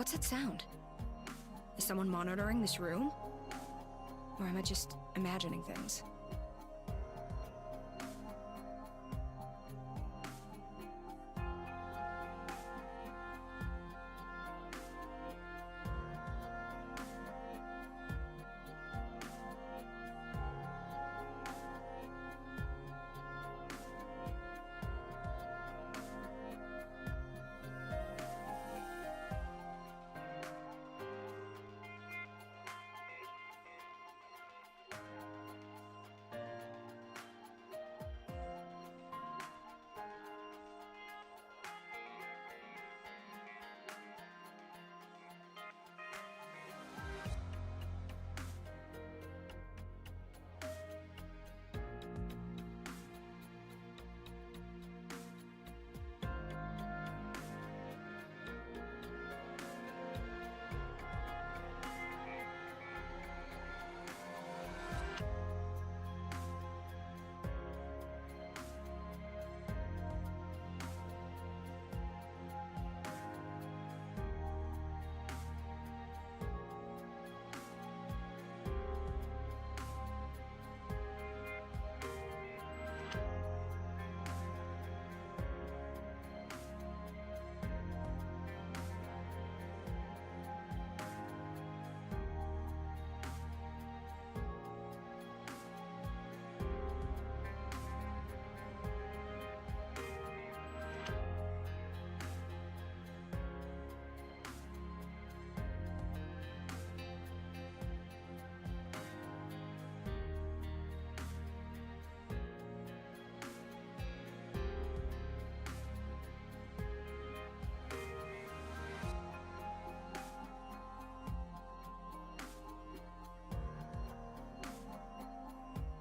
What's that sound? Is someone monitoring this room? Or am I just imagining things?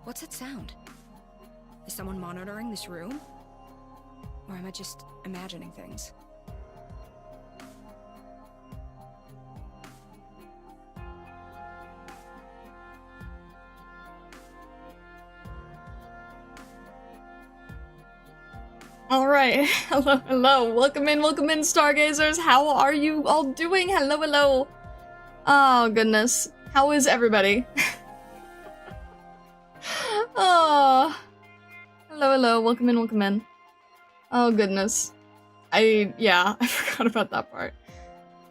What's that sound? Is someone monitoring this room? Or am I just imagining things? Alright, hello, welcome in, stargazers. How are you all doing? Hello. Oh, goodness. How is everybody? Oh, hello, welcome in. Oh, goodness. I forgot about that part.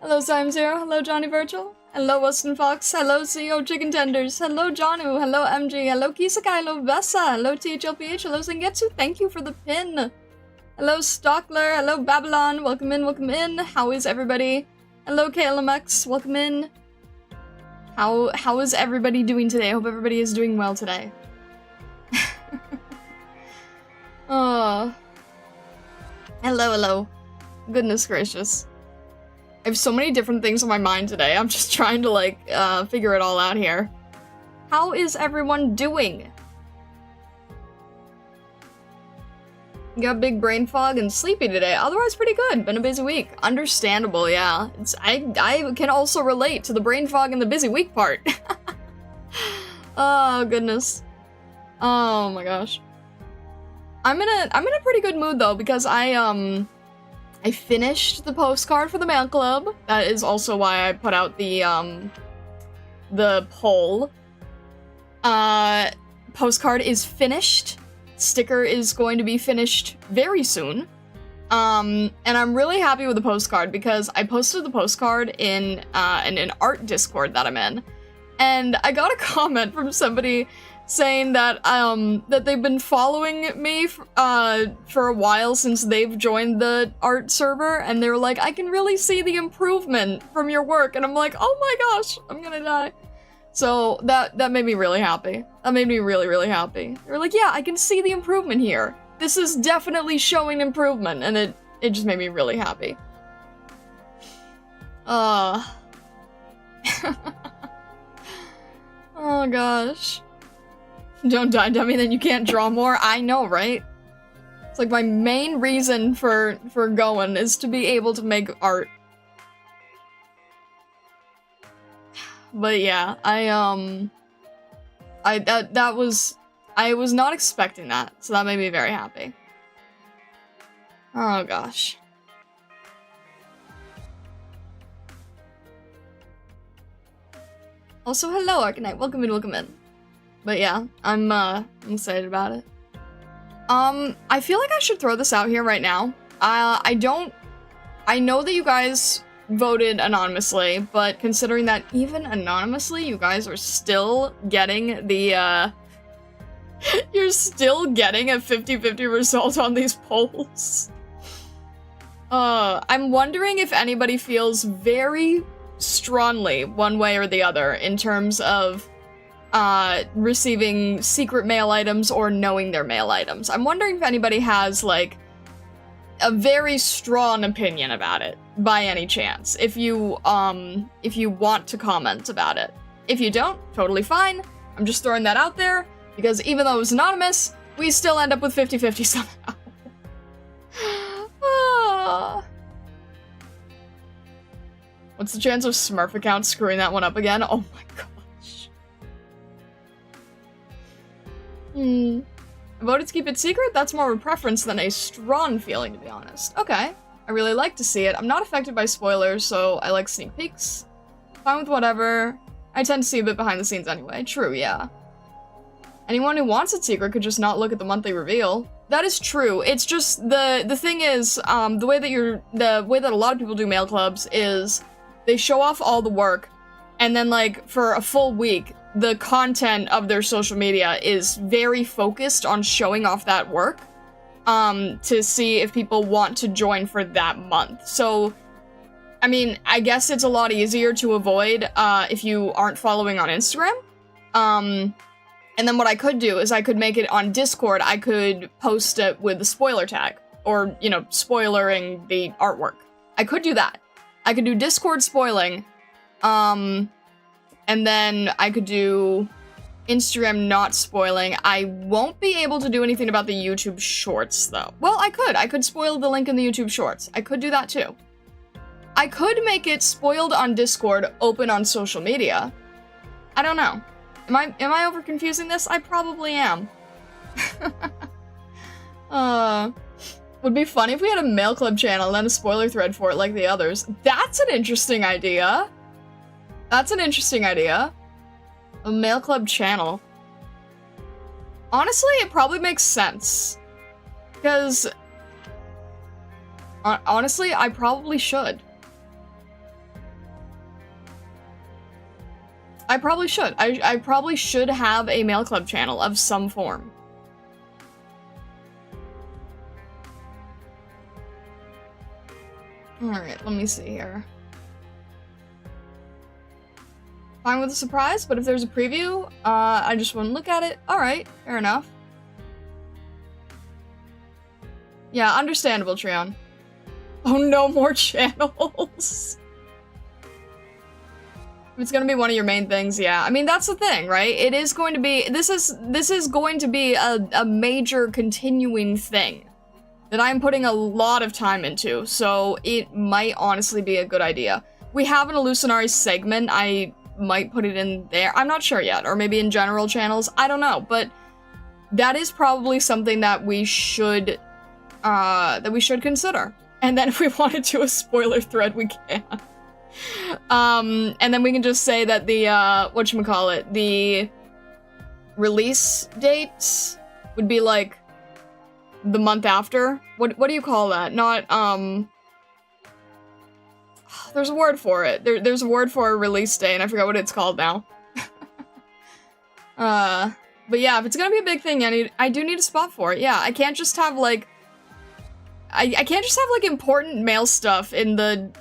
Hello, Simzero. Hello, Johnny Virtual. Hello, Weston Fox. Hello, CEO Chicken Tenders. Hello, Jonu. Hello, MG. Hello, Kisakai. Hello, Vessa. Hello, THLPH. Hello, Sengetsu. Thank you for the pin. Hello, Stockler. Hello, Babylon. Welcome in. How is everybody? Hello, KLMX. Welcome in. How is everybody doing today? I hope everybody is doing well today. Oh. Hello. Goodness gracious. I have so many different things on my mind today. I'm just trying to, figure it all out here. How is everyone doing? Got big brain fog and sleepy today. Otherwise, pretty good. Been a busy week. Understandable, yeah. I can also relate to the brain fog and the busy week part. Oh, goodness. Oh my gosh. I'm in a pretty good mood though, because I finished the postcard for the mail club. That is also why I put out the poll. Postcard is finished. Sticker is going to be finished very soon. And I'm really happy with the postcard because I posted the postcard in an art Discord that I'm in. And I got a comment from somebody saying that that they've been following me for a while since they've joined the art server, and they were like, I can really see the improvement from your work, and I'm like, oh my gosh, I'm gonna die. So that made me really happy. That made me really happy. They were like, yeah, I can see the improvement here. This is definitely showing improvement, and it just made me really happy. Oh gosh. Don't die, dummy, then you can't draw more. I know, right? It's like my main reason for going is to be able to make art. But yeah, I was not expecting that, so that made me very happy. Oh gosh. Also, hello, Arknight. Welcome in, welcome in. But yeah, I'm excited about it. I feel like I should throw this out here right now. I know that you guys voted anonymously, but considering that even anonymously, you guys are still getting the, you're still getting a 50-50 result on these polls. I'm wondering if anybody feels very strongly one way or the other in terms of receiving secret mail items or knowing their mail items. I'm wondering if anybody has, like, a very strong opinion about it, by any chance. If you want to comment about it. If you don't, totally fine. I'm just throwing that out there, because even though it was anonymous, we still end up with 50-50 somehow. What's the chance of Smurf account screwing that one up again? Oh my gosh. I voted to keep it secret? That's more of a preference than a strong feeling, to be honest. Okay. I really like to see it. I'm not affected by spoilers, so I like sneak peeks. Fine with whatever. I tend to see a bit behind the scenes anyway. True, yeah. Anyone who wants it secret could just not look at the monthly reveal. That is true. It's just the thing is, the way that a lot of people do mail clubs is they show off all the work, and then, like, for a full week, the content of their social media is very focused on showing off that work, to see if people want to join for that month. So, I mean, I guess it's a lot easier to avoid, if you aren't following on Instagram. And then what I could do is I could make it on Discord. I could post it with the spoiler tag, or, you know, spoilering the artwork. I could do that. I could do Discord spoiling, and then I could do Instagram not spoiling. I won't be able to do anything about the YouTube shorts, though. Well, I could spoil the link in the YouTube shorts. I could do that, too. I could make it spoiled on Discord, open on social media. I don't know. Am I over confusing this? I probably am. Would be funny if we had a mail club channel and then a spoiler thread for it like the others. That's an interesting idea. That's an interesting idea. A mail club channel. Honestly, it probably makes sense. Because, honestly, I probably should. I probably should. I probably should have a mail club channel of some form. Alright, let me see here. Fine with a surprise, but if there's a preview, I just wouldn't look at it. Alright, fair enough. Yeah, understandable, Treon. Oh, no more channels! It's gonna be one of your main things, yeah. I mean, that's the thing, right? It is going to be- this is going to be a major continuing thing that I'm putting a lot of time into, so it might honestly be a good idea. We have an Illusionary segment, I might put it in there. I'm not sure yet, or maybe in general channels, I don't know, but that is probably something that we should consider. And then if we want to do a spoiler thread, we can. And then we can just say that the, whatchamacallit, the release dates would be, like, the month after? What do you call that? Not, there's a word for it. There's a word for a release day, and I forgot what it's called now. But yeah, if it's gonna be a big thing, I do need a spot for it. Yeah, I can't just have, like, I can't just have, like, important mail stuff in the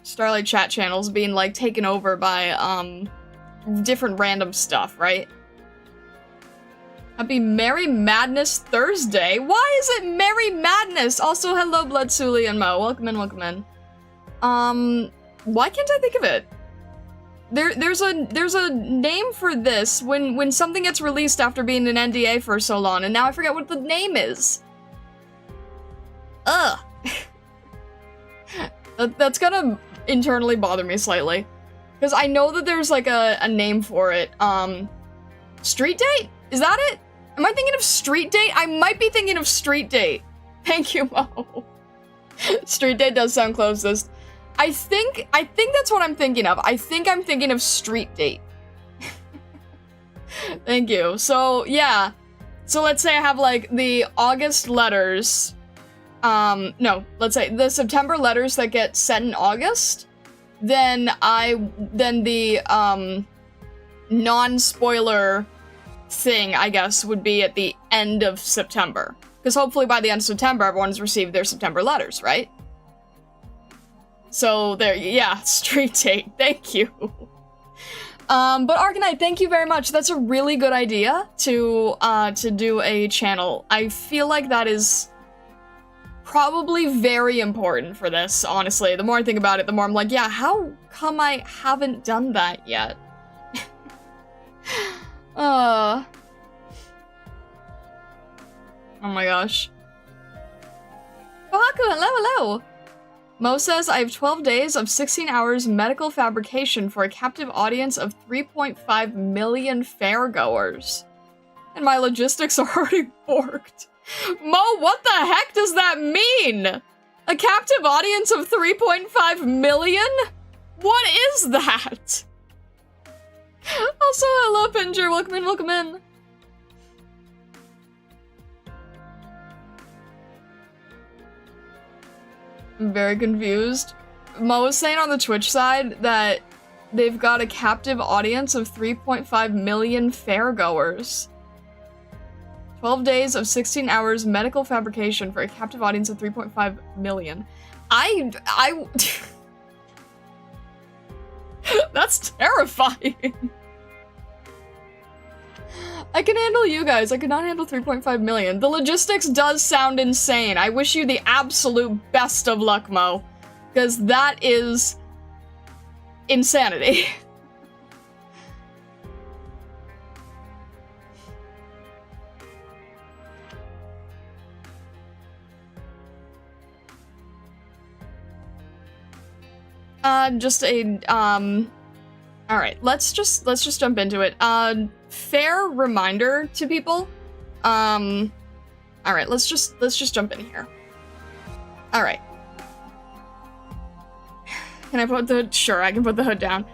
Starlight chat channels being, like, taken over by, different random stuff, right? Happy Merry Madness Thursday? Why is it Merry Madness? Also, hello, Bloodsuli and Mo. Welcome in, welcome in. Why can't I think of it? There's a name for this when something gets released after being an NDA for so long, and now I forget what the name is. Ugh. That's gonna internally bother me slightly. Because I know that there's, like, a name for it. Street Date? Is that it? Am I thinking of Street Date? I might be thinking of Street Date. Thank you, Mo. Street Date does sound closest. I think that's what I'm thinking of. I think I'm thinking of street date. Thank you. So, yeah. So let's say I have, like, the August letters. No, let's say the September letters that get sent in August. Then the, non-spoiler thing, I guess, would be at the end of September. Because hopefully by the end of September, everyone's received their September letters, right? So there, yeah, street date. Thank you. But Arknight, thank you very much. That's a really good idea to do a channel. I feel like that is probably very important for this, honestly. The more I think about it, the more I'm like, yeah, how come I haven't done that yet? Oh my gosh. Kohaku, hello, hello! Mo says, I have 12 days of 16 hours medical fabrication for a captive audience of 3.5 million fairgoers. And my logistics are already borked. Mo, what the heck does that mean? A captive audience of 3.5 million? What is that? Also, hello, Pinger. Welcome in, welcome in. I'm very confused. Mo was saying on the Twitch side that they've got a captive audience of 3.5 million fairgoers. 12 days of 16 hours medical fabrication for a captive audience of 3.5 million. That's terrifying. I can handle you guys. I could not handle 3.5 million. The logistics does sound insane. I wish you the absolute best of luck, Mo. Because that is insanity. Alright, let's just jump into it. Fair reminder to people. Alright, let's just jump in here. Alright. Can I put the, sure, I can put the hood down.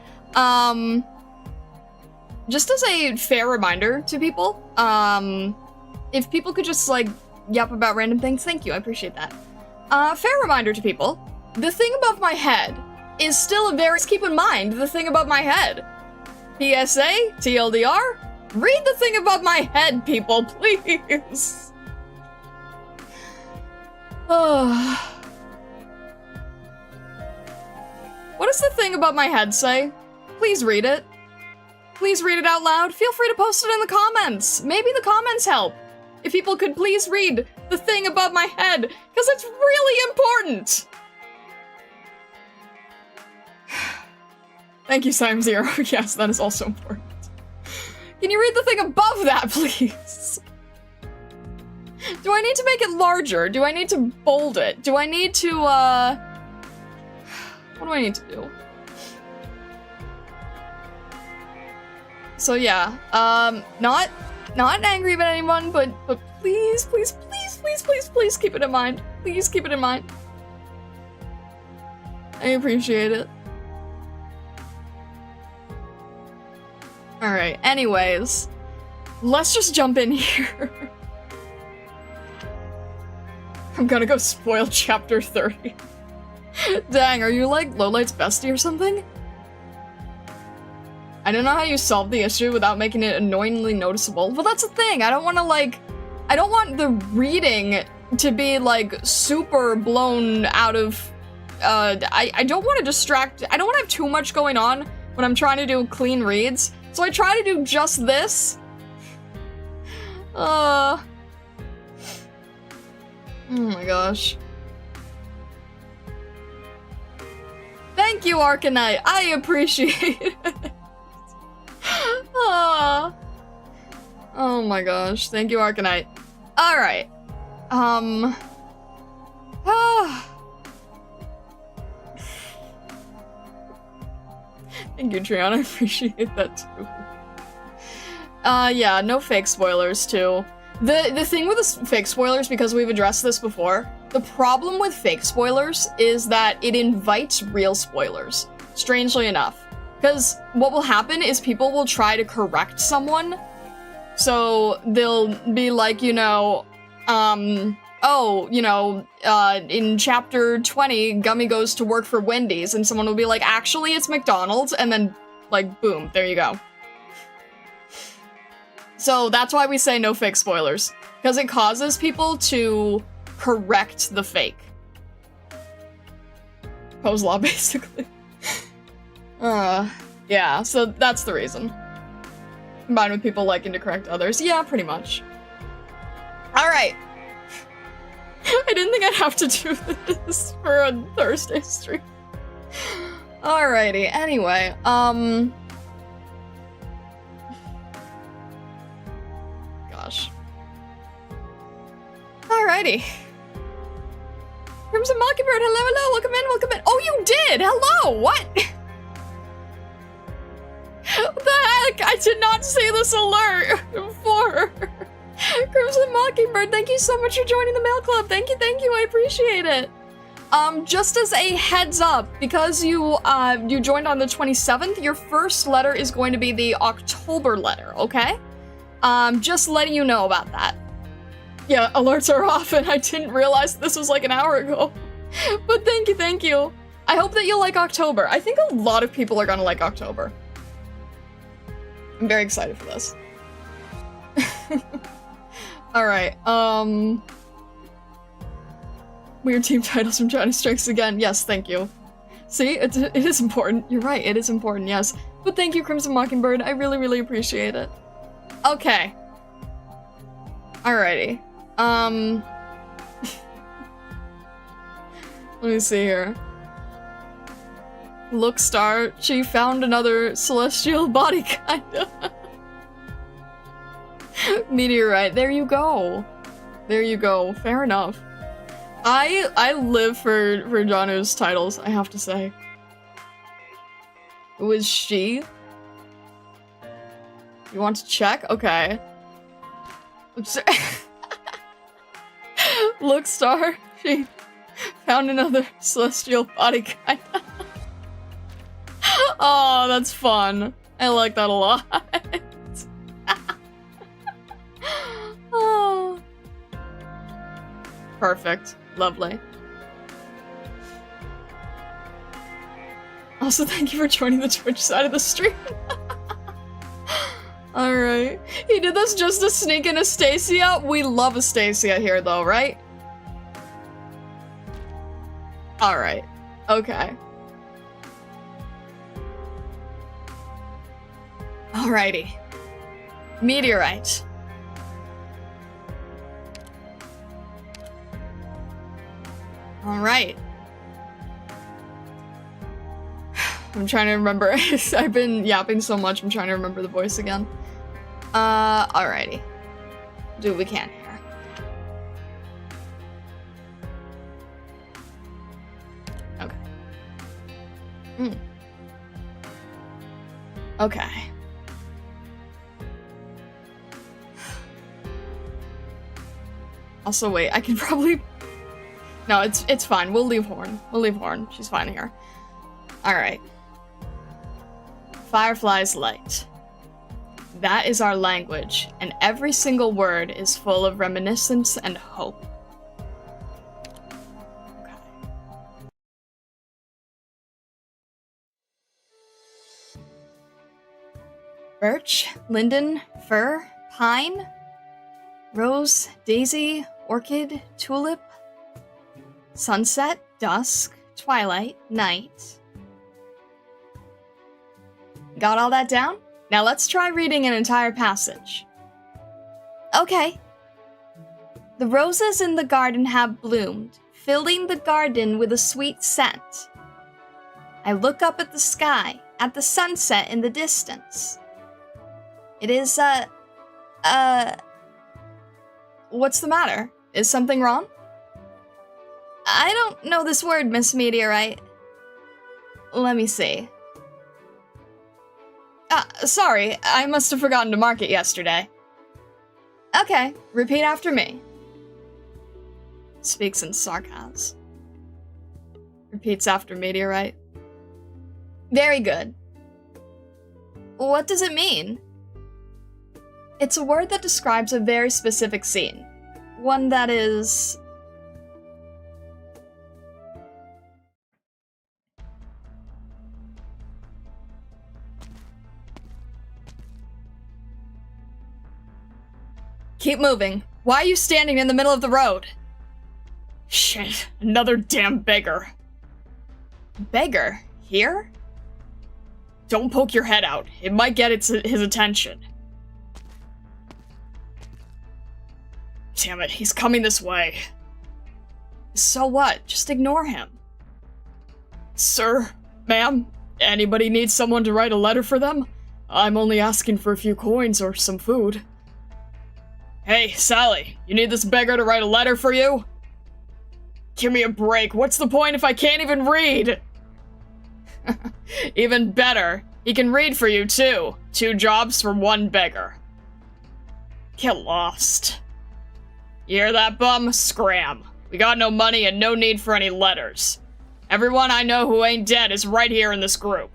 Just as a fair reminder to people, if people could just, like, yap about random things, thank you, I appreciate that. Fair reminder to people, the thing above my head is still a very, keep in mind, the thing above my head. PSA, TLDR, read the thing above my head, people, please. Oh. What does the thing above my head say? Please read it. Please read it out loud. Feel free to post it in the comments. Maybe the comments help. If people could please read the thing above my head, because it's really important. Thank you, Simon Zero. Yes, that is also important. Can you read the thing above that, please? Do I need to make it larger? Do I need to bold it? Do I need to, what do I need to do? So yeah, not angry about anyone, but please, please, please, please, please, please keep it in mind. Please keep it in mind. I appreciate it. Alright, anyways, let's just jump in here. I'm gonna go spoil chapter 30. Dang, are you like Lowlight's bestie or something? I don't know how you solve the issue without making it annoyingly noticeable. Well, that's the thing, I don't want the reading to be, like, super blown out of, I don't want to distract, I don't want to have too much going on when I'm trying to do clean reads. So I try to do just this. Oh my gosh. Thank you, Arknight. I appreciate it. Oh my gosh. Thank you, Arknight. Alright. Thank you, Trion. I appreciate that too. Yeah, no fake spoilers too. The thing with the fake spoilers, because we've addressed this before, The problem with fake spoilers is that it invites real spoilers, strangely enough. Because what will happen is people will try to correct someone. So they'll be like, you know, oh, you know, in chapter 20, Gummy goes to work for Wendy's, and someone will be like, actually, it's McDonald's, and then, like, boom, there you go. So that's why we say no fake spoilers, because it causes people to correct the fake. Poe's law, basically. Yeah, so that's the reason. Combined with people liking to correct others. Yeah, pretty much. Alright. I didn't think I'd have to do this for a Thursday stream. Alrighty, anyway, gosh. Alrighty. Crimson Mockingbird, hello, welcome in. Oh, you did! Hello, what? What the heck? I did not see this alert before. Crimson Mockingbird, thank you so much for joining the mail club. Thank you, I appreciate it. Just as a heads up, because you joined on the 27th, your first letter is going to be the October letter, okay? Just letting you know about that. Yeah, alerts are off, and I didn't realize this was like an hour ago. But thank you. I hope that you'll like October. I think a lot of people are gonna like October. I'm very excited for this. Alright, weird team titles from China Strikes Again. Yes, thank you. See, it is important. You're right, it is important, yes. But thank you, Crimson Mockingbird. I really appreciate it. Okay. Alrighty. Let me see here. Look, Star, she found another celestial body, kinda. Meteorite, there you go. Fair enough. I live for Janu's titles, I have to say. Who is she? You want to check? Okay. Look, Star, she found another celestial body, kinda. Oh, that's fun. I like that a lot. Oh. Perfect. Lovely. Also, thank you for joining the Twitch side of the stream. Alright. He did this just to sneak in Astacia. We love Astacia here, though, right? Alright. Okay. Alrighty. Meteorite. Alright. I'm trying to remember. I've been yapping so much, I'm trying to remember the voice again. Alrighty. Do what we can here. Okay. Okay. Also, wait, I can probably... No, it's fine. We'll leave Horn. She's fine here. Alright. Firefly's light. That is our language, and every single word is full of reminiscence and hope. Okay. Birch, linden, fir, pine, rose, daisy, orchid, tulip, sunset, dusk, twilight, night. Got all that down? Now let's try reading an entire passage. Okay. The roses in the garden have bloomed, filling the garden with a sweet scent. I look up at the sky, at the sunset in the distance. It is, what's the matter? Is something wrong? I don't know this word, Miss Meteorite. Let me see. Sorry, I must have forgotten to mark it yesterday. Okay, repeat after me. Speaks in sarcasm. Repeats after Meteorite. Very good. What does it mean? It's a word that describes a very specific scene. One that is... Keep moving. Why are you standing in the middle of the road? Shit, another damn beggar. Beggar? Here? Don't poke your head out. It might get his attention. Damn it, he's coming this way. So what? Just ignore him. Sir, ma'am, anybody need someone to write a letter for them? I'm only asking for a few coins or some food. Hey, Sally, you need this beggar to write a letter for you? Give me a break. What's the point if I can't even read? Even better, he can read for you too. 2 jobs for 1 beggar. Get lost. You hear that, bum? Scram. We got no money and no need for any letters. Everyone I know who ain't dead is right here in this group.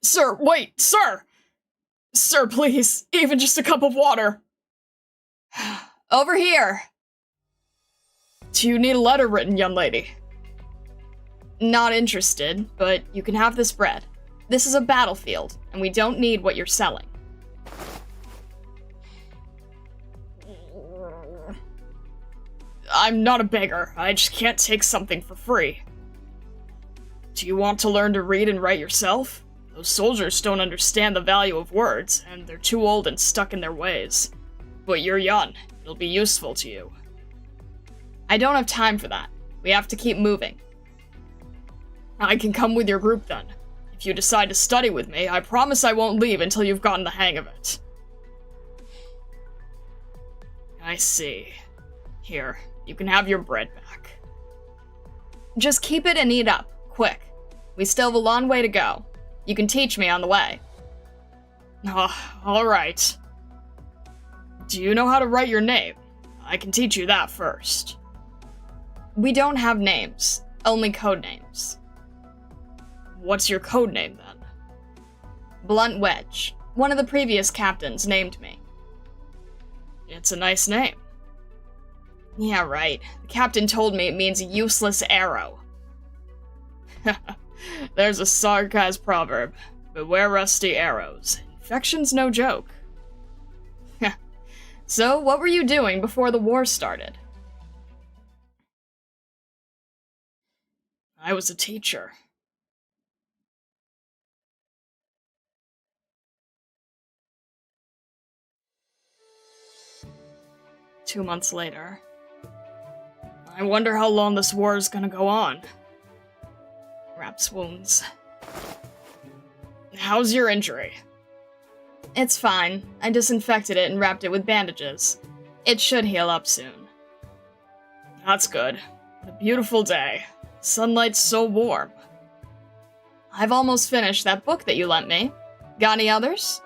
Sir, wait, sir! Sir, please, even just a cup of water. Over here. Do you need a letter written, young lady? Not interested, but you can have this bread. This is a battlefield, and we don't need what you're selling. I'm not a beggar. I just can't take something for free. Do you want to learn to read and write yourself? Those soldiers don't understand the value of words, and they're too old and stuck in their ways. But you're young. It'll be useful to you. I don't have time for that. We have to keep moving. I can come with your group then. If you decide to study with me, I promise I won't leave until you've gotten the hang of it. I see. Here, you can have your bread back. Just keep it and eat up, quick. We still have a long way to go. You can teach me on the way. Alright. Do you know how to write your name? I can teach you that first. We don't have names, only code names. What's your code name then? Blunt Wedge. One of the previous captains named me. It's a nice name. Yeah, right. The captain told me it means useless arrow. There's a sarcasm proverb. Beware rusty arrows. Infection's no joke. So, what were you doing before the war started? I was a teacher. Two months later. I wonder how long this war is gonna go on. Wraps wounds. How's your injury? It's fine. I disinfected it and wrapped it with bandages. It should heal up soon. That's good. A beautiful day. Sunlight's so warm. I've almost finished that book that you lent me. Got any others?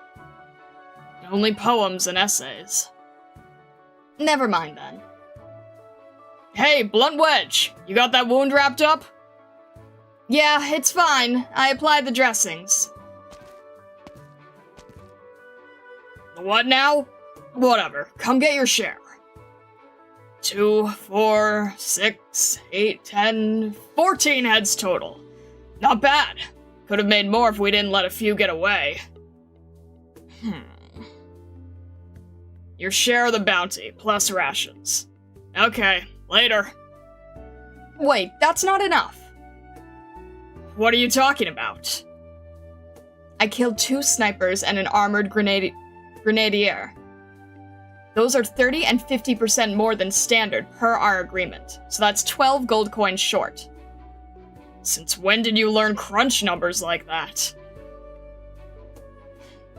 Only poems and essays. Never mind then. Hey, Blunt Wedge! You got that wound wrapped up? Yeah, it's fine. I applied the dressings. What now? Whatever. Come get your share. 2, 4, 6, 8, 10, 14 heads total. Not bad. Could have made more if we didn't let a few get away. Your share of the bounty, plus rations. Okay, later. Wait, that's not enough. What are you talking about? I killed 2 snipers and an armored grenadier. Those are 30 and 50% more than standard per our agreement, so that's 12 gold coins short. Since when did you learn crunch numbers like that?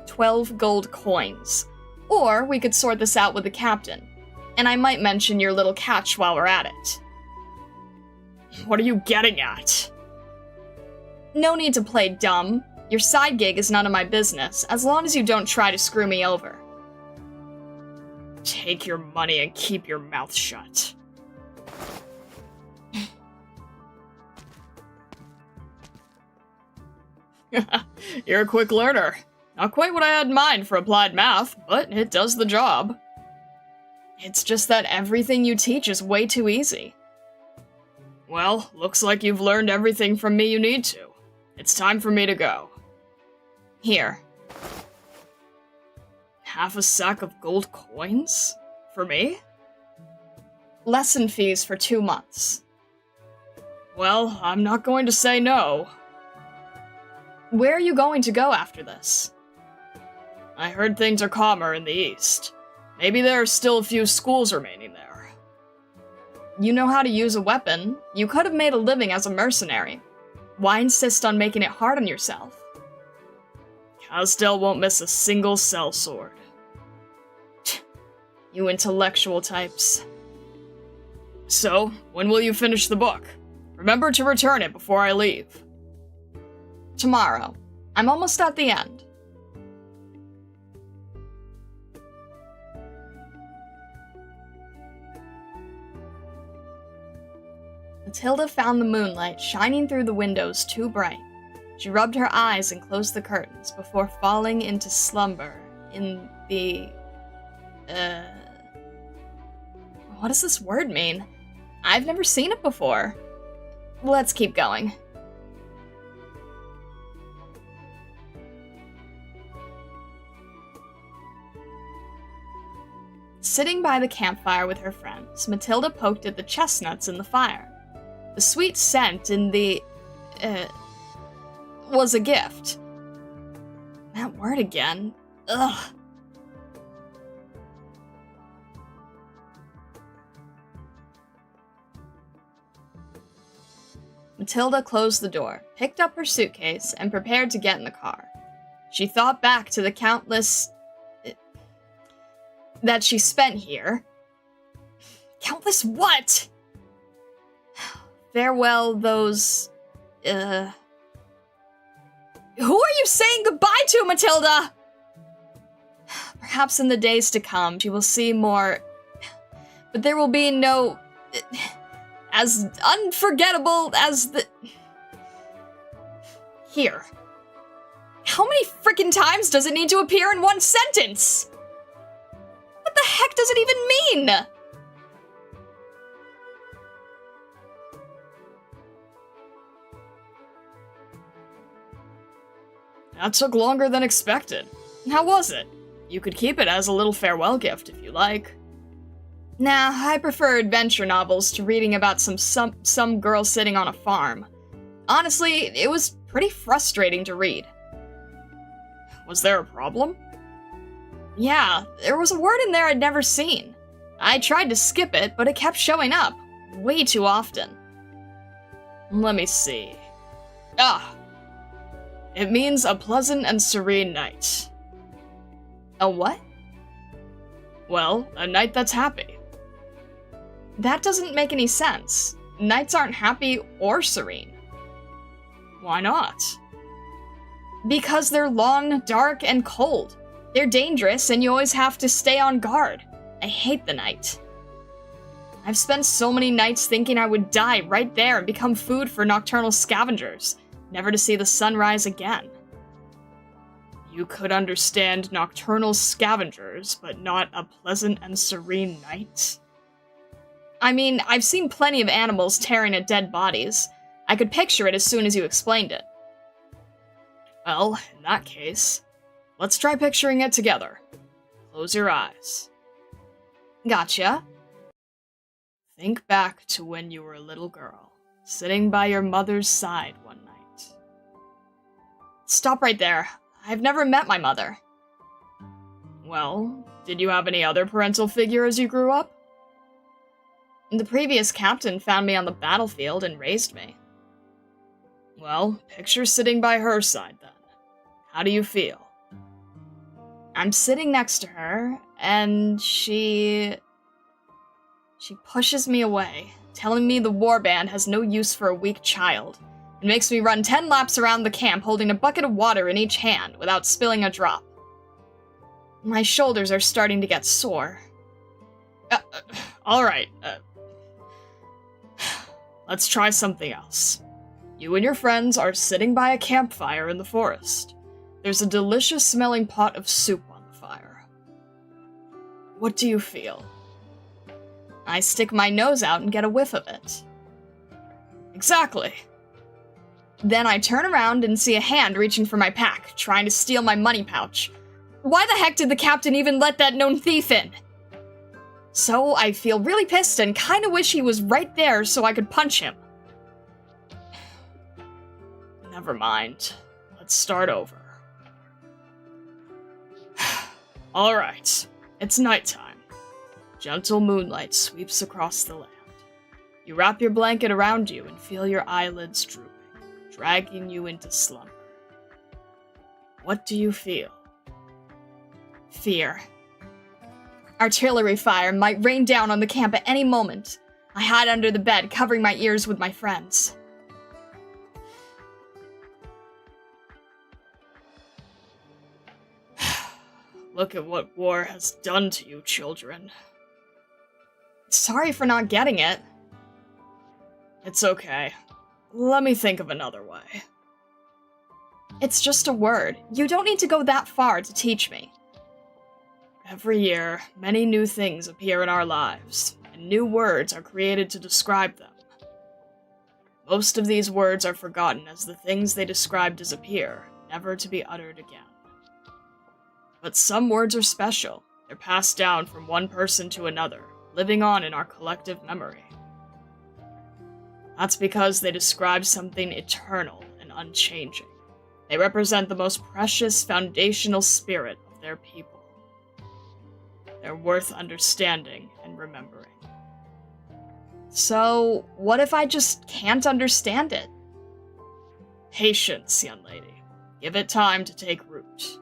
12 gold coins. Or we could sort this out with the captain. And I might mention your little catch while we're at it. What are you getting at? No need to play dumb. Your side gig is none of my business, as long as you don't try to screw me over. Take your money and keep your mouth shut. You're a quick learner. Not quite what I had in mind for applied math, but it does the job. It's just that everything you teach is way too easy. Well, looks like you've learned everything from me you need to. It's time for me to go. Here. Half a sack of gold coins? For me? Lesson fees for 2 months. Well, I'm not going to say no. Where are you going to go after this? I heard things are calmer in the east. Maybe there are still a few schools remaining there. You know how to use a weapon. You could have made a living as a mercenary. Why insist on making it hard on yourself? Casdell won't miss a single sellsword. You intellectual types. So, when will you finish the book? Remember to return it before I leave. Tomorrow. I'm almost at the end. Matilda found the moonlight shining through the windows too bright. She rubbed her eyes and closed the curtains before falling into slumber in the... What does this word mean? I've never seen it before. Let's keep going. Sitting by the campfire with her friends, Matilda poked at the chestnuts in the fire. The sweet scent in the... was a gift. That word again. Ugh. Matilda closed the door, picked up her suitcase, and prepared to get in the car. She thought back to the countless... that she spent here. Countless what? Farewell those... Who are you saying goodbye to, Matilda? Perhaps in the days to come, she will see more... But there will be no... as unforgettable as the... Here. How many frickin' times does it need to appear in one sentence? What the heck does it even mean? That took longer than expected. How was it? You could keep it as a little farewell gift if you like. Nah, I prefer adventure novels to reading about some girl sitting on a farm. Honestly, it was pretty frustrating to read. Was there a problem? Yeah, there was a word in there I'd never seen. I tried to skip it, but it kept showing up, way too often. Let me see. Ah! It means a pleasant and serene night. A what? Well, a night that's happy. That doesn't make any sense. Nights aren't happy or serene. Why not? Because they're long, dark, and cold. They're dangerous, and you always have to stay on guard. I hate the night. I've spent so many nights thinking I would die right there and become food for nocturnal scavengers, never to see the sun rise again. You could understand nocturnal scavengers, but not a pleasant and serene night? I mean, I've seen plenty of animals tearing at dead bodies. I could picture it as soon as you explained it. Well, in that case, let's try picturing it together. Close your eyes. Gotcha. Think back to when you were a little girl, sitting by your mother's side one night. Stop right there. I've never met my mother. Well, did you have any other parental figure as you grew up? The previous captain found me on the battlefield and raised me. Well, picture sitting by her side then. How do you feel? I'm sitting next to her, and she pushes me away, telling me the warband has no use for a weak child, and makes me run 10 laps around the camp holding a bucket of water in each hand without spilling a drop. My shoulders are starting to get sore. Alright, let's try something else. You and your friends are sitting by a campfire in the forest. There's a delicious-smelling pot of soup on the fire. What do you feel? I stick my nose out and get a whiff of it. Exactly. Then I turn around and see a hand reaching for my pack, trying to steal my money pouch. Why the heck did the captain even let that known thief in? So I feel really pissed and kinda wish he was right there so I could punch him. Never mind. Let's start over. Alright, it's nighttime. Gentle moonlight sweeps across the land. You wrap your blanket around you and feel your eyelids drooping, dragging you into slumber. What do you feel? Fear. Artillery fire might rain down on the camp at any moment. I hide under the bed, covering my ears with my friends. Look at what war has done to you, children. Sorry for not getting it. It's okay. Let me think of another way. It's just a word. You don't need to go that far to teach me. Every year, many new things appear in our lives, and new words are created to describe them. Most of these words are forgotten as the things they describe disappear, never to be uttered again. But some words are special. They're passed down from one person to another, living on in our collective memory. That's because they describe something eternal and unchanging. They represent the most precious foundational spirit of their people. They're worth understanding and remembering. So, what if I just can't understand it? Patience, young lady. Give it time to take root.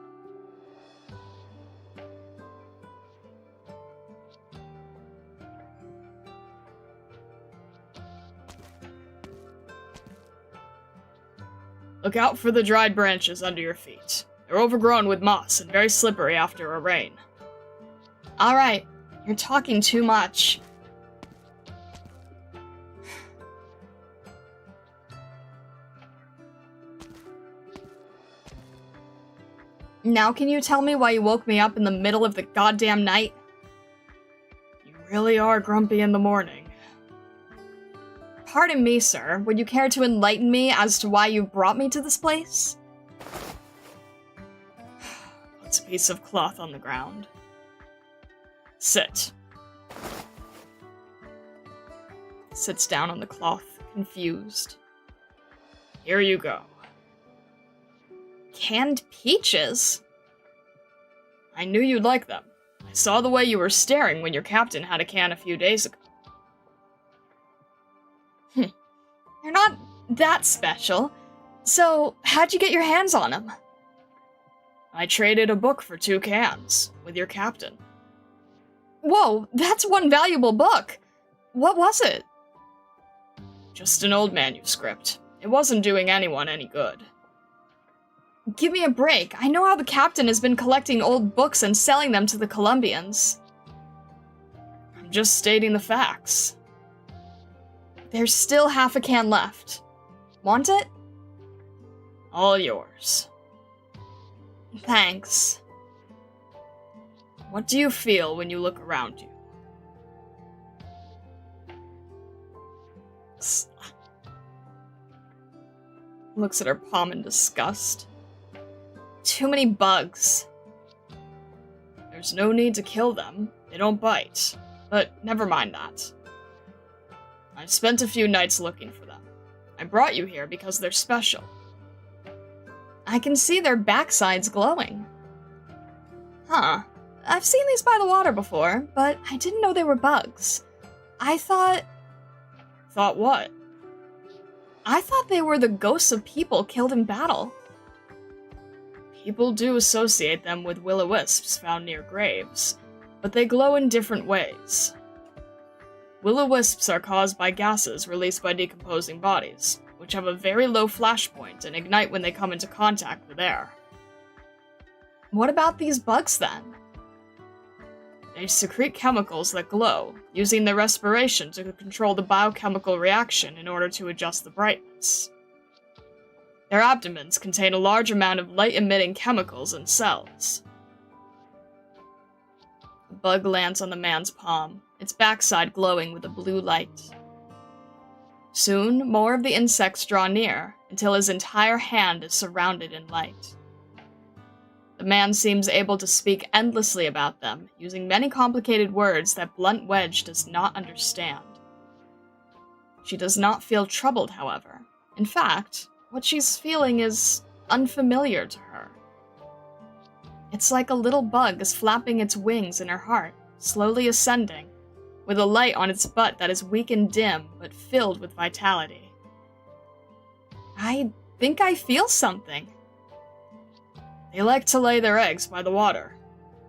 Look out for the dried branches under your feet. They're overgrown with moss and very slippery after a rain. Alright, you're talking too much. Now can you tell me why you woke me up in the middle of the goddamn night? You really are grumpy in the morning. Pardon me, sir. Would you care to enlighten me as to why you brought me to this place? Puts a piece of cloth on the ground. Sit. Sits down on the cloth, confused. Here you go. Canned peaches? I knew you'd like them. I saw the way you were staring when your captain had a can a few days ago. You're not that special. So, how'd you get your hands on them? I traded a book for 2 cans, with your captain. Whoa, that's one valuable book. What was it? Just an old manuscript. It wasn't doing anyone any good. Give me a break. I know how the captain has been collecting old books and selling them to the Colombians. I'm just stating the facts. There's still half a can left. Want it? All yours. Thanks. What do you feel when you look around you? Looks at her palm in disgust. Too many bugs. There's no need to kill them. They don't bite. But never mind that. I've spent a few nights looking for them. I brought you here because they're special. I can see their backsides glowing. Huh. I've seen these by the water before, but I didn't know they were bugs. I thought... Thought what? I thought they were the ghosts of people killed in battle. People do associate them with will-o-wisps found near graves, but they glow in different ways. Will-o-wisps are caused by gases released by decomposing bodies, which have a very low flash point and ignite when they come into contact with air. What about these bugs, then? They secrete chemicals that glow, using their respiration to control the biochemical reaction in order to adjust the brightness. Their abdomens contain a large amount of light-emitting chemicals and cells. A bug lands on the man's palm, its backside glowing with a blue light. Soon, more of the insects draw near, until his entire hand is surrounded in light. The man seems able to speak endlessly about them, using many complicated words that Blunt Wedge does not understand. She does not feel troubled, however. In fact, what she's feeling is unfamiliar to her. It's like a little bug is flapping its wings in her heart, slowly ascending, with a light on its butt that is weak and dim, but filled with vitality. I think I feel something. They like to lay their eggs by the water.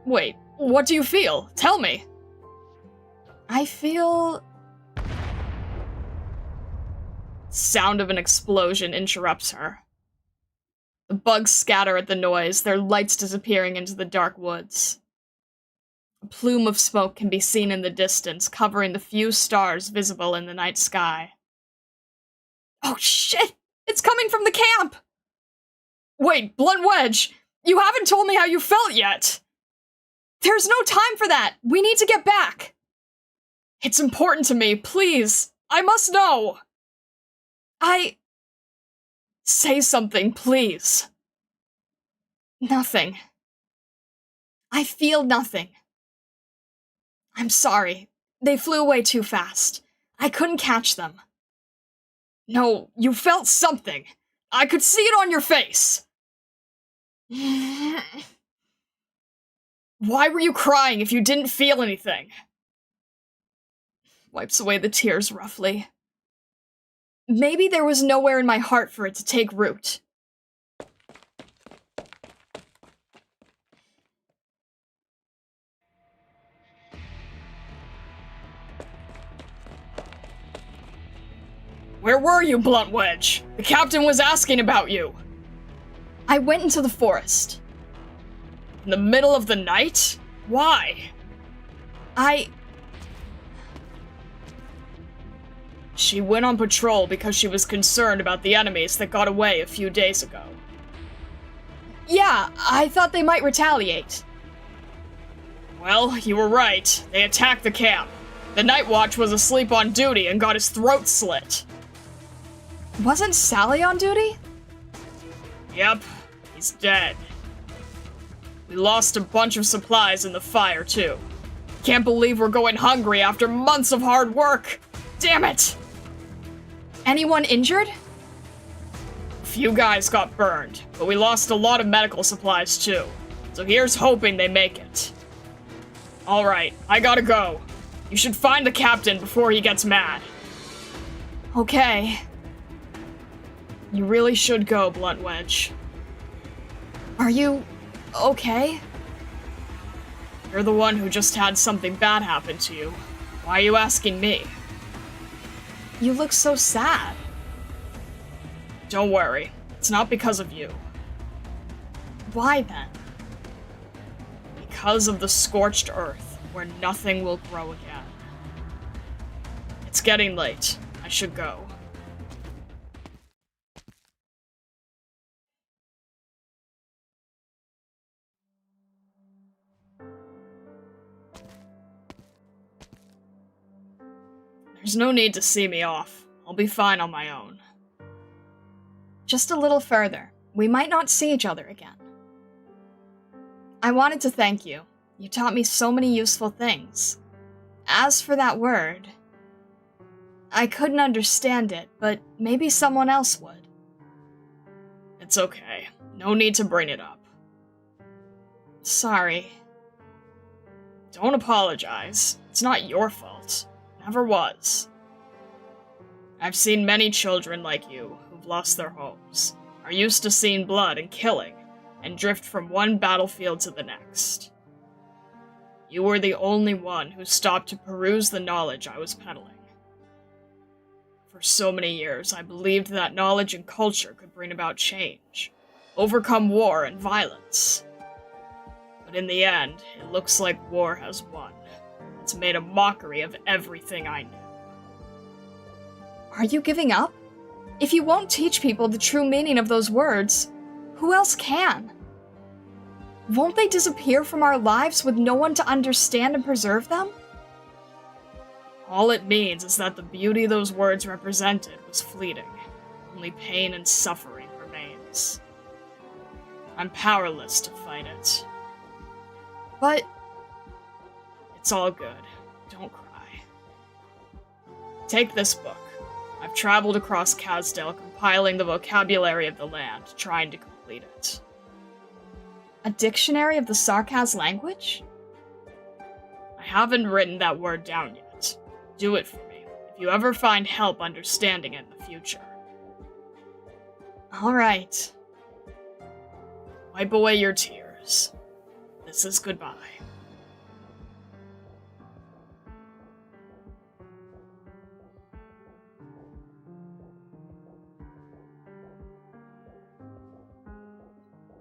Wait, what do you feel? Tell me! I feel... Sound of an explosion interrupts her. The bugs scatter at the noise, their lights disappearing into the dark woods. A plume of smoke can be seen in the distance, covering the few stars visible in the night sky. Oh shit! It's coming from the camp! Wait, Blunt Wedge! You haven't told me how you felt yet! There's no time for that! We need to get back! It's important to me, please! I must know! Say something, please. Nothing. I feel nothing. I'm sorry. They flew away too fast. I couldn't catch them. No, you felt something. I could see it on your face. Why were you crying if you didn't feel anything? Wipes away the tears roughly. Maybe there was nowhere in my heart for it to take root. Where were you, Blunt Wedge? The captain was asking about you. I went into the forest. In the middle of the night? Why? She went on patrol because she was concerned about the enemies that got away a few days ago. Yeah, I thought they might retaliate. Well, you were right. They attacked the camp. The Night Watch was asleep on duty and got his throat slit. Wasn't Sally on duty? Yep, he's dead. We lost a bunch of supplies in the fire, too. Can't believe we're going hungry after months of hard work. Damn it! Anyone injured? A few guys got burned, but we lost a lot of medical supplies too. So here's hoping they make it. Alright, I gotta go. You should find the captain before he gets mad. Okay. You really should go, Blunt Wedge. Are you okay? You're the one who just had something bad happen to you. Why are you asking me? You look so sad. Don't worry. It's not because of you. Why then? Because of the scorched earth, where nothing will grow again. It's getting late. I should go. There's no need to see me off. I'll be fine on my own. Just a little further. We might not see each other again. I wanted to thank you. You taught me so many useful things. As for that word, I couldn't understand it, but maybe someone else would. It's okay. No need to bring it up. Sorry. Don't apologize. It's not your fault. Never was. I've seen many children like you who've lost their homes, are used to seeing blood and killing, and drift from one battlefield to the next. You were the only one who stopped to peruse the knowledge I was peddling. For so many years, I believed that knowledge and culture could bring about change, overcome war and violence. But in the end, it looks like war has won. words made a mockery of everything I knew. Are you giving up? If you won't teach people the true meaning of those words, who else can? Won't they disappear from our lives with no one to understand and preserve them? All it means is that the beauty those words represented was fleeting. Only pain and suffering remains. I'm powerless to fight it. But it's all good. Don't cry. Take this book. I've traveled across Kazdale, compiling the vocabulary of the land, trying to complete it. A dictionary of the Sarkaz language? I haven't written that word down yet. Do it for me, if you ever find help understanding it in the future. Alright. Wipe away your tears. This is goodbye.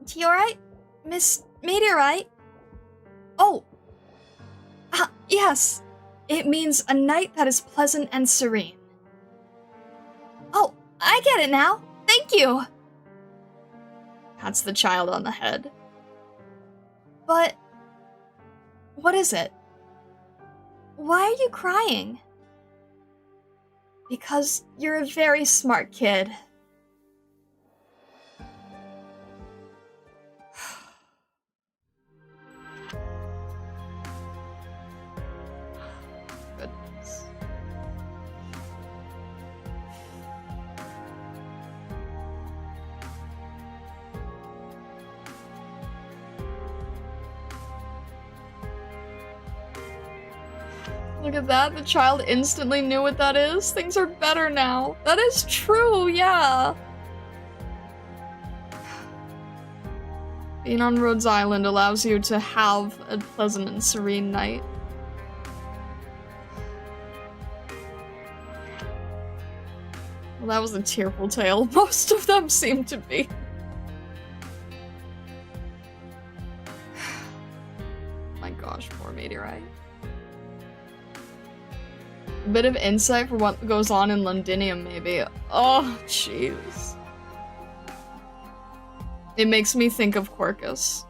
Meteorite? Miss Meteorite? Oh! Yes. It means a night that is pleasant and serene. Oh, I get it now. Thank you! Pats the child on the head. But... what is it? Why are you crying? Because you're a very smart kid. Goodness. Look at that, the child instantly knew what that is. Things are better now. That is true, yeah. Being on Rhodes Island allows you to have a pleasant and serene night. Well, that was a tearful tale. Most of them seem to be. My gosh, poor Meteorite. A bit of insight for what goes on in Londinium, maybe. Oh, jeez. It makes me think of Quercus.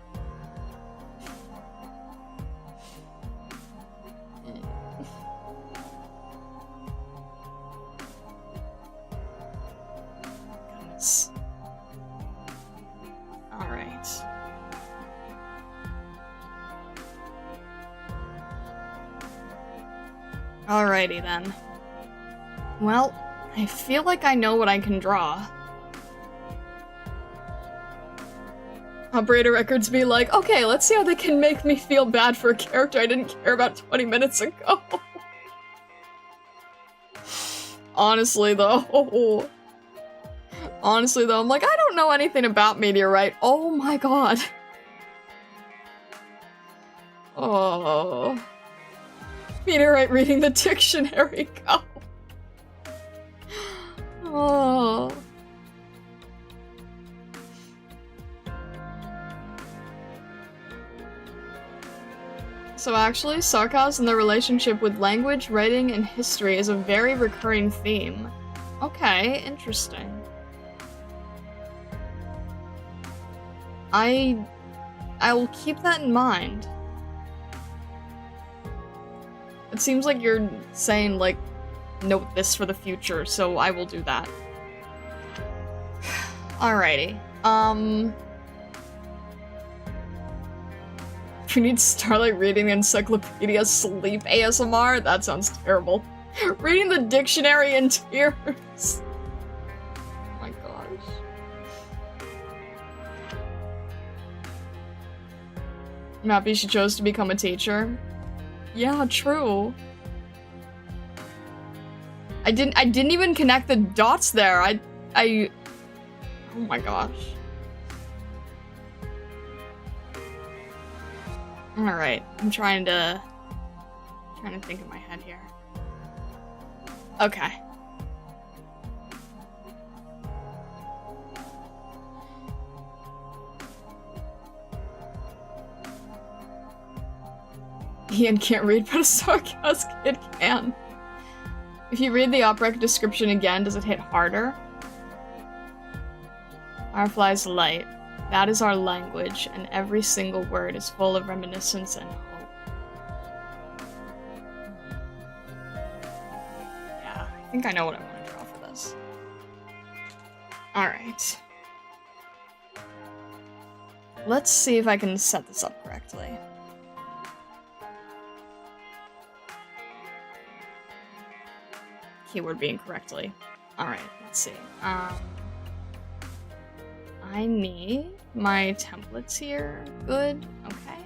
Goodness. Alright. Alrighty then. Well, I feel like I know what I can draw. Operator Records be like, okay, let's see how they can make me feel bad for a character I didn't care about 20 minutes ago. Honestly though, I'm like, I don't know anything about Meteorite. Oh my god. Oh. Meteorite reading the dictionary, go. Oh. So actually, sarcasm and their relationship with language, writing, and history is a very recurring theme. Okay, interesting. I will keep that in mind. It seems like you're saying, like, note this for the future, so I will do that. Alrighty. We need Starlight reading Encyclopedia Sleep ASMR? That sounds terrible. Reading the dictionary in tears. Oh my gosh. I'm happy she chose to become a teacher. Yeah, true. I didn't even connect the dots there. Oh my gosh. Alright, I'm trying to think in my head here. Okay. Ian can't read, but a sarcastic kid can. If you read the opera description again, does it hit harder? Firefly's light. That is our language, and every single word is full of reminiscence and hope. Yeah, I think I know what I want to draw for this. Alright. Let's see if I can set this up correctly. Keyword being correctly. Alright, let's see. I need my templates here. Good, okay.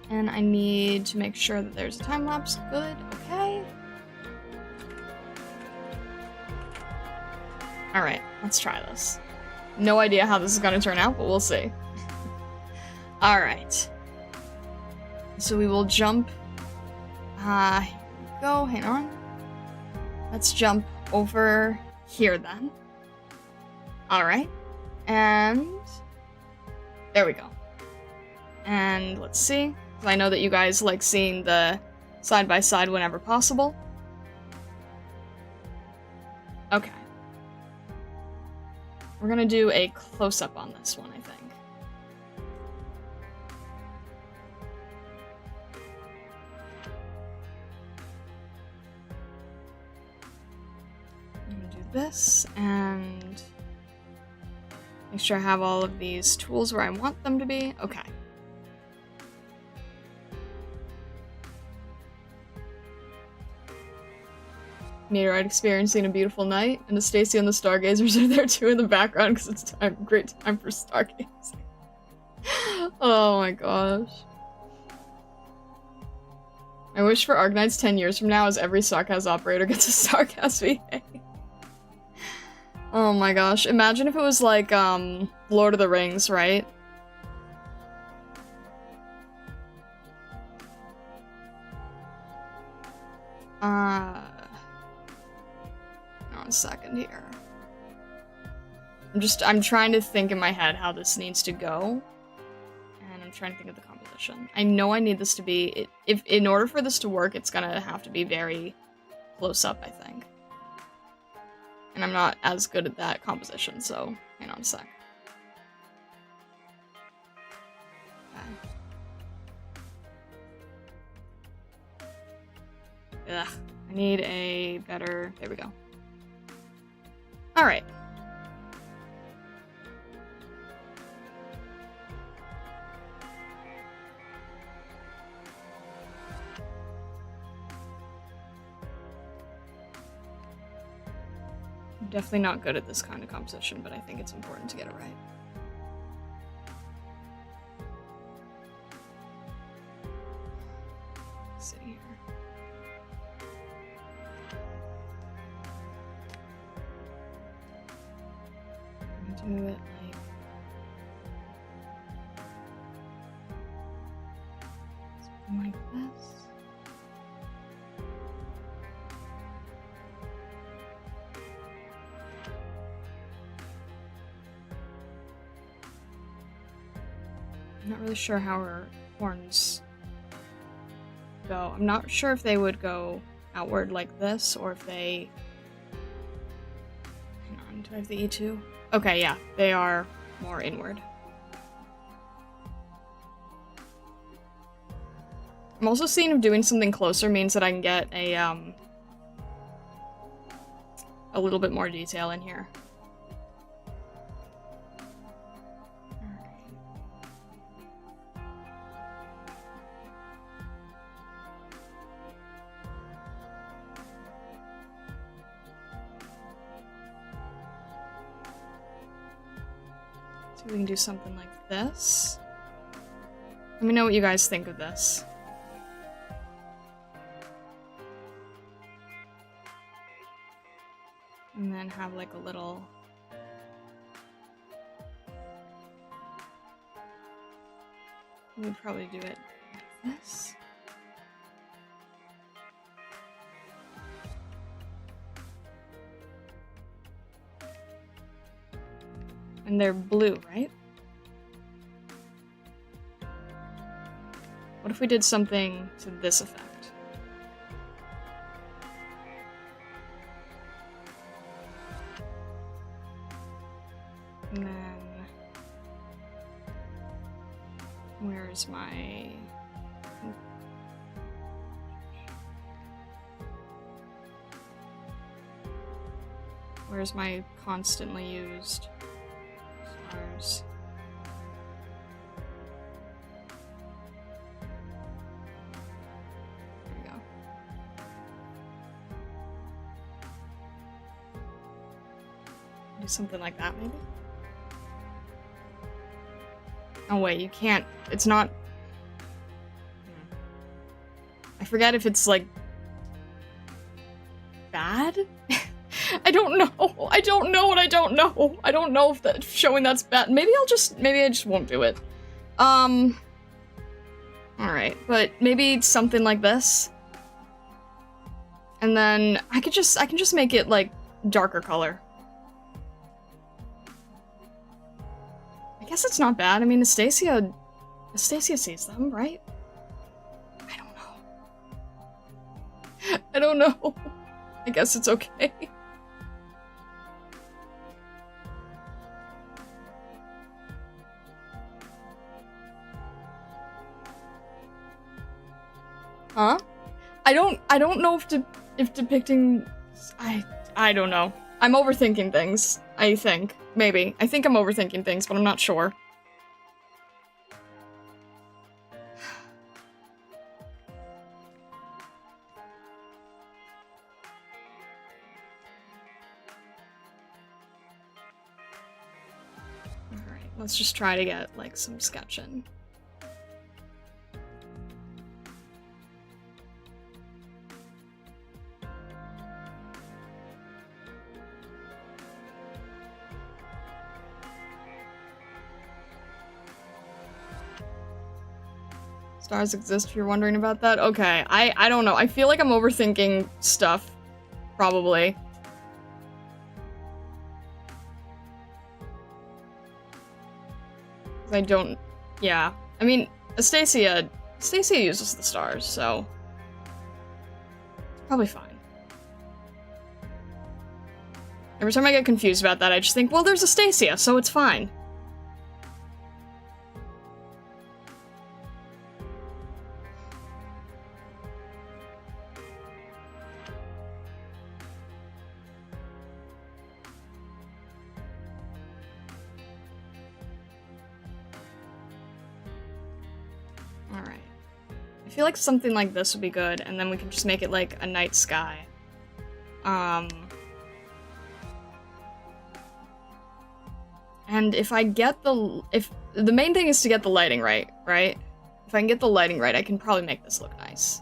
And I need to make sure that there's a time lapse. Good, okay. Alright, let's try this. No idea how this is gonna turn out, but we'll see. Alright. So we will jump. Here we go, hang on. Let's jump over here then. Alright. And there we go. And let's see. 'Cause I know that you guys like seeing the side-by-side whenever possible. Okay. We're gonna do a close-up on this one, I think. I'm gonna do this and make sure I have all of these tools where I want them to be. Okay. Meteorite experiencing a beautiful night, and the Stacy and the Stargazers are there too in the background because it's a great time for stargazing. Oh my gosh. I wish for Arknights 10 years from now is every Sarkaz operator gets a Sarkaz VA. Oh my gosh, imagine if it was like, Lord of the Rings, right? Hang on a second here. I'm trying to think in my head how this needs to go. And I'm trying to think of the composition. I know I need this to be, if in order for this to work, it's gonna have to be very close up, I think. And I'm not as good at that composition, so hang on a sec. Okay. Ugh, I need a better, there we go. Alright. I'm definitely not good at this kind of composition, but I think it's important to get it right. Let's see here. I'm gonna do it like something like this. I'm not really sure how her horns go. I'm not sure if they would go outward like this, or if they... Hang on, do I have the E2? Okay, yeah, they are more inward. I'm also seeing if doing something closer means that I can get a little bit more detail in here. So we can do something like this. Let me know what you guys think of this. And then have like a little... We'd probably do it like this. And they're blue, right? What if we did something to this effect? And then... Where's my... Where's my constantly used stars? There we go. Do something like that, maybe? Oh wait, you can't. It's not... I forget if it's, like... bad? I don't know. I don't know what I don't know. I don't know if that showing that's bad. Maybe I just won't do it. Alright, but maybe something like this. And then I can just make it like darker color. I guess it's not bad. I mean, Astasia sees them, right? I don't know. I don't know. I guess it's okay. Huh? I don't know if depicting... I don't know. I'm overthinking things, I think. Maybe. I think I'm overthinking things, but I'm not sure. Alright, let's just try to get, like, some sketching. Stars exist if you're wondering about that? Okay, I don't know. I feel like I'm overthinking stuff. Probably. I don't... Yeah. I mean, Astasia uses the stars, so... It's probably fine. Every time I get confused about that, I just think, well, there's Astasia, so it's fine. I feel like something like this would be good, and then we can just make it like a night sky. And if I get the main thing is to get the lighting right? If I can get the lighting right, I can probably make this look nice.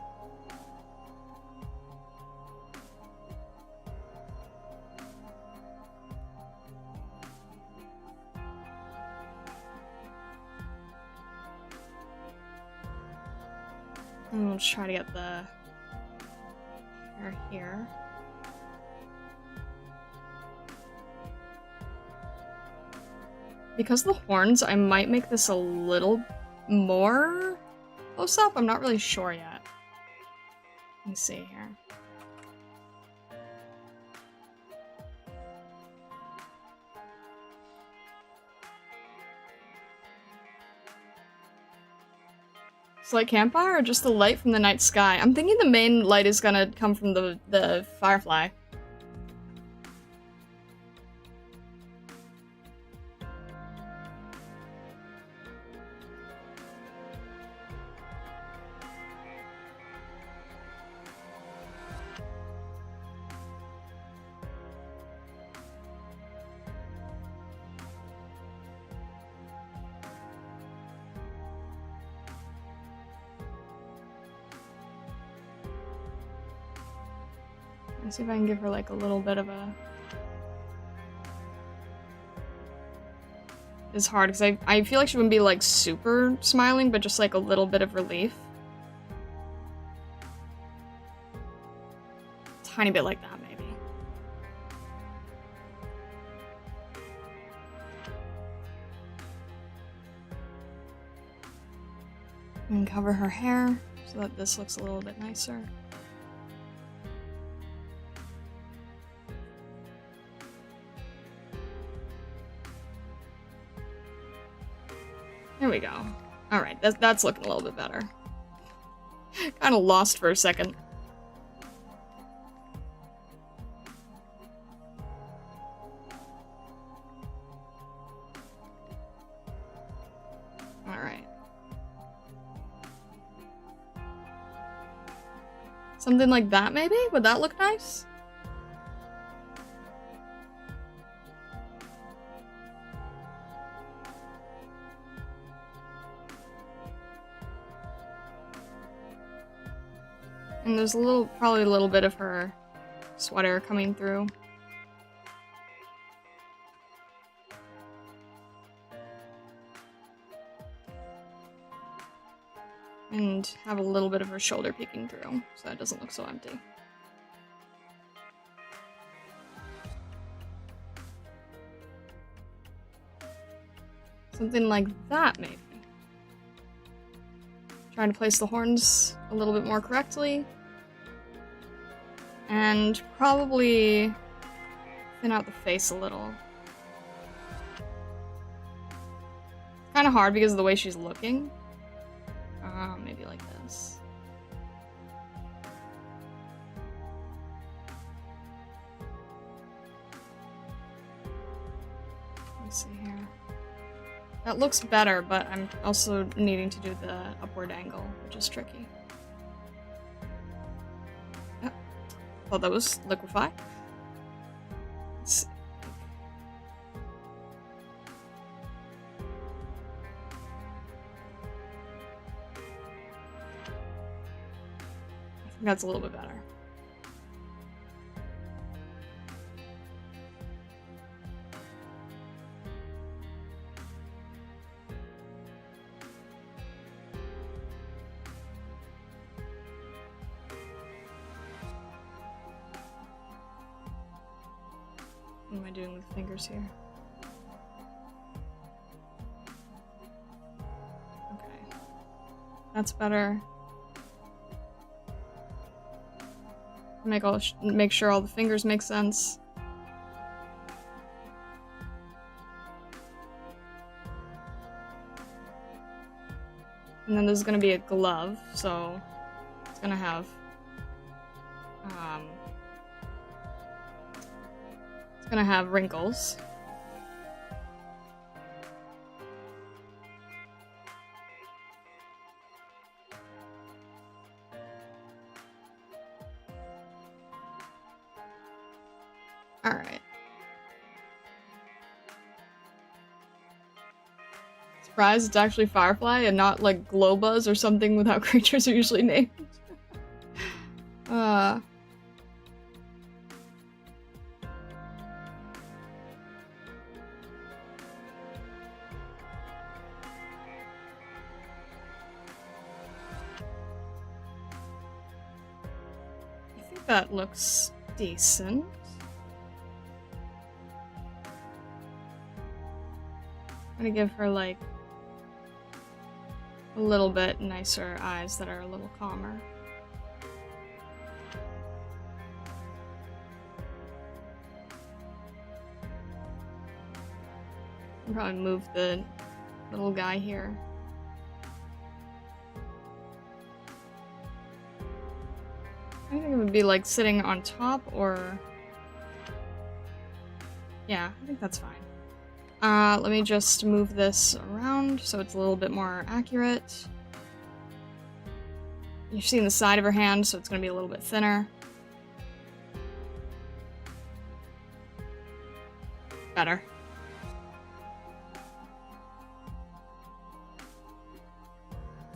And we'll just try to get the hair here. Because of the horns, I might make this a little more close up. I'm not really sure yet. Let me see here. Light campfire or just the light from the night sky? I'm thinking the main light is gonna come from the firefly. Let's see if I can give her like a little bit of a... It's hard because I feel like she wouldn't be like super smiling, but just like a little bit of relief. Tiny bit like that, maybe. And cover her hair so that this looks a little bit nicer. There we go. Alright, that's looking a little bit better. Kinda lost for a second. Alright. Something like that, maybe? Would that look nice? And there's probably a little bit of her sweater coming through. And have a little bit of her shoulder peeking through, so that doesn't look so empty. Something like that, maybe. Trying to place the horns a little bit more correctly. And probably thin out the face a little. Kind of hard because of the way she's looking. Maybe like this. Let's see here. That looks better, but I'm also needing to do the upward angle, which is tricky. Yep. Thought that was liquefy. Let's see. I think that's a little bit better. What am I doing with fingers here? Okay. That's better. Make sure all the fingers make sense. And then there's gonna be a glove, so it's gonna have wrinkles. Alright. Surprise, it's actually Firefly and not like Glowbuzz or something with how creatures are usually named. I think that looks decent. I'm gonna give her like a little bit nicer eyes that are a little calmer. I'll probably move the little guy here. I think it would be like sitting on top or... Yeah, I think that's fine. Let me just move this around so it's a little bit more accurate. You've seen the side of her hand, so it's going to be a little bit thinner. Better.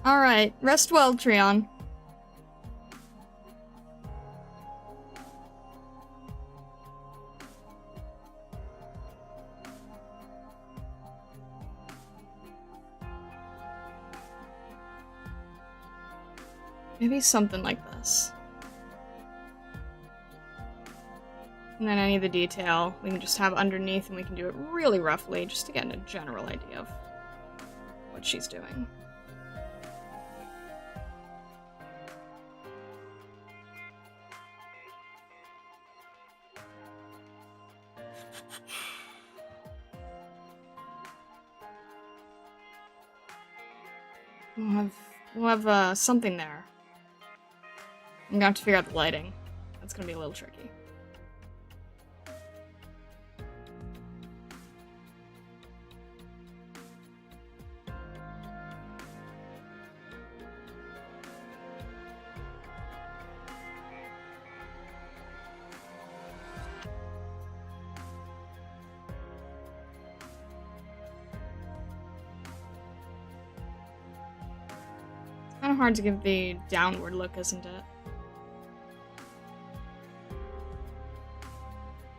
Alright, rest well, Treon. Maybe something like this. And then any of the detail we can just have underneath, and we can do it really roughly just to get a general idea of what she's doing. We'll have something there. I'm gonna have to figure out the lighting. That's gonna be a little tricky. Kind of hard to give the downward look, isn't it?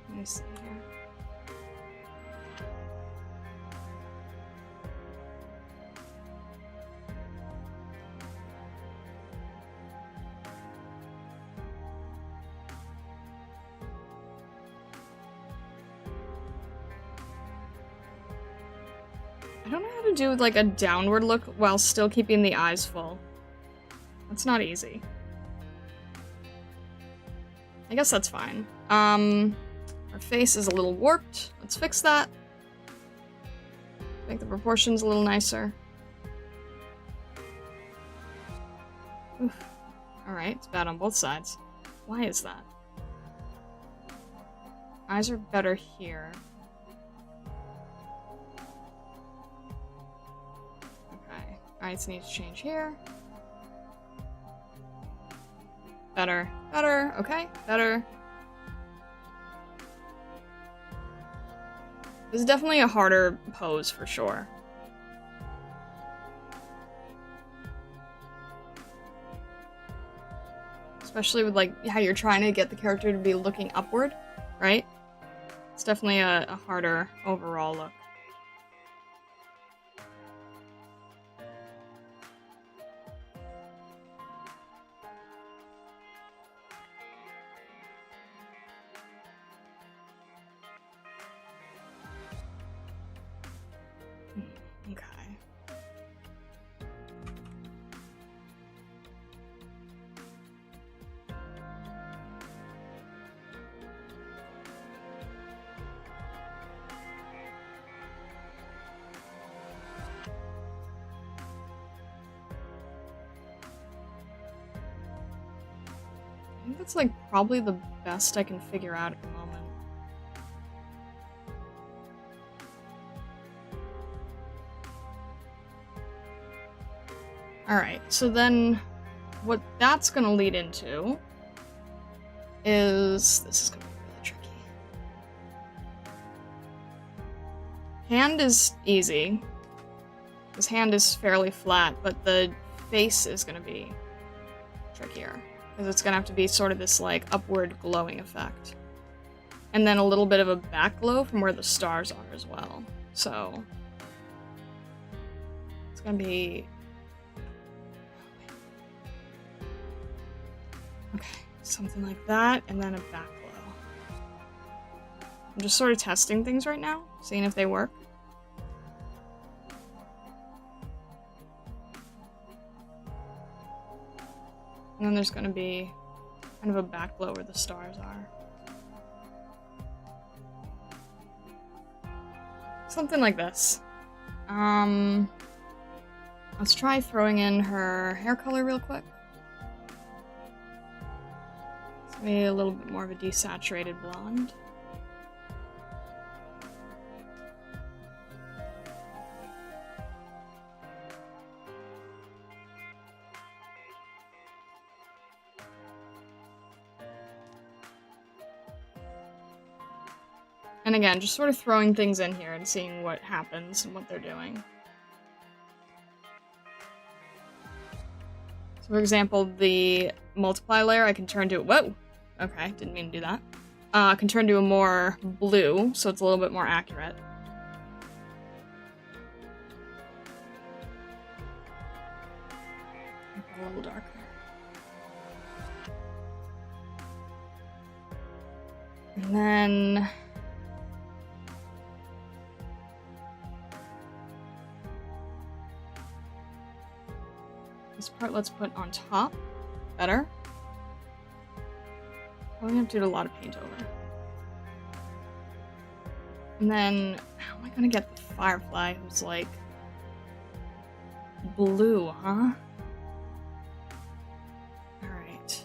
Let me see here. I don't know how to do like a downward look while still keeping the eyes full. That's not easy. I guess that's fine. Our face is a little warped. Let's fix that. Make the proportions a little nicer. Oof. Alright, it's bad on both sides. Why is that? Eyes are better here. Okay. Eyes need to change here. Better. Better. Okay. Better. This is definitely a harder pose for sure. Especially with like how you're trying to get the character to be looking upward, right? It's definitely a harder overall look. I think that's like probably the best I can figure out at the moment. Alright, so then what that's gonna lead into is... this is gonna be really tricky. Hand is easy. His hand is fairly flat, but the face is gonna be trickier. Because it's gonna have to be sort of this, like, upward glowing effect. And then a little bit of a back glow from where the stars are as well. So... it's gonna be... okay, something like that, and then a back glow. I'm just sort of testing things right now, seeing if they work. And then there's going to be kind of a back glow where the stars are. Something like this. Let's try throwing in her hair color real quick. It's going to be a little bit more of a desaturated blonde. And again, just sort of throwing things in here and seeing what happens and what they're doing. So for example, the multiply layer I can turn to... whoa! Okay, didn't mean to do that. I can turn to a more blue, so it's a little bit more accurate. A little darker. And then... this part let's put on top. Better. Probably have to do a lot of paint over. And then, how am I gonna get the firefly who's like blue, huh? Alright.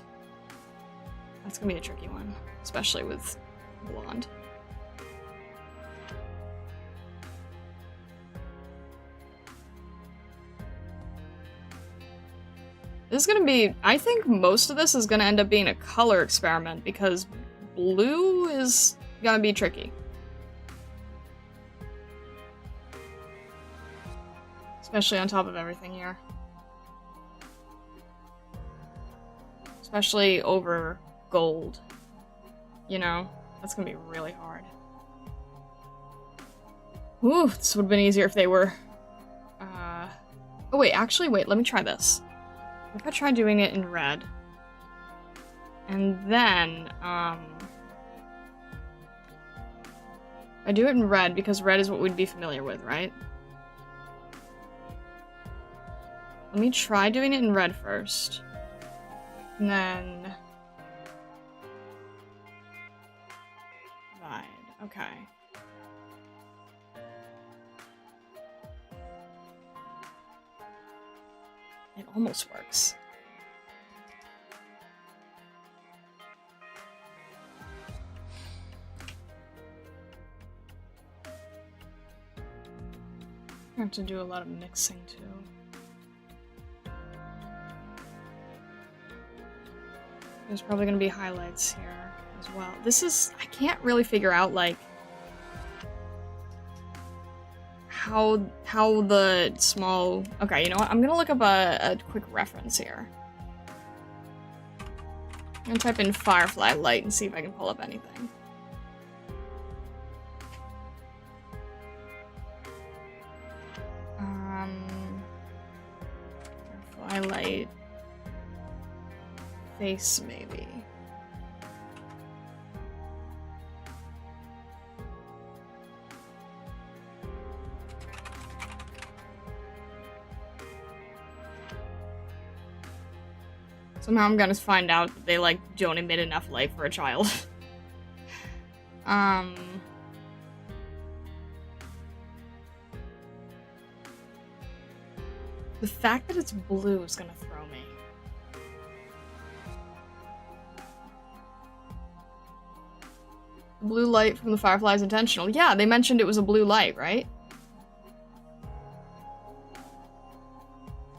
That's gonna be a tricky one, especially with blonde. This is gonna be, I think most of this is gonna end up being a color experiment because blue is gonna be tricky. Especially on top of everything here. Especially over gold. You know? That's gonna be really hard. Ooh, this would have been easier if they were... Oh wait, actually, wait, let me try this. What if I try doing it in red? And then, I do it in red because red is what we'd be familiar with, right? Let me try doing it in red first. And then... Right, okay. It almost works. I have to do a lot of mixing too. There's probably gonna be highlights here as well. This is, I can't really figure out like how the small, okay, you know what? I'm gonna look up a quick reference here. I'm gonna type in Firefly light and see if I can pull up anything. Firefly light face maybe. Somehow I'm gonna find out that they, like, don't emit enough light for a child. The fact that it's blue is gonna throw me. The blue light from the firefly is intentional. Yeah, they mentioned it was a blue light, right?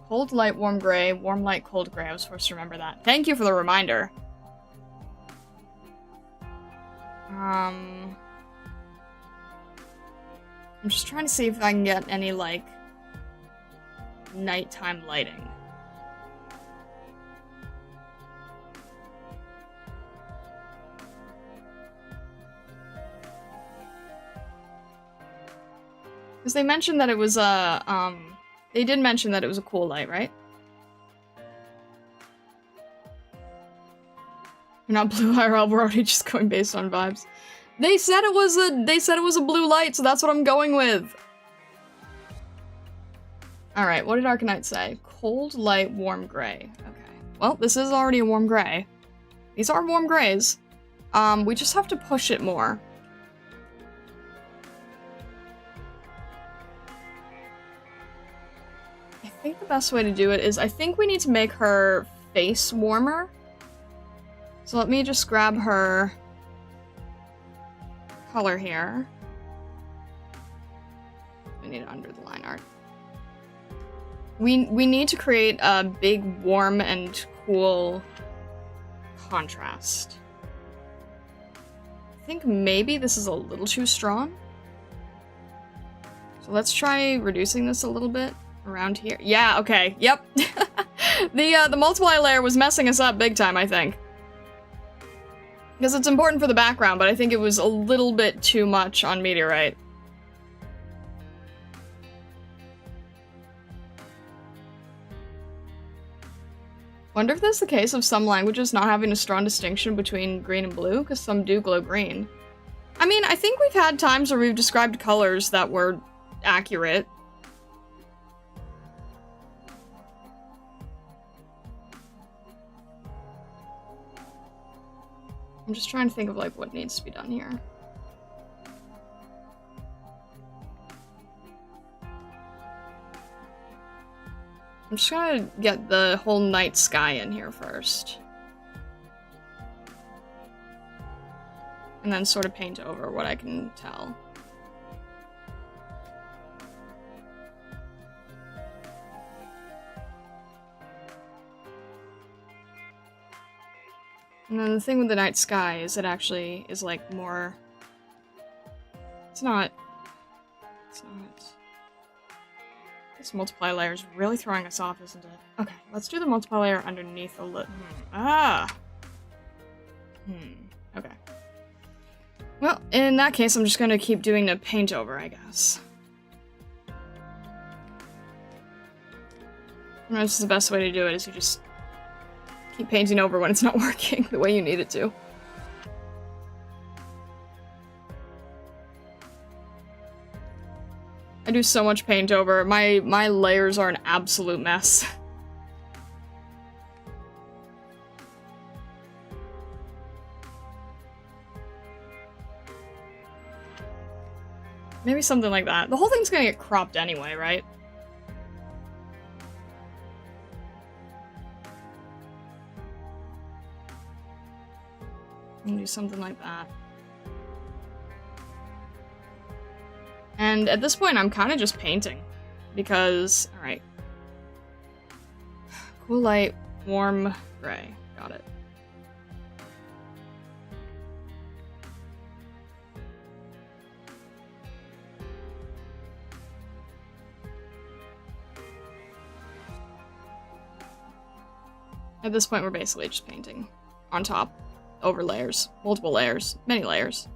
Cold light, warm gray, warm light, cold gray. I was supposed to remember that. Thank you for the reminder. I'm just trying to see if I can get any, like, nighttime lighting. Because they mentioned that it was a, they did mention that it was a cool light, right? You're not blue IRL, we're already just going based on vibes. They said it was a blue light, so that's what I'm going with. Alright, what did Arknights say? Cold light, warm gray. Okay. Well, this is already a warm gray. These are warm grays. We just have to push it more. I think the best way to do it is, I think we need to make her face warmer. So let me just grab her color here. We need it under the line art. We need to create a big warm and cool contrast. I think maybe this is a little too strong. So let's try reducing this a little bit around here. Yeah, okay, yep. The multiply layer was messing us up big time, I think. Because it's important for the background, but I think it was a little bit too much on Meteorite. Wonder if that's the case of some languages not having a strong distinction between green and blue, because some do glow green. I mean, I think we've had times where we've described colors that were accurate. I'm just trying to think of, like, what needs to be done here. I'm just gonna get the whole night sky in here first. And then sort of paint over what I can tell. And then the thing with the night sky is it actually is like more... It's not... This multiply layer is really throwing us off, isn't it? Okay, let's do the multiply layer underneath a little... Okay. Well, in that case, I'm just gonna keep doing the paint over, I guess. This is the best way to do it, is you just keep painting over when it's not working the way you need it to. I do so much paint over. My layers are an absolute mess. Maybe something like that. The whole thing's gonna get cropped anyway, right? And do something like that. And at this point, I'm kind of just painting. Because, alright. Cool light, warm gray. Got it. At this point, we're basically just painting on top, over layers, multiple layers, many layers.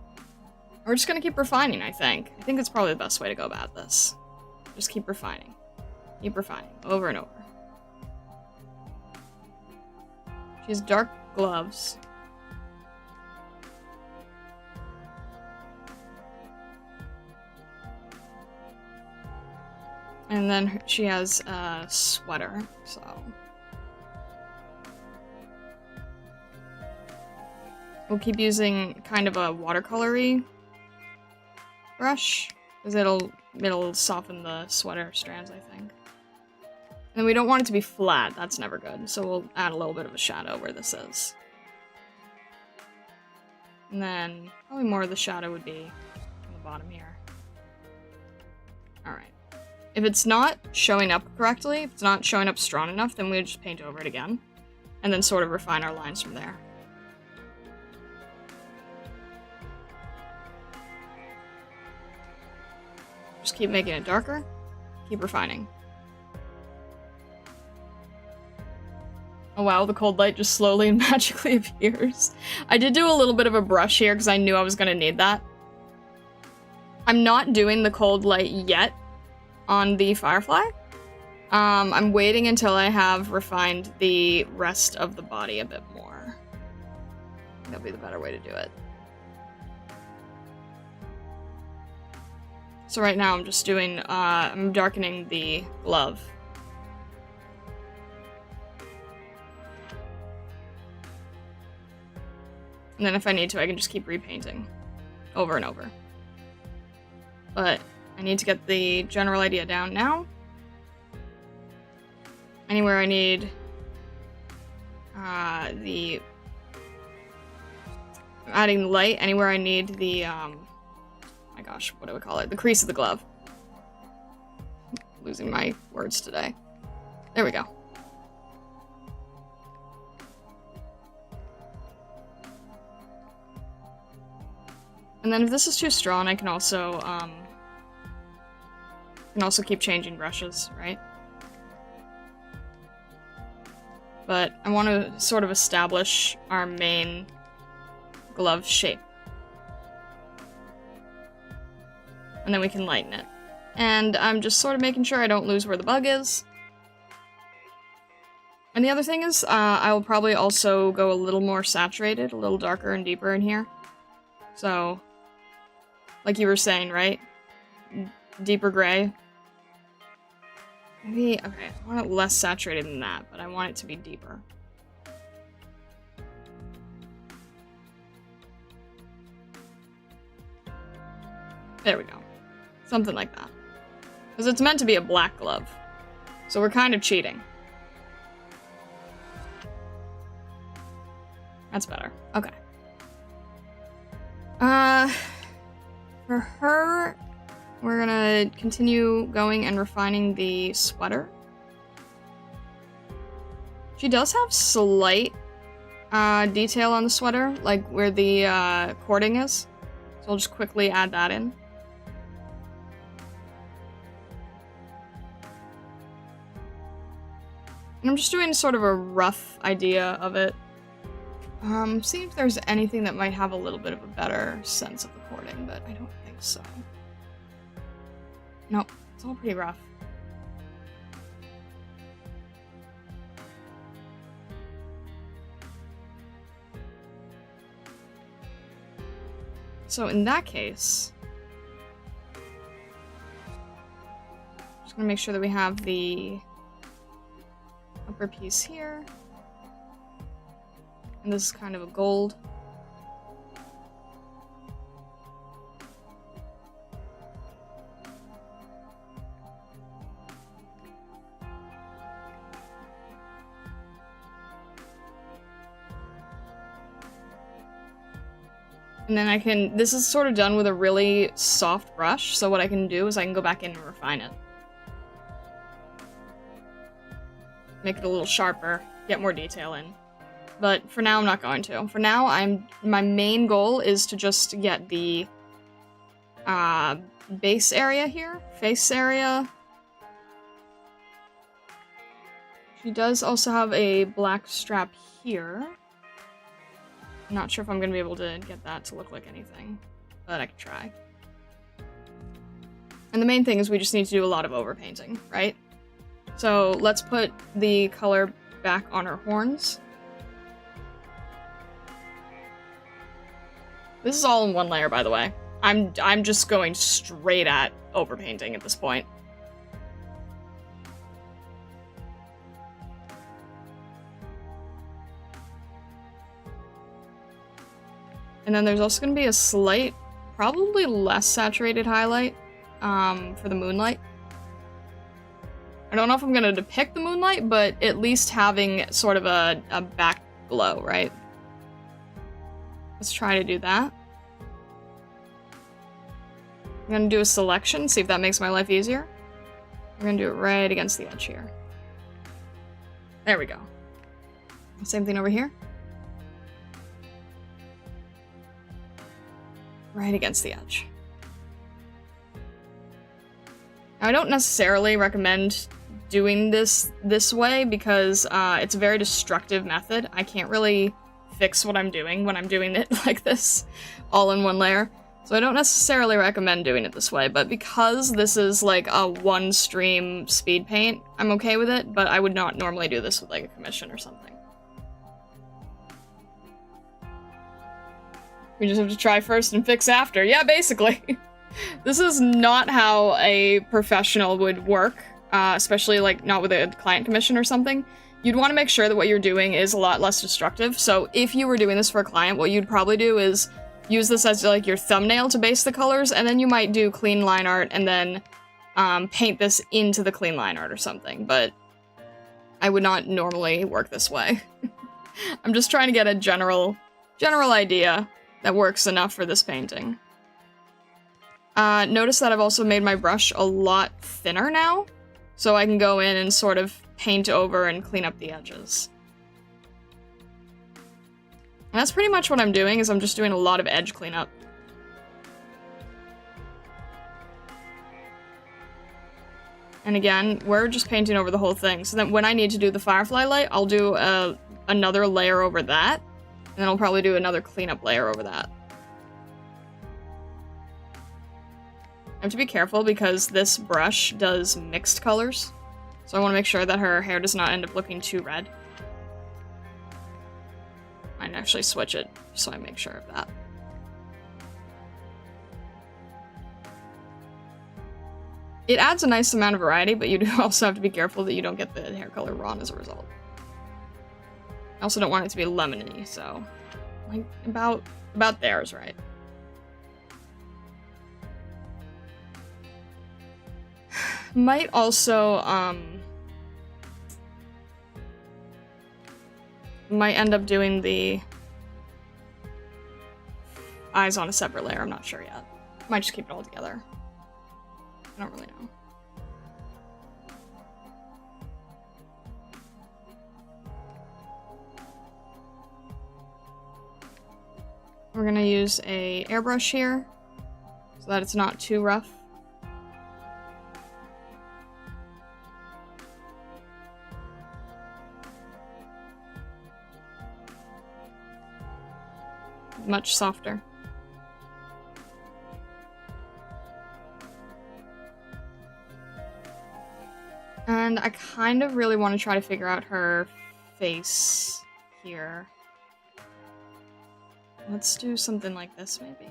We're just gonna keep refining, I think. I think it's probably the best way to go about this. Just keep refining. Keep refining, over and over. She has dark gloves. And then she has a sweater, so... We'll keep using kind of a watercolor-y brush, because it'll soften the sweater strands, I think. And we don't want it to be flat, that's never good, so we'll add a little bit of a shadow where this is. And then, probably more of the shadow would be on the bottom here. Alright. If it's not showing up correctly, if it's not showing up strong enough, then we would just paint over it again, and then sort of refine our lines from there. Just keep making it darker, keep refining. Oh wow, the cold light just slowly and magically appears. I did do a little bit of a brush here because I knew I was gonna need that. I'm not doing the cold light yet on the Firefly. I'm waiting until I have refined the rest of the body a bit more. That'll be the better way to do it. So right now I'm just doing, I'm darkening the glove. And then if I need to, I can just keep repainting over and over. But I need to get the general idea down now. Anywhere I need adding light, anywhere I need the, my gosh, what do we call it? The crease of the glove. I'm losing my words today. There we go. And then if this is too strong, I can also keep changing brushes, right? But I want to sort of establish our main glove shape. And then we can lighten it. And I'm just sort of making sure I don't lose where the bug is. And the other thing is, I will probably also go a little more saturated, a little darker and deeper in here. So, like you were saying, right? Deeper gray. Maybe, okay, I want it less saturated than that, but I want it to be deeper. There we go. Something like that. Because it's meant to be a black glove. So we're kind of cheating. That's better. Okay. For her, we're gonna continue going and refining the sweater. She does have slight detail on the sweater, like where the cording is. So I'll just quickly add that in. And I'm just doing sort of a rough idea of it. See if there's anything that might have a little bit of a better sense of the cording, but I don't think so. Nope, it's all pretty rough. So in that case, just gonna make sure that we have the upper piece here. And this is kind of a gold. And then I can, this is sort of done with a really soft brush, so what I can do is I can go back in and refine it. Make it a little sharper, get more detail in. But for now, I'm not going to. For now, my main goal is to just get the base area here, face area. She does also have a black strap here. I'm not sure if I'm going to be able to get that to look like anything, but I can try. And the main thing is we just need to do a lot of overpainting, right? So let's put the color back on her horns. This is all in one layer, by the way. I'm just going straight at overpainting at this point. And then there's also going to be a slight, probably less saturated highlight for the moonlight. I don't know if I'm going to depict the moonlight, but at least having sort of a back glow, right? Let's try to do that. I'm going to do a selection, see if that makes my life easier. We're going to do it right against the edge here. There we go. Same thing over here. Right against the edge. Now, I don't necessarily recommend doing this way because it's a very destructive method. I can't really fix what I'm doing when I'm doing it like this, all in one layer. So I don't necessarily recommend doing it this way, but because this is like a one-stream speed paint, I'm okay with it, but I would not normally do this with like a commission or something. We just have to try first and fix after. Yeah, basically. This is not how a professional would work, especially like not with a client commission or something. You'd want to make sure that what you're doing is a lot less destructive. So if you were doing this for a client, what you'd probably do is use this as like your thumbnail to base the colors, and then you might do clean line art and then paint this into the clean line art or something, but I would not normally work this way. I'm just trying to get a general idea that works enough for this painting. Notice that I've also made my brush a lot thinner now, so I can go in and sort of paint over and clean up the edges. And that's pretty much what I'm doing, is I'm just doing a lot of edge cleanup. And again, we're just painting over the whole thing, so that when I need to do the firefly light, I'll do another layer over that, and then I'll probably do another cleanup layer over that. I have to be careful because this brush does mixed colors, so I want to make sure that her hair does not end up looking too red. I'd actually switch it so I make sure of that. It adds a nice amount of variety, but you do also have to be careful that you don't get the hair color wrong as a result. I also don't want it to be lemony, so like about there is right. Might also Might end up doing the eyes on a separate layer, I'm not sure yet. Might just keep it all together. I don't really know. We're gonna use a airbrush here so that it's not too rough. Much softer. And I kind of really want to try to figure out her face here. Let's do something like this, maybe.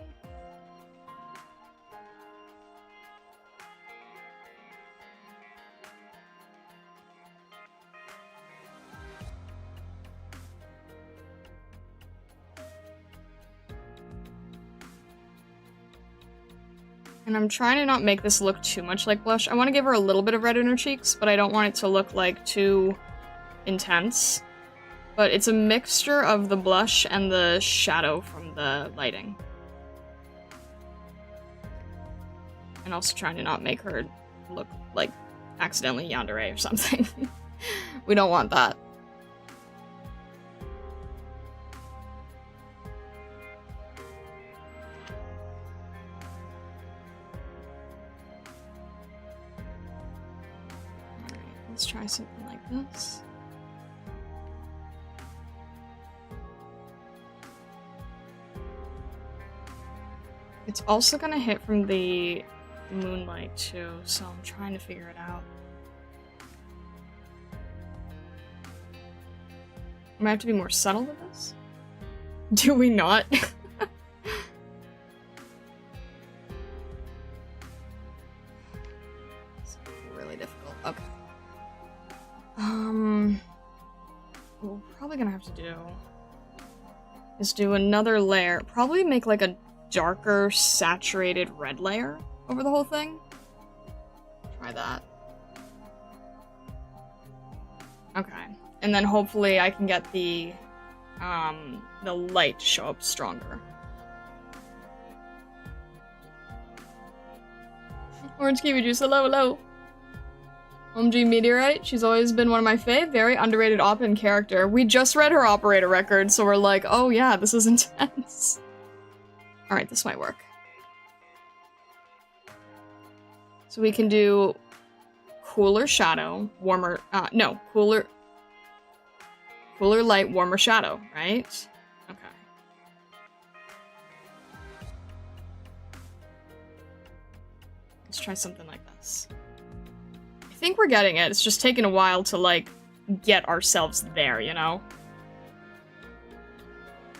And I'm trying to not make this look too much like blush. I want to give her a little bit of red in her cheeks, but I don't want it to look like too intense. But it's a mixture of the blush and the shadow from the lighting. And also trying to not make her look like accidentally yandere or something. We don't want that. Let's try something like this. It's also gonna hit from the moonlight too, so I'm trying to figure it out. I might have to be more subtle with this. Do we not? It's really difficult. Okay. What we're probably gonna have to do is do another layer. Probably make like a darker, saturated red layer over the whole thing. Try that. Okay. And then hopefully I can get the light to show up stronger. Orange kiwi juice, hello, hello. OMG Meteorite, she's always been one of my fave, very underrated op and character. We just read her operator record, so we're like, oh yeah, this is intense. Alright, this might work. So we can do cooler shadow, warmer, cooler light, warmer shadow, right? Okay. Let's try something like this. I think we're getting it. It's just taking a while to, like, get ourselves there, you know?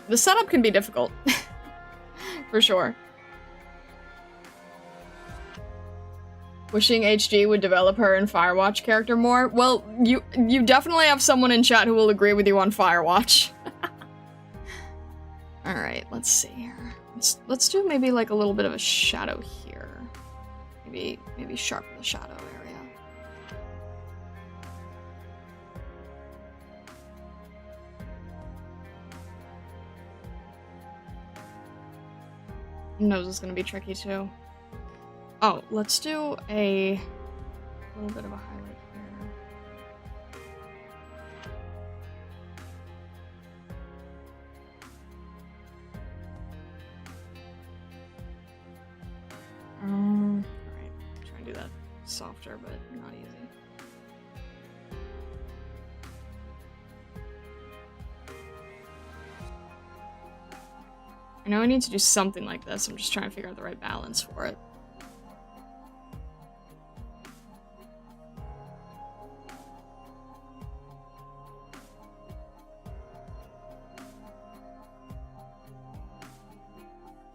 The setup can be difficult. For sure. Wishing HG would develop her and Firewatch character more. Well, you definitely have someone in chat who will agree with you on Firewatch. Alright, let's see here. Let's do maybe like a little bit of a shadow here. Maybe sharpen the shadow area. Nose is gonna be tricky too. Oh, let's do a little bit of a highlight here. Alright, try and do that softer, but not easy. I know I need to do something like this, I'm just trying to figure out the right balance for it.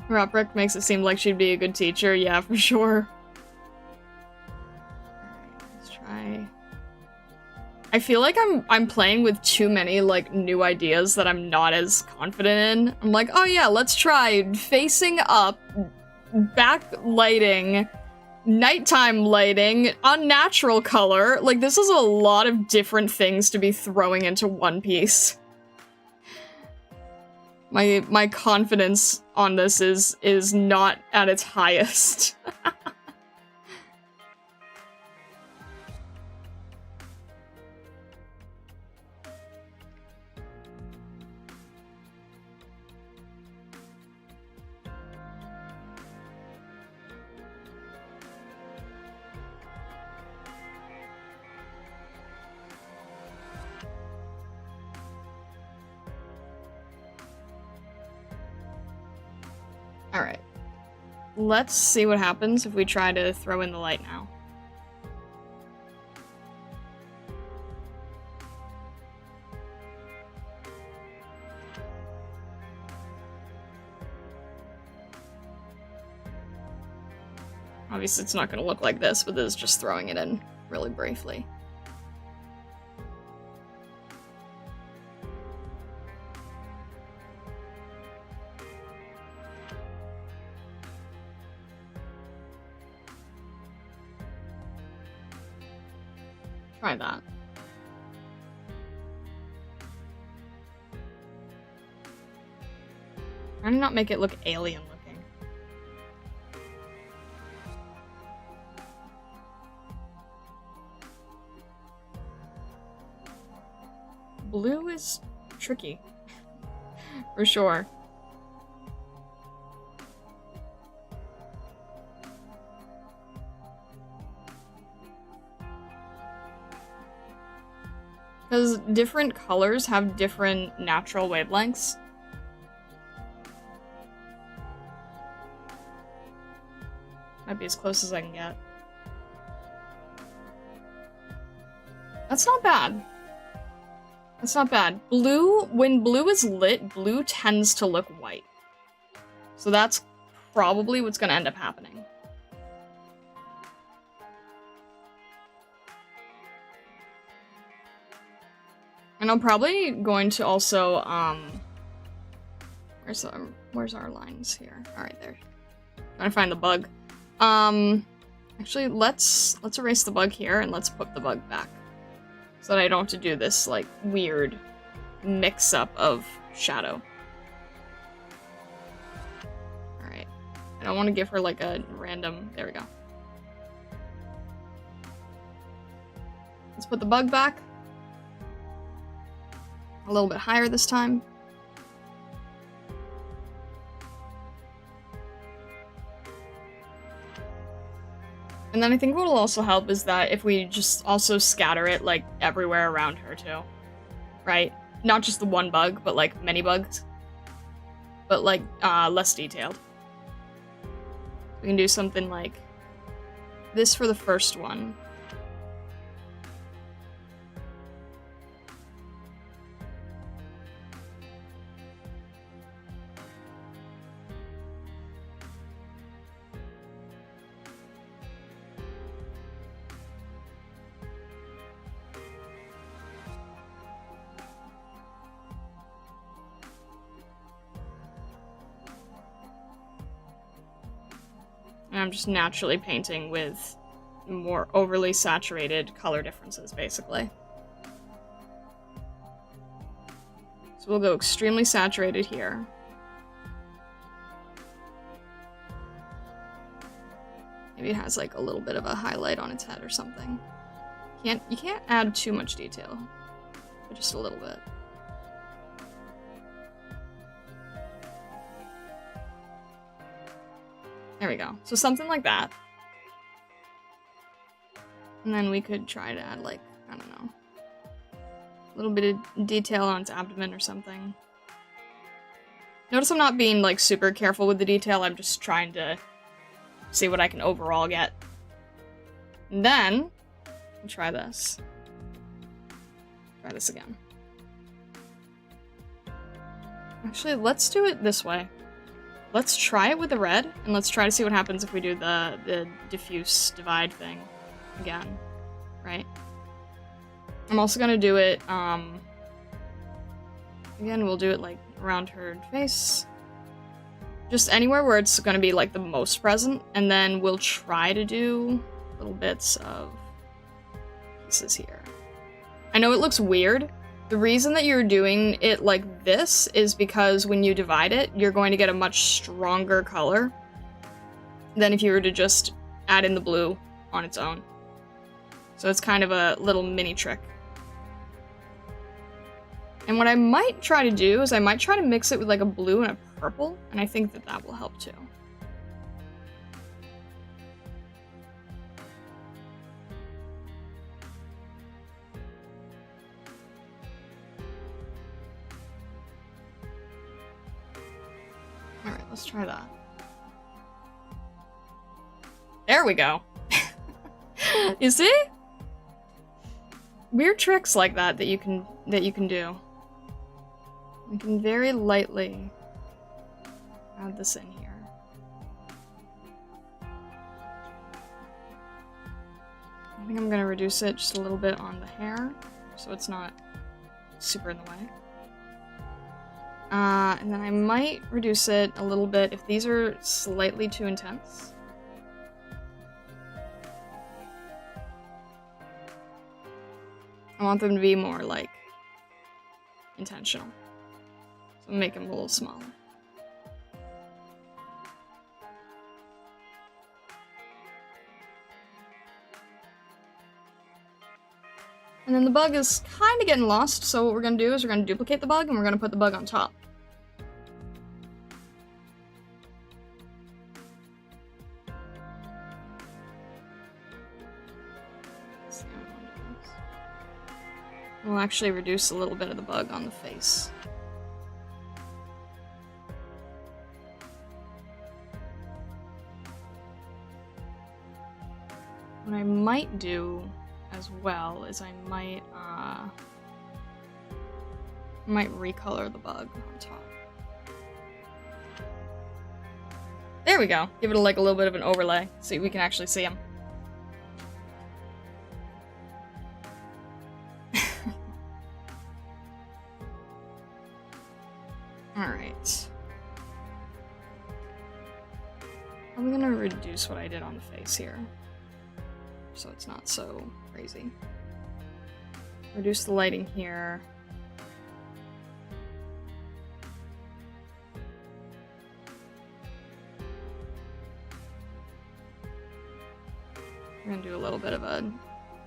Roprick makes it seem like she'd be a good teacher, yeah, for sure. Alright, let's try... I feel like I'm playing with too many, like, new ideas that I'm not as confident in. I'm like, oh yeah, let's try facing up, backlighting, nighttime lighting, unnatural color. Like, this is a lot of different things to be throwing into one piece. My confidence on this is not at its highest. Alright. Let's see what happens if we try to throw in the light now. Obviously it's not going to look like this, but this is just throwing it in really briefly. Try that. Try to not make it look alien looking. Blue is tricky. For sure. Because different colors have different natural wavelengths. Might be as close as I can get. That's not bad. That's not bad. Blue, when blue is lit, blue tends to look white. So that's probably what's going to end up happening. And I'm probably going to also, where's our lines here? Alright, there. Trying to find the bug. Actually, let's erase the bug here, and let's put the bug back. So that I don't have to do this, like, weird mix-up of shadow. Alright. I don't want to give her, like, a random... There we go. Let's put the bug back. A little bit higher this time. And then I think what will also help is that if we just also scatter it, like, everywhere around her, too. Right? Not just the one bug, but, like, many bugs. But, like, less detailed. We can do something like this for the first one. And I'm just naturally painting with more overly saturated color differences, basically. So we'll go extremely saturated here. Maybe it has like a little bit of a highlight on its head or something. You can't add too much detail, but just a little bit. There we go. So something like that. And then we could try to add, like, I don't know, a little bit of detail on its abdomen or something. Notice I'm not being, like, super careful with the detail. I'm just trying to see what I can overall get. And then, try this. Try this again. Actually, let's do it this way. Let's try it with the red, and let's try to see what happens if we do the diffuse divide thing again, right? I'm also gonna do it, again, we'll do it, like, around her face. Just anywhere where it's gonna be, like, the most present, and then we'll try to do little bits of pieces here. I know it looks weird, The reason that you're doing it like this is because when you divide it, you're going to get a much stronger color than if you were to just add in the blue on its own. So it's kind of a little mini trick. And what I might try to do is I might try to mix it with like a blue and a purple, and I think that that will help too. Alright, let's try that. There we go. You see? Weird tricks like that that you can do. We can very lightly add this in here. I think I'm gonna reduce it just a little bit on the hair, so it's not super in the way. And then I might reduce it a little bit if these are slightly too intense. I want them to be more, like, intentional. So make them a little smaller. And then the bug is kind of getting lost, so what we're going to do is we're going to duplicate the bug, and we're going to put the bug on top. We'll actually reduce a little bit of the bug on the face. What I might do as well is I might recolor the bug on top. There we go. Give it like a little bit of an overlay so we can actually see him. Alright. I'm gonna reduce what I did on the face here, so it's not so crazy. Reduce the lighting here. We're gonna do a little bit of a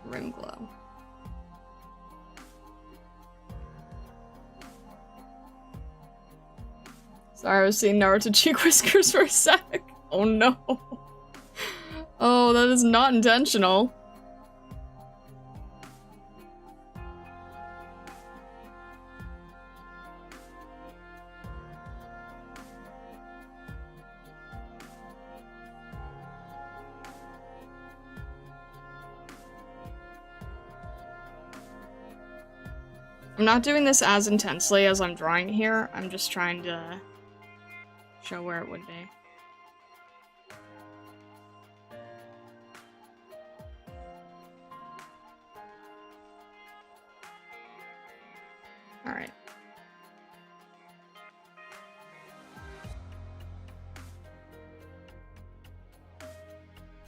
rim glow. Sorry, I was seeing Naruto cheek whiskers for a sec. Oh no. Oh, that is not intentional. I'm not doing this as intensely as I'm drawing it here. I'm just trying to show where it would be. Alright.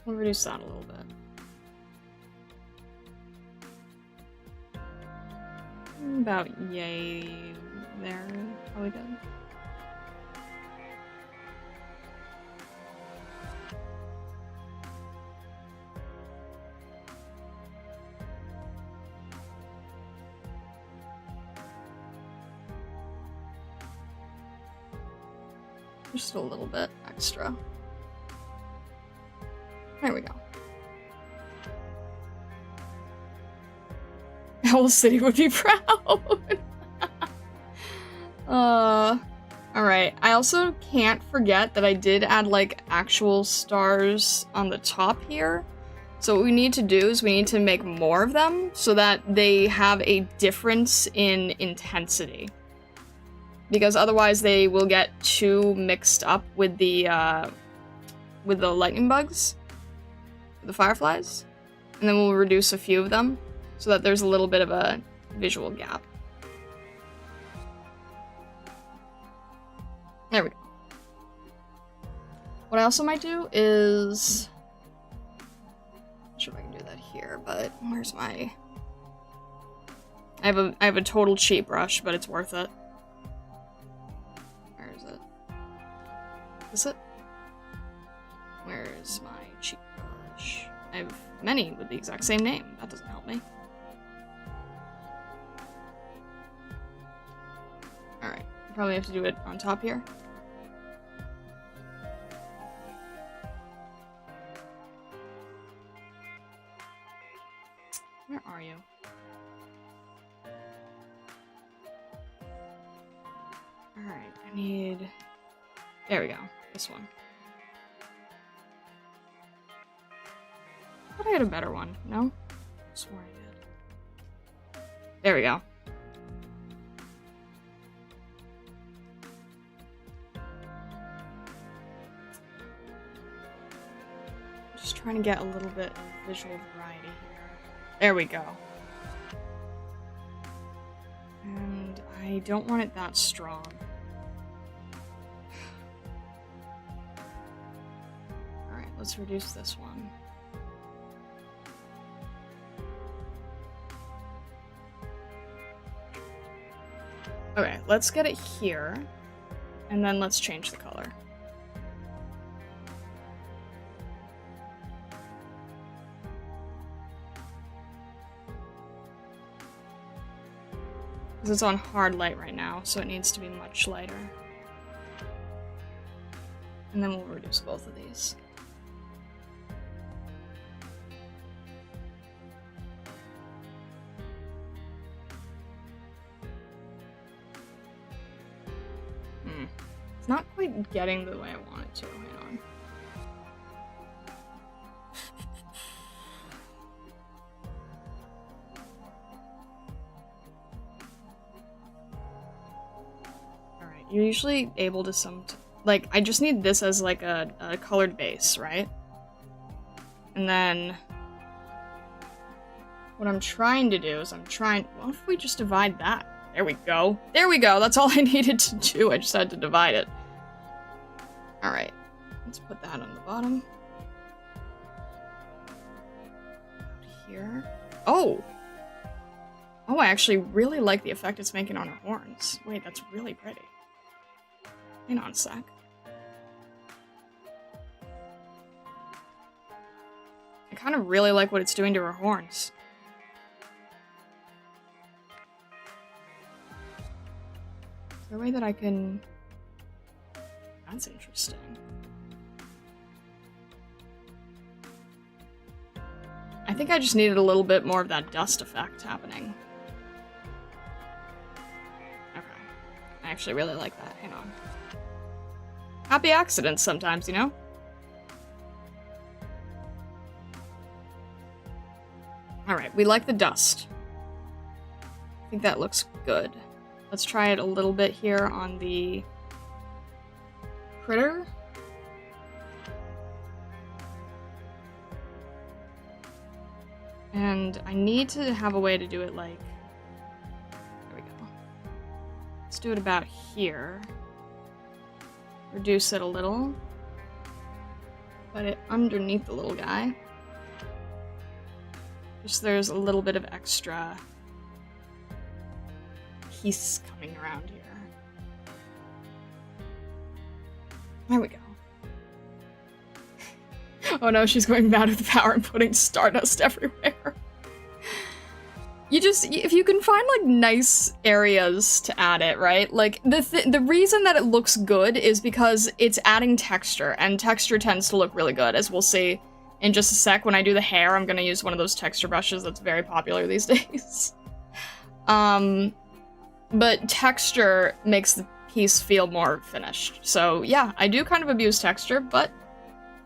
We'll reduce that a little bit. About yay there, probably good. Just a little bit extra. There we go. Owl City would be proud. Alright. I also can't forget that I did add like actual stars on the top here. So what we need to do is we need to make more of them so that they have a difference in intensity. Because otherwise they will get too mixed up with the lightning bugs, the fireflies, and then we'll reduce a few of them so that there's a little bit of a visual gap. There we go. What I also might do is, I'm not sure if I can do that here, but where's my, I have a total cheap brush, but it's worth it. Where is it? Is it? Where's my cheap brush? I have many with the exact same name. That doesn't help me. Alright, probably have to do it on top here. Where are you? Alright, I need... There we go. This one. I thought I had a better one. No? I swore I did. There we go. Just trying to get a little bit of visual variety here. There we go. And I don't want it that strong. Alright, let's reduce this one. Okay, let's get it here, and then let's change the color. Because it's on hard light right now, so it needs to be much lighter. And then we'll reduce both of these. It's not quite getting the way I want it to. Hang on. Alright, you're usually able to like, I just need this as like a colored base, right? And then what I'm trying to do is what if we just divide that? There we go. There we go. That's all I needed to do. I just had to divide it. Alright. Let's put that on the bottom. Here. Oh! Oh, I actually really like the effect it's making on her horns. Wait, that's really pretty. Hang on a sec. I kind of really like what it's doing to her horns. Is there a way that I can... That's interesting. I think I just needed a little bit more of that dust effect happening. Okay. I actually really like that. Hang on. Happy accidents sometimes, you know? Alright, we like the dust. I think that looks good. Let's try it a little bit here on the critter. And I need to have a way to do it like... There we go. Let's do it about here. Reduce it a little. Put it underneath the little guy. Just so there's a little bit of extra piece coming around here. There we go. Oh no, she's going mad with the power and putting stardust everywhere. If you can find like nice areas to add it, right? Like the reason that it looks good is because it's adding texture, and texture tends to look really good, as we'll see in just a sec. When I do the hair, I'm gonna use one of those texture brushes that's very popular these days. But texture makes the piece feel more finished. So yeah, I do kind of abuse texture, but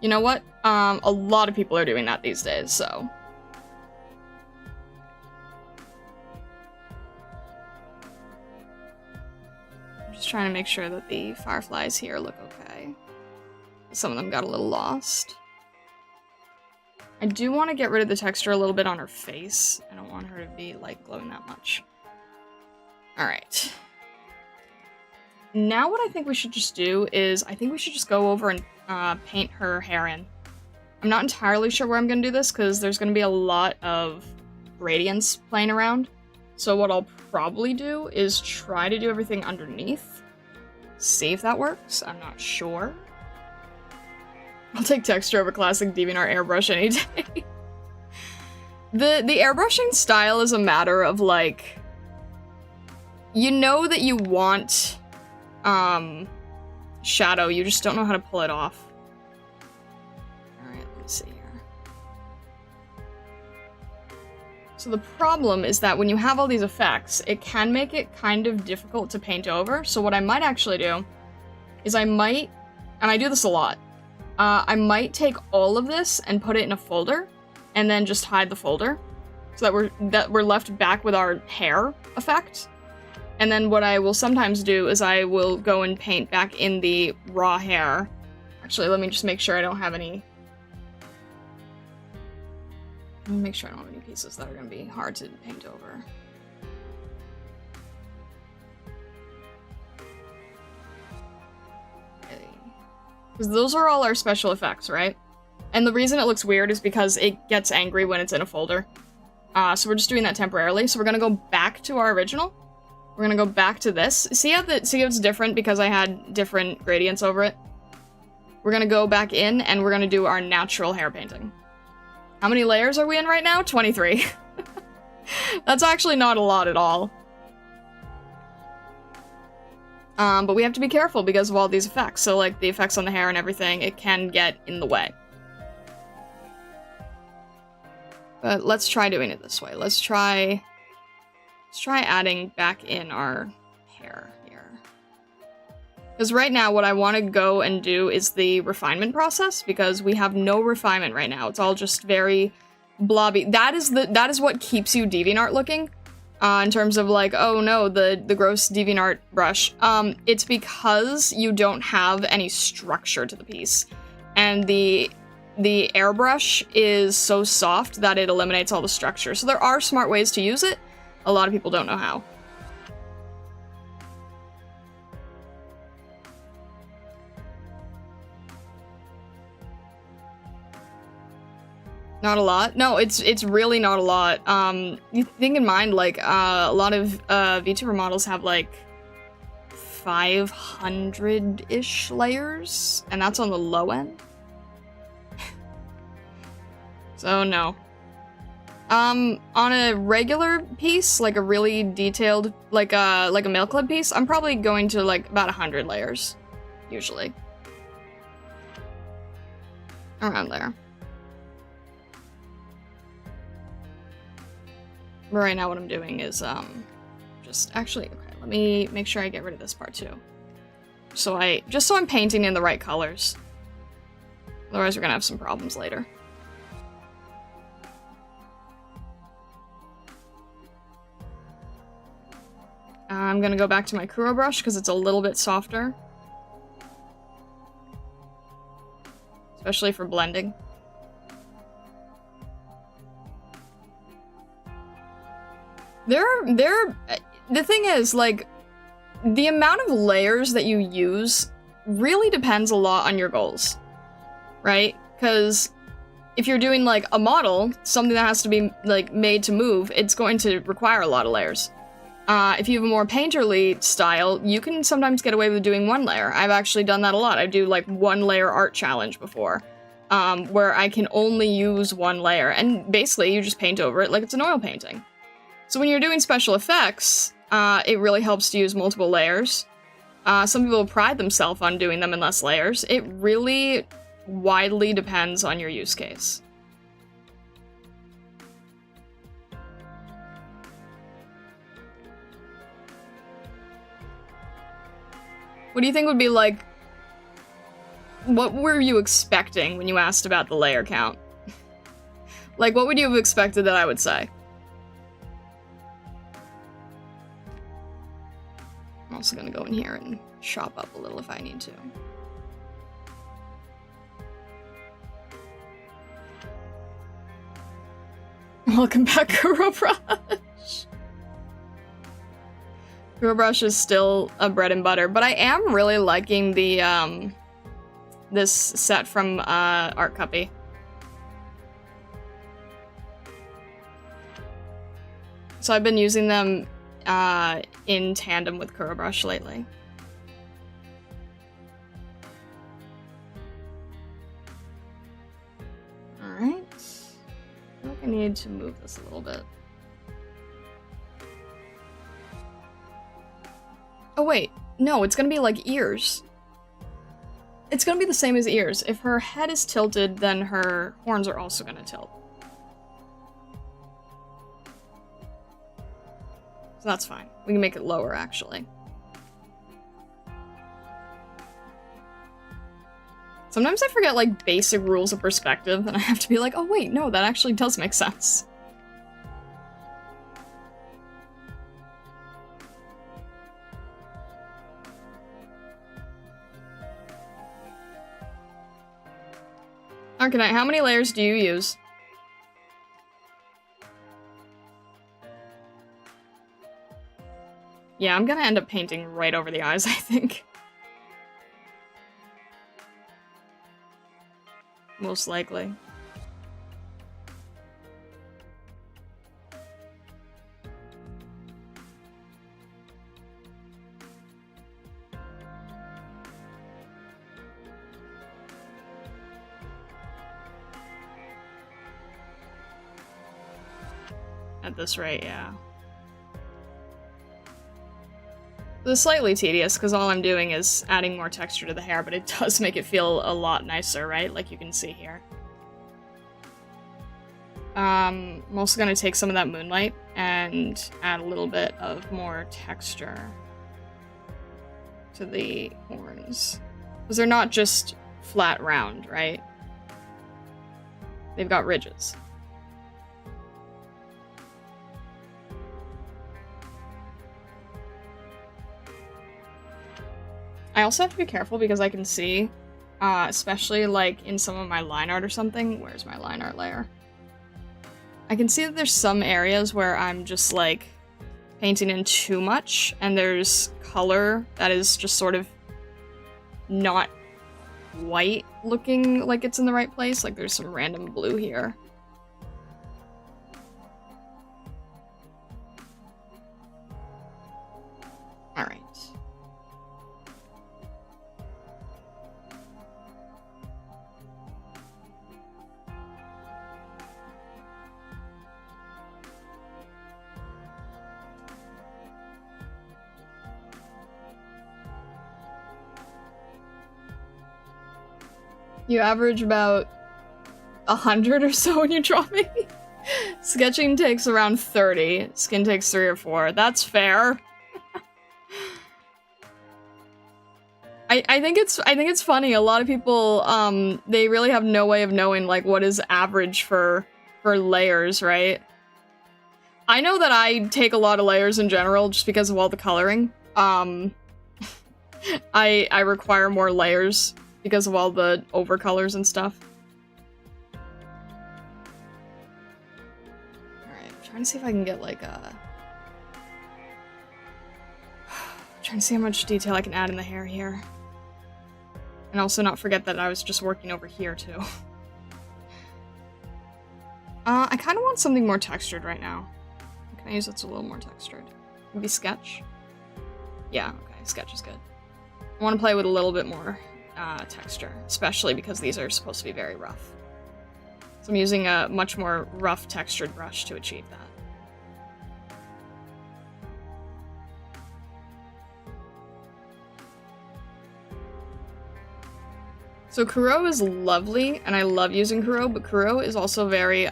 you know what? A lot of people are doing that these days, so. I'm just trying to make sure that the fireflies here look okay. Some of them got a little lost. I do want to get rid of the texture a little bit on her face. I don't want her to be, like, glowing that much. Alright. Now what I think we should just do is, I think we should just go over and paint her hair in. I'm not entirely sure where I'm going to do this, because there's going to be a lot of gradients playing around. So what I'll probably do is try to do everything underneath. See if that works. I'm not sure. I'll take texture over classic DeviantArt airbrush any day. The airbrushing style is a matter of, like, you know that you want shadow, you just don't know how to pull it off. Alright, let me see here. So the problem is that when you have all these effects, it can make it kind of difficult to paint over. So what I might actually do is I might, and I do this a lot, I might take all of this and put it in a folder, and then just hide the folder, so that we're left back with our hair effect. And then what I will sometimes do is I will go and paint back in the raw hair. Actually, let me just make sure I don't have any. Let me make sure I don't have any pieces that are going to be hard to paint over. Because those are all our special effects, right? And the reason it looks weird is because it gets angry when it's in a folder. So we're just doing that temporarily. So we're gonna go back to our original. We're gonna go back to this. See how it's different because I had different gradients over it? We're gonna go back in and we're gonna do our natural hair painting. How many layers are we in right now? 23. That's actually not a lot at all. But we have to be careful because of all these effects. So, like, the effects on the hair and everything, it can get in the way. But let's try doing it this way. Let's try adding back in our hair here. Because right now, what I want to go and do is the refinement process, because we have no refinement right now. It's all just very blobby. That is what keeps you DeviantArt looking. In terms of, like, oh no, the gross DeviantArt brush. It's because you don't have any structure to the piece. And the airbrush is so soft that it eliminates all the structure. So there are smart ways to use it. A lot of people don't know how. Not a lot? No, it's really not a lot. You think in mind, like, a lot of VTuber models have, like, 500-ish layers, and that's on the low end. So, no. On a regular piece, like a really detailed, like a mail club piece, I'm probably going to, like, about 100 layers, usually. Around there. But right now what I'm doing is, just actually, okay, let me make sure I get rid of this part too. Just so I'm painting in the right colors. Otherwise we're gonna have some problems later. I'm gonna go back to my Kuro brush because it's a little bit softer. Especially for blending. The thing is, like, the amount of layers that you use really depends a lot on your goals, right? Because if you're doing, like, a model, something that has to be, like, made to move, it's going to require a lot of layers. If you have a more painterly style, you can sometimes get away with doing one layer. I've actually done that a lot. I do, like, one layer art challenge before, where I can only use one layer, and basically you just paint over it like it's an oil painting. So when you're doing special effects, it really helps to use multiple layers. Some people pride themselves on doing them in less layers. It really widely depends on your use case. What do you think would be like... What were you expecting when you asked about the layer count? Like, what would you have expected that I would say? I'm also gonna go in here and chop up a little if I need to. Welcome back, Kuro Brush. Kuro Brush is still a bread and butter, but I am really liking the, this set from, Art Cuppy. So I've been using them in tandem with Kuro Brush lately. Alright. I think I need to move this a little bit. Oh wait, no, it's gonna be like ears. It's gonna be the same as ears. If her head is tilted, then her horns are also gonna tilt. So that's fine. We can make it lower, actually. Sometimes I forget, like, basic rules of perspective, and I have to be like, oh wait, no, that actually does make sense. Arknight, how many layers do you use? Yeah, I'm gonna end up painting right over the eyes, I think. Most likely. At this rate, yeah. It's slightly tedious, because all I'm doing is adding more texture to the hair, but it does make it feel a lot nicer, right? Like you can see here. I'm also going to take some of that moonlight and add a little bit of more texture to the horns. Because they're not just flat round, right? They've got ridges. I also have to be careful because I can see, especially like in some of my line art or something. Where's my line art layer? I can see that there's some areas where I'm just like painting in too much, and there's color that is just sort of not white looking like it's in the right place. Like there's some random blue here. All right. You average about 100 or so when you draw me. Sketching takes around 30. Skin takes 3 or 4. That's fair. I think it's funny. A lot of people they really have no way of knowing like what is average for layers, right? I know that I take a lot of layers in general just because of all the coloring. I require more layers because of all the overcolors and stuff. Alright, I'm trying to see if I can get like a... trying to see how much detail I can add in the hair here. And also not forget that I was just working over here too. I kind of want something more textured right now. Can I use that's a little more textured? Maybe sketch? Yeah, okay, sketch is good. I want to play with a little bit more texture, especially because these are supposed to be very rough. So I'm using a much more rough textured brush to achieve that. So Kuro is lovely, and I love using Kuro, but Kuro is also very,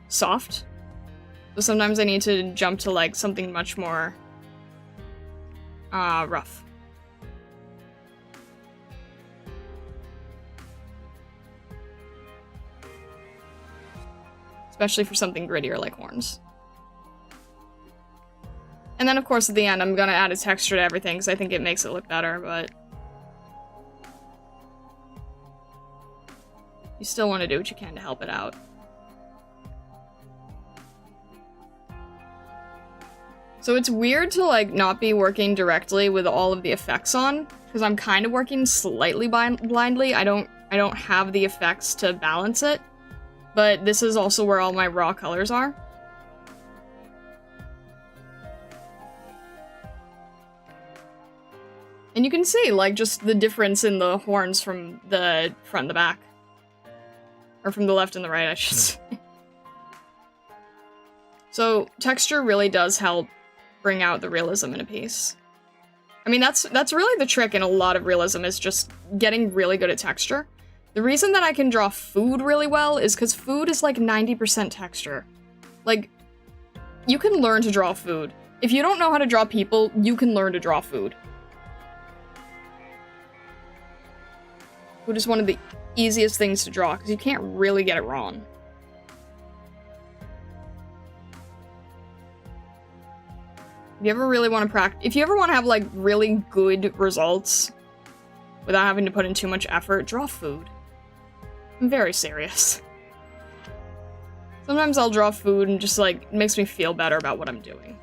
soft. So sometimes I need to jump to, like, something much more, rough. Especially for something grittier like horns. And then, of course, at the end, I'm gonna add a texture to everything, because I think it makes it look better, but... you still want to do what you can to help it out. So it's weird to, like, not be working directly with all of the effects on, because I'm kind of working slightly blindly. I don't have the effects to balance it. But this is also where all my raw colors are. And you can see, like, just the difference in the horns from the front and the back. Or from the left and the right, I should say. So, texture really does help bring out the realism in a piece. I mean, that's really the trick in a lot of realism, is just getting really good at texture. The reason that I can draw food really well is because food is like 90% texture. Like, you can learn to draw food. If you don't know how to draw people, you can learn to draw food. Food is one of the easiest things to draw, because you can't really get it wrong. If you ever really want to practice, if you ever want to have, like, really good results without having to put in too much effort, draw food. I'm very serious. Sometimes I'll draw food and just, like, it makes me feel better about what I'm doing.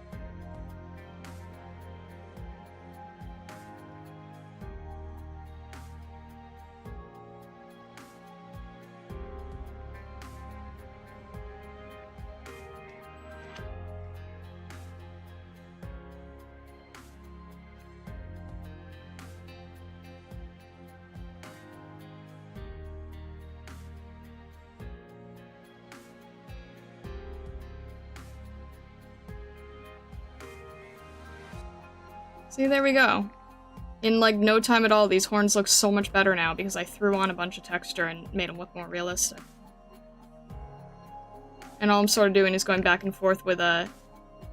See, there we go. In, like, no time at all, these horns look so much better now because I threw on a bunch of texture and made them look more realistic. And all I'm sort of doing is going back and forth with a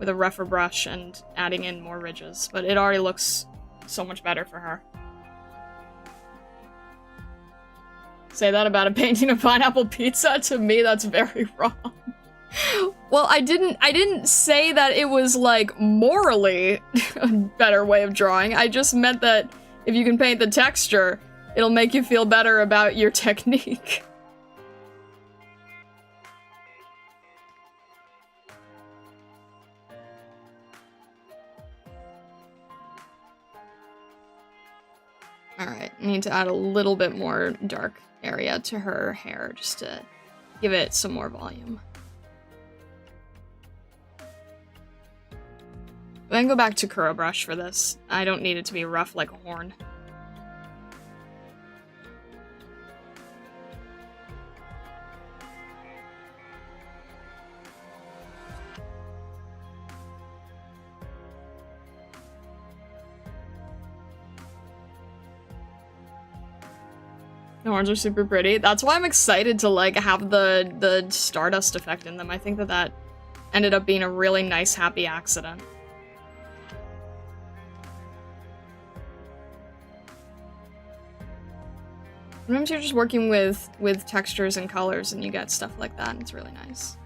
rougher brush and adding in more ridges, but it already looks so much better for her. Say that about a painting of pineapple pizza? To me, that's very wrong. Well, I didn't say that it was, like, morally a better way of drawing. I just meant that if you can paint the texture, it'll make you feel better about your technique. Alright, I need to add a little bit more dark area to her hair just to give it some more volume. Then go back to Kuro brush for this. I don't need it to be rough like a horn. The horns are super pretty. That's why I'm excited to, like, have the stardust effect in them. I think that ended up being a really nice, happy accident. Sometimes you're just working with textures and colors and you get stuff like that, and it's really nice.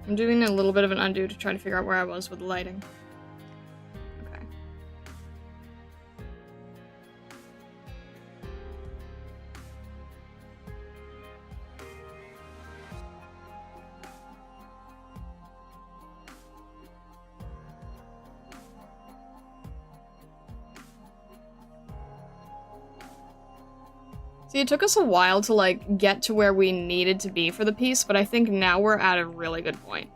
I'm doing a little bit of an undo to try to figure out where I was with the lighting. Okay. See, it took us a while to, like, get to where we needed to be for the piece, but I think now we're at a really good point.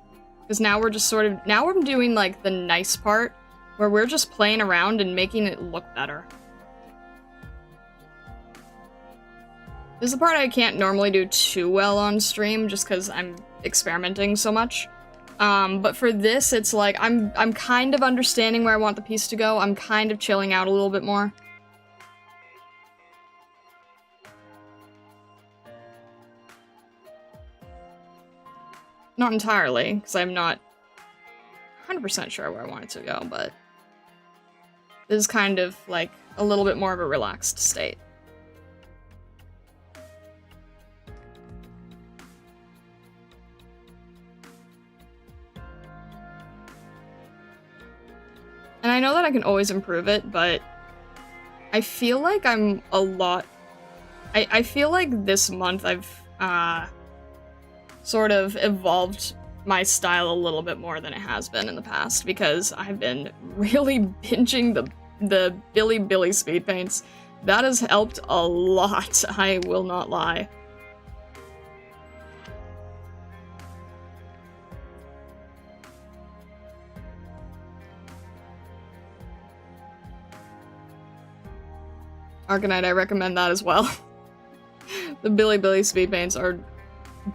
Because now we're just sort of, now we're doing, like, the nice part, where we're just playing around and making it look better. This is the part I can't normally do too well on stream, just because I'm experimenting so much. But for this, it's like, I'm kind of understanding where I want the piece to go, I'm kind of chilling out a little bit more. Not entirely, because I'm not 100% sure where I want it to go, but this is kind of, like, a little bit more of a relaxed state. And I know that I can always improve it, but I feel like I'm a lot... I feel like this month I've, sort of evolved my style a little bit more than it has been in the past, because I've been really binging the Billy speed paints. That has helped a lot, I will not lie. Arknight, I recommend that as well. The Billy speed paints are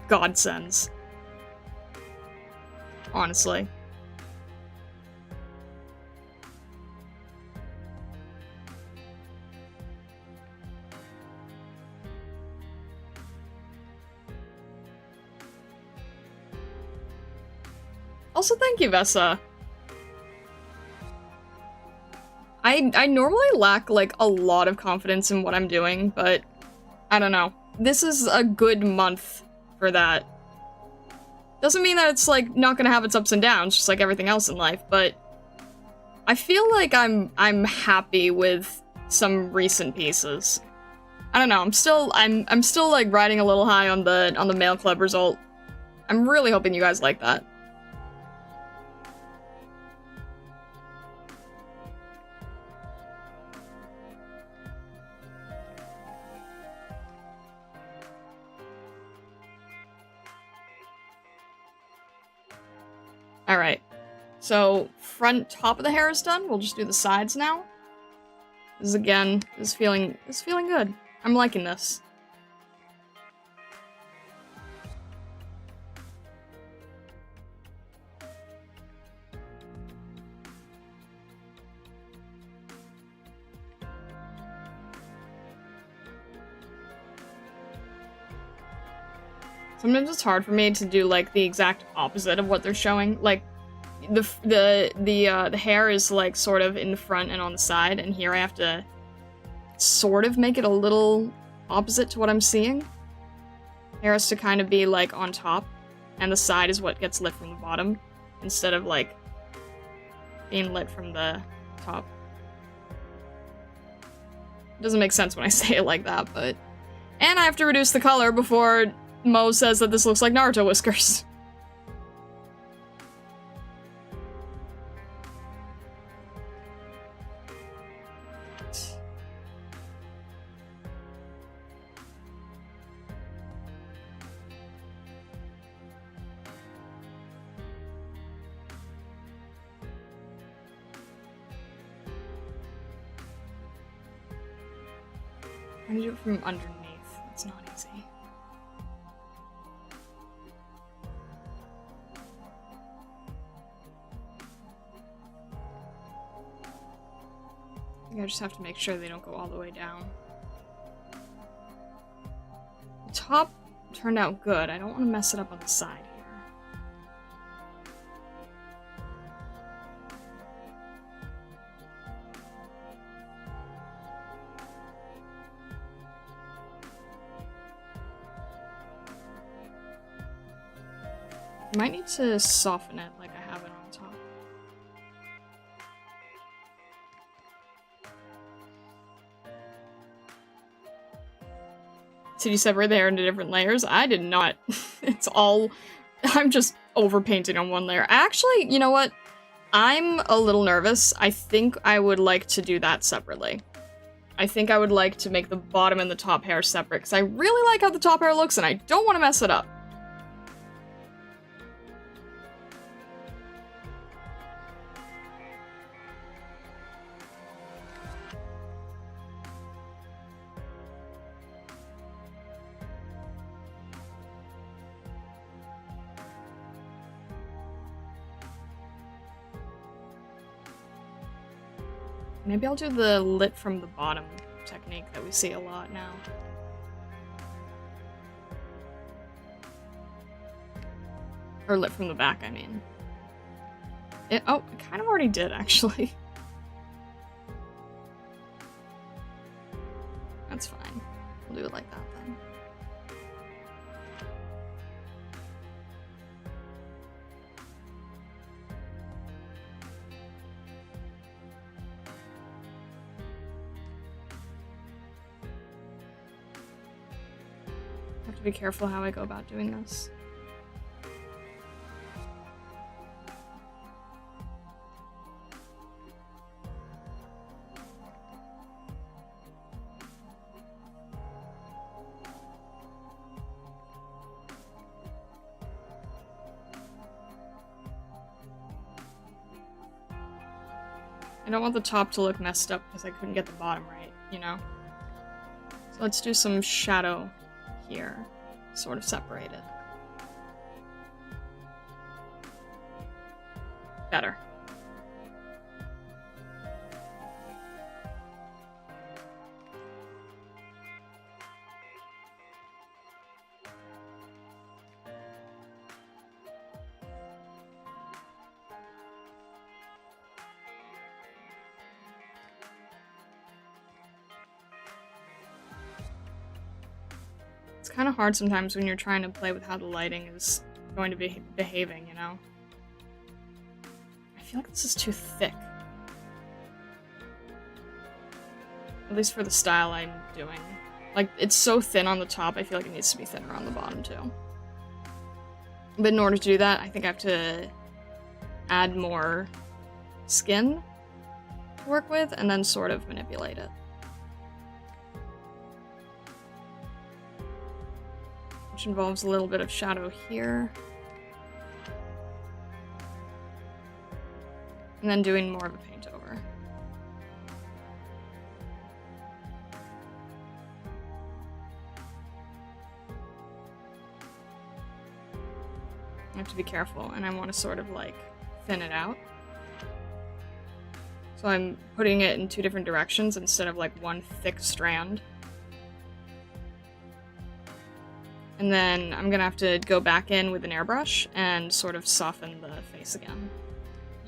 godsends. Honestly. Also, thank you, Vessa. I normally lack, like, a lot of confidence in what I'm doing, but I don't know. This is a good month for that. Doesn't mean that it's, like, not gonna have its ups and downs, just like everything else in life, but I feel like I'm happy with some recent pieces. I don't know, I'm still, like, riding a little high on the Mail Club result. I'm really hoping you guys like that. Alright, so front top of the hair is done. We'll just do the sides now. This is feeling good. I'm liking this. Sometimes it's hard for me to do, like, the exact opposite of what they're showing. Like, the hair is, like, sort of in the front and on the side, and here I have to sort of make it a little opposite to what I'm seeing. Hair has to kind of be, like, on top, and the side is what gets lit from the bottom, instead of, like, being lit from the top. It doesn't make sense when I say it like that, but... And I have to reduce the color before Mo says that this looks like Naruto whiskers. I'm gonna do it from underneath. It's not easy. I just have to make sure they don't go all the way down. The top turned out good. I don't want to mess it up on the side here. I might need to soften it like I have it on top. Did you separate the hair into different layers? I did not. It's all... I'm just overpainting on one layer. Actually, you know what? I'm a little nervous. I think I would like to do that separately. I think I would like to make the bottom and the top hair separate, because I really like how the top hair looks and I don't want to mess it up. Maybe I'll do the lit from the bottom technique that we see a lot now. Or lit from the back, I mean. Oh, I kind of already did, actually. That's fine. We'll do it like that then. Be careful how I go about doing this. I don't want the top to look messed up because I couldn't get the bottom right, you know? So let's do some shadow here, sort of separate it. Better. It's kind of hard sometimes when you're trying to play with how the lighting is going to be behaving, you know? I feel like this is too thick. At least for the style I'm doing. Like, it's so thin on the top, I feel like it needs to be thinner on the bottom, too. But in order to do that, I think I have to add more skin to work with, and then sort of manipulate it. Which involves a little bit of shadow here. And then doing more of a paint over. I have to be careful, and I want to sort of like thin it out. So I'm putting it in two different directions instead of like one thick strand. And then I'm gonna have to go back in with an airbrush and sort of soften the face again.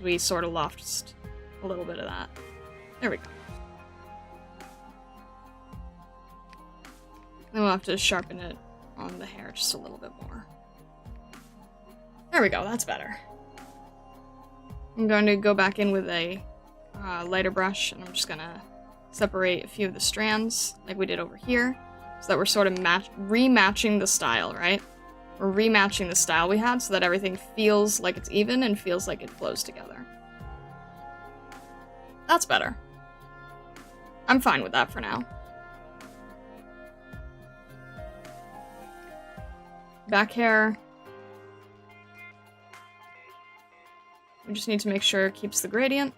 We sort of lost a little bit of that. There we go. Then we'll have to sharpen it on the hair just a little bit more. There we go, that's better. I'm going to go back in with a lighter brush, and I'm just gonna separate a few of the strands like we did over here. So that we're sort of rematching the style, right? We're rematching the style we had so that everything feels like it's even and feels like it flows together. That's better. I'm fine with that for now. Back hair. We just need to make sure it keeps the gradient.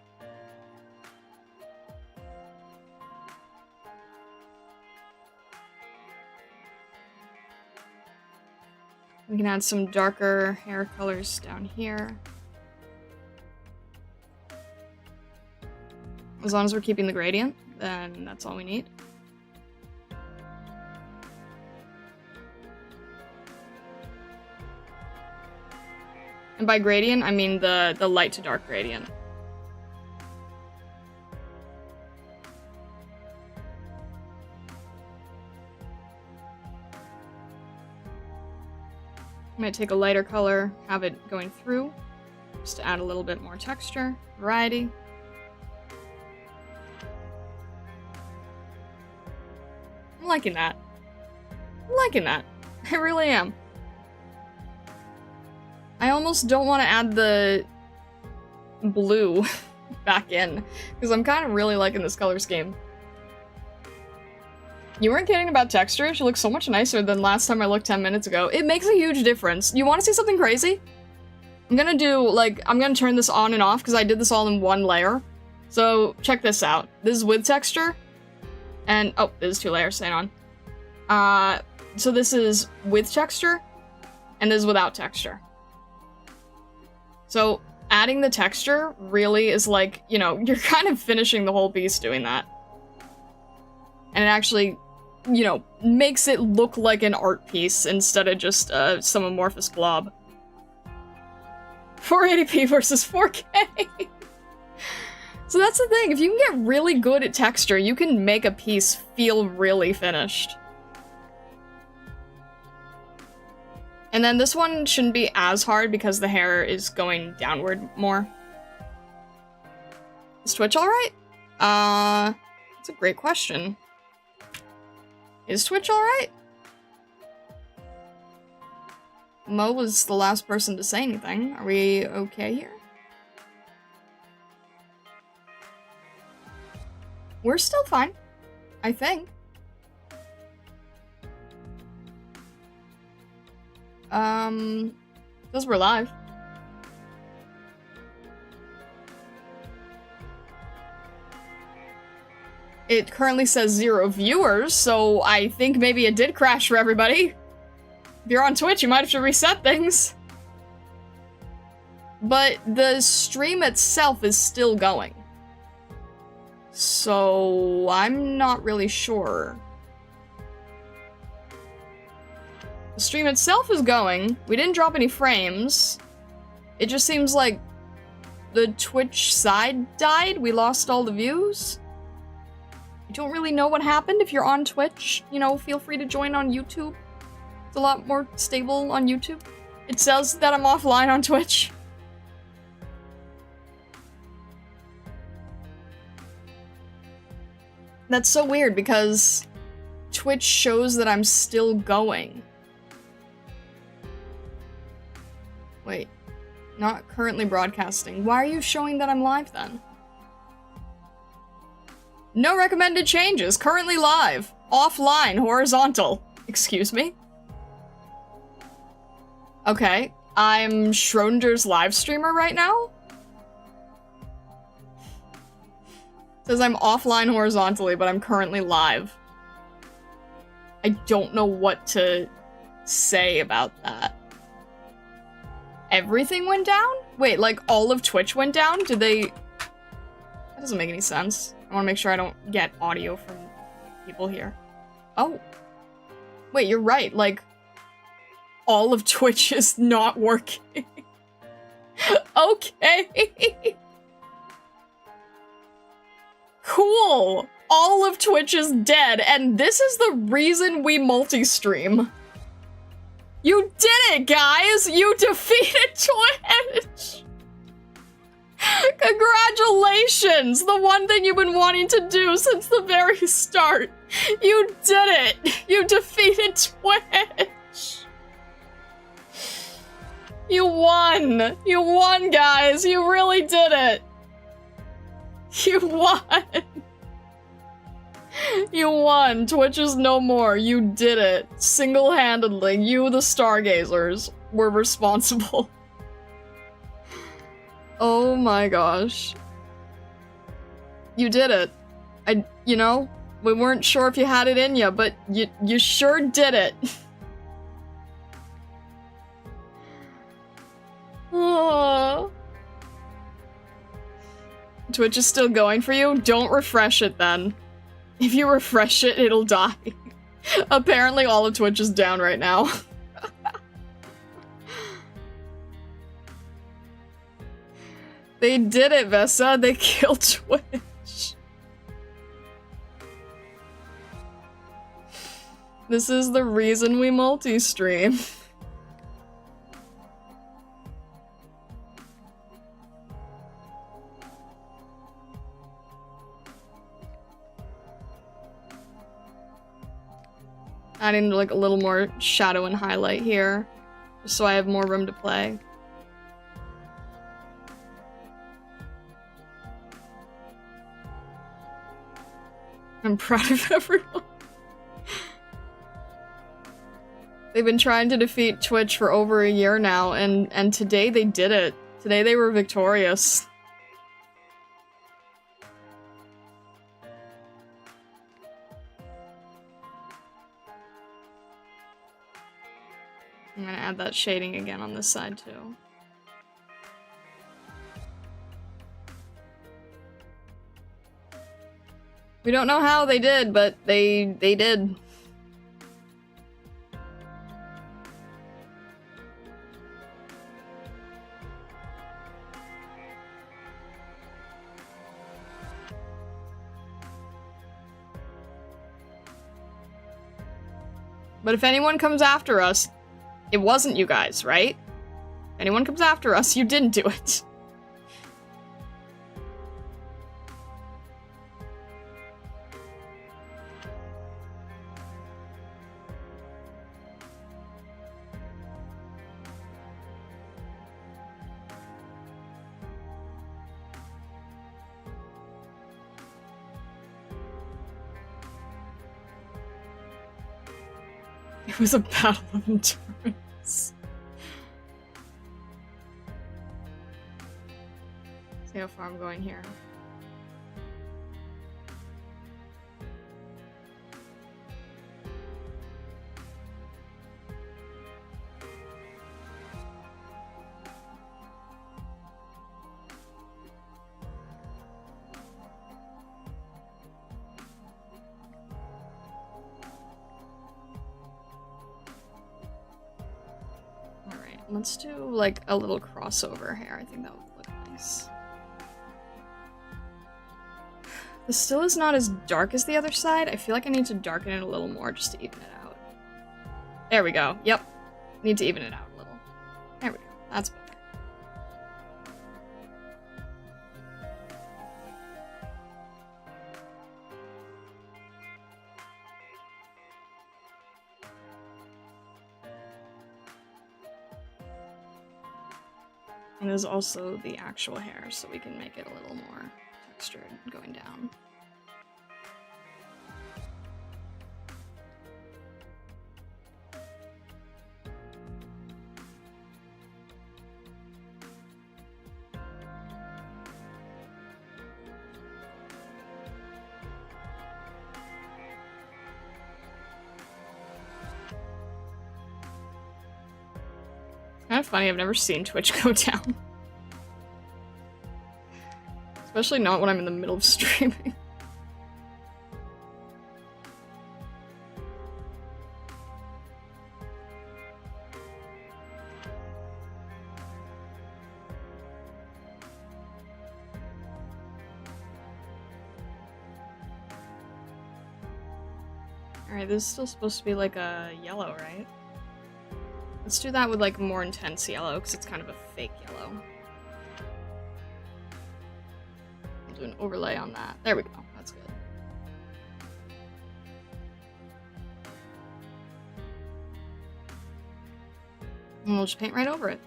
We can add some darker hair colors down here. As long as we're keeping the gradient, then that's all we need. And by gradient, I mean the light to dark gradient. I might take a lighter color, have it going through, just to add a little bit more texture, variety. I'm liking that. I'm liking that. I really am. I almost don't want to add the blue back in, because I'm kind of really liking this color scheme. You weren't kidding about texture. She looks so much nicer than last time I looked 10 minutes ago. It makes a huge difference. You want to see something crazy? I'm gonna do, like, I'm gonna turn this on and off because I did this all in one layer. So, check this out. This is with texture. And, oh, this is two layers, hang on. So this is with texture, and this is without texture. So, adding the texture really is like, you know, you're kind of finishing the whole piece doing that. And it actually, you know, makes it look like an art piece instead of just some amorphous blob. 480p versus 4K! So that's the thing, if you can get really good at texture, you can make a piece feel really finished. And then this one shouldn't be as hard because the hair is going downward more. Is Twitch alright? That's a great question. Is Twitch alright? Mo was the last person to say anything. Are we okay here? We're still fine, I think. Because we're live. It currently says 0 viewers, so I think maybe it did crash for everybody. If you're on Twitch, you might have to reset things. But the stream itself is still going. So I'm not really sure. The stream itself is going. We didn't drop any frames. It just seems like the Twitch side died. We lost all the views. I don't really know what happened. If you're on Twitch, you know, feel free to join on YouTube. It's a lot more stable on YouTube. It says that I'm offline on Twitch. That's so weird because Twitch shows that I'm still going. Wait, not currently broadcasting. Why are you showing that I'm live then? No recommended changes. Currently live. Offline. Horizontal. Excuse me? Okay. I'm Schrodinger's live streamer right now? Says I'm offline horizontally, but I'm currently live. I don't know what to say about that. Everything went down? Wait, like all of Twitch went down? Did they... That doesn't make any sense. I want to make sure I don't get audio from people here. Oh. Wait, you're right. Like, all of Twitch is not working. Okay. Cool. All of Twitch is dead, and this is the reason we multi-stream. You did it, guys! You defeated Twitch! Congratulations! The one thing you've been wanting to do since the very start. You did it! You defeated Twitch! You won! You won, guys! You really did it! You won! You won! Twitch is no more. You did it. Single-handedly, you, the Stargazers, were responsible. Oh my gosh. You did it. You know, we weren't sure if you had it in you, but you sure did it. Oh. Twitch is still going for you? Don't refresh it then. If you refresh it, it'll die. Apparently all of Twitch is down right now. They did it, Vessa. They killed Twitch. This is the reason we multi-stream. Adding like a little more shadow and highlight here, just so I have more room to play. I'm proud of everyone. They've been trying to defeat Twitch for over a year now, and today they did it. Today they were victorious. I'm gonna add that shading again on this side too. We don't know how they did, but they did. But if anyone comes after us, it wasn't you guys, right? If anyone comes after us, you didn't do it. It was a battle of endurance. See how far I'm going here. let's do like a little crossover hair. I think that would look nice. This still is not as dark as the other side. I feel like I need to darken it a little more just to even it out. There we go. Yep. Need to even it out a little. There we go. That's better. And there's also the actual hair, so we can make it a little more textured going down. Kind of funny, I've never seen Twitch go down. Especially not when I'm in the middle of streaming. Alright, this is still supposed to be like a yellow, right? Let's do that with like a more intense yellow, because it's kind of a fake yellow. I'll do an overlay on that. There we go. That's good. And we'll just paint right over it.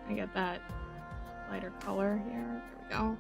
I get that lighter color here. There we go.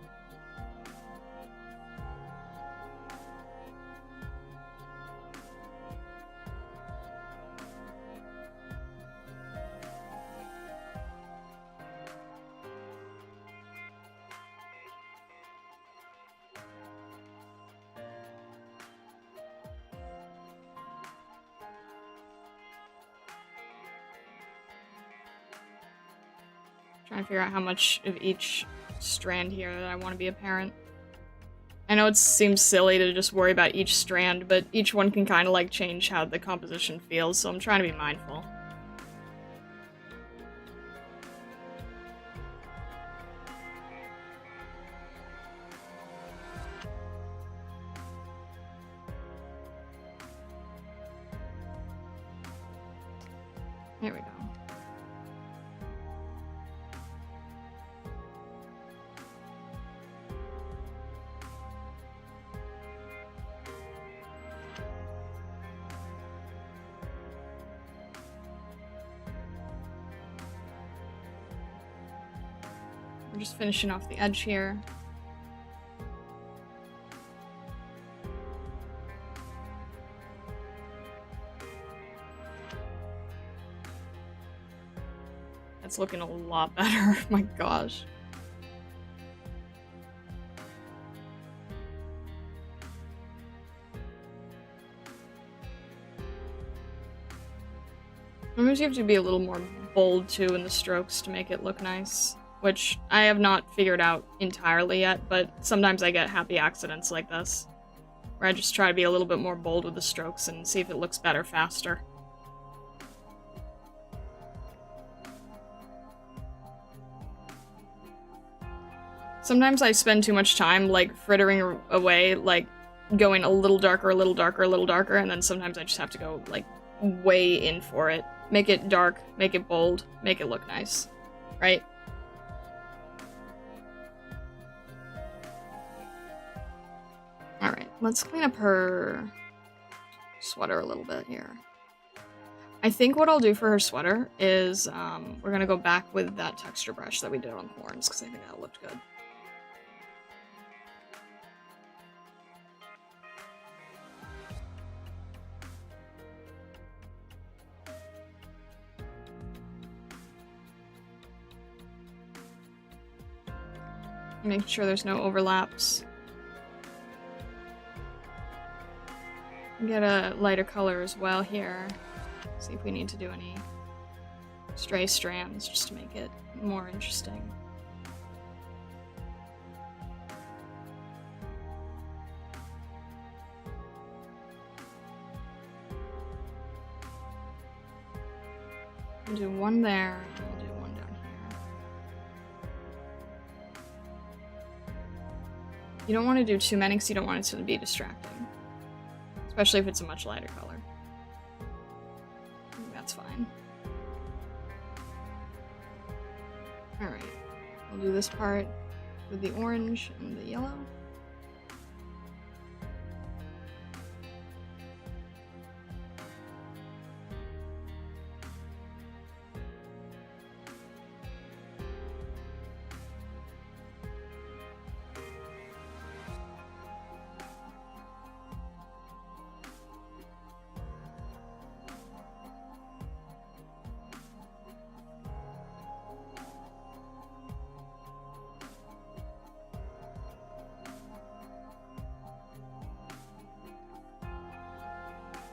Trying to figure out how much of each strand here that I want to be apparent. I know it seems silly to just worry about each strand, but each one can kind of like change how the composition feels, so I'm trying to be mindful. There we go. We're just finishing off the edge here. That's looking a lot better. My gosh. Sometimes you have to be a little more bold too in the strokes to make it look nice. Which I have not figured out entirely yet, but sometimes I get happy accidents like this, where I just try to be a little bit more bold with the strokes and see if it looks better faster. Sometimes I spend too much time, like, frittering away, like, going a little darker, a little darker, a little darker, and then sometimes I just have to go, like, way in for it. Make it dark, make it bold, make it look nice, right? Alright, let's clean up her sweater a little bit here. I think what I'll do for her sweater is, we're gonna go back with that texture brush that we did on horns, because I think that looked good. Make sure there's no overlaps. Get a lighter color as well here. See if we need to do any stray strands just to make it more interesting. We'll do one there, and we'll do one down here. You don't want to do too many because you don't want it to be distracting. Especially if it's a much lighter color. I think that's fine. Alright. We'll do this part with the orange and the yellow.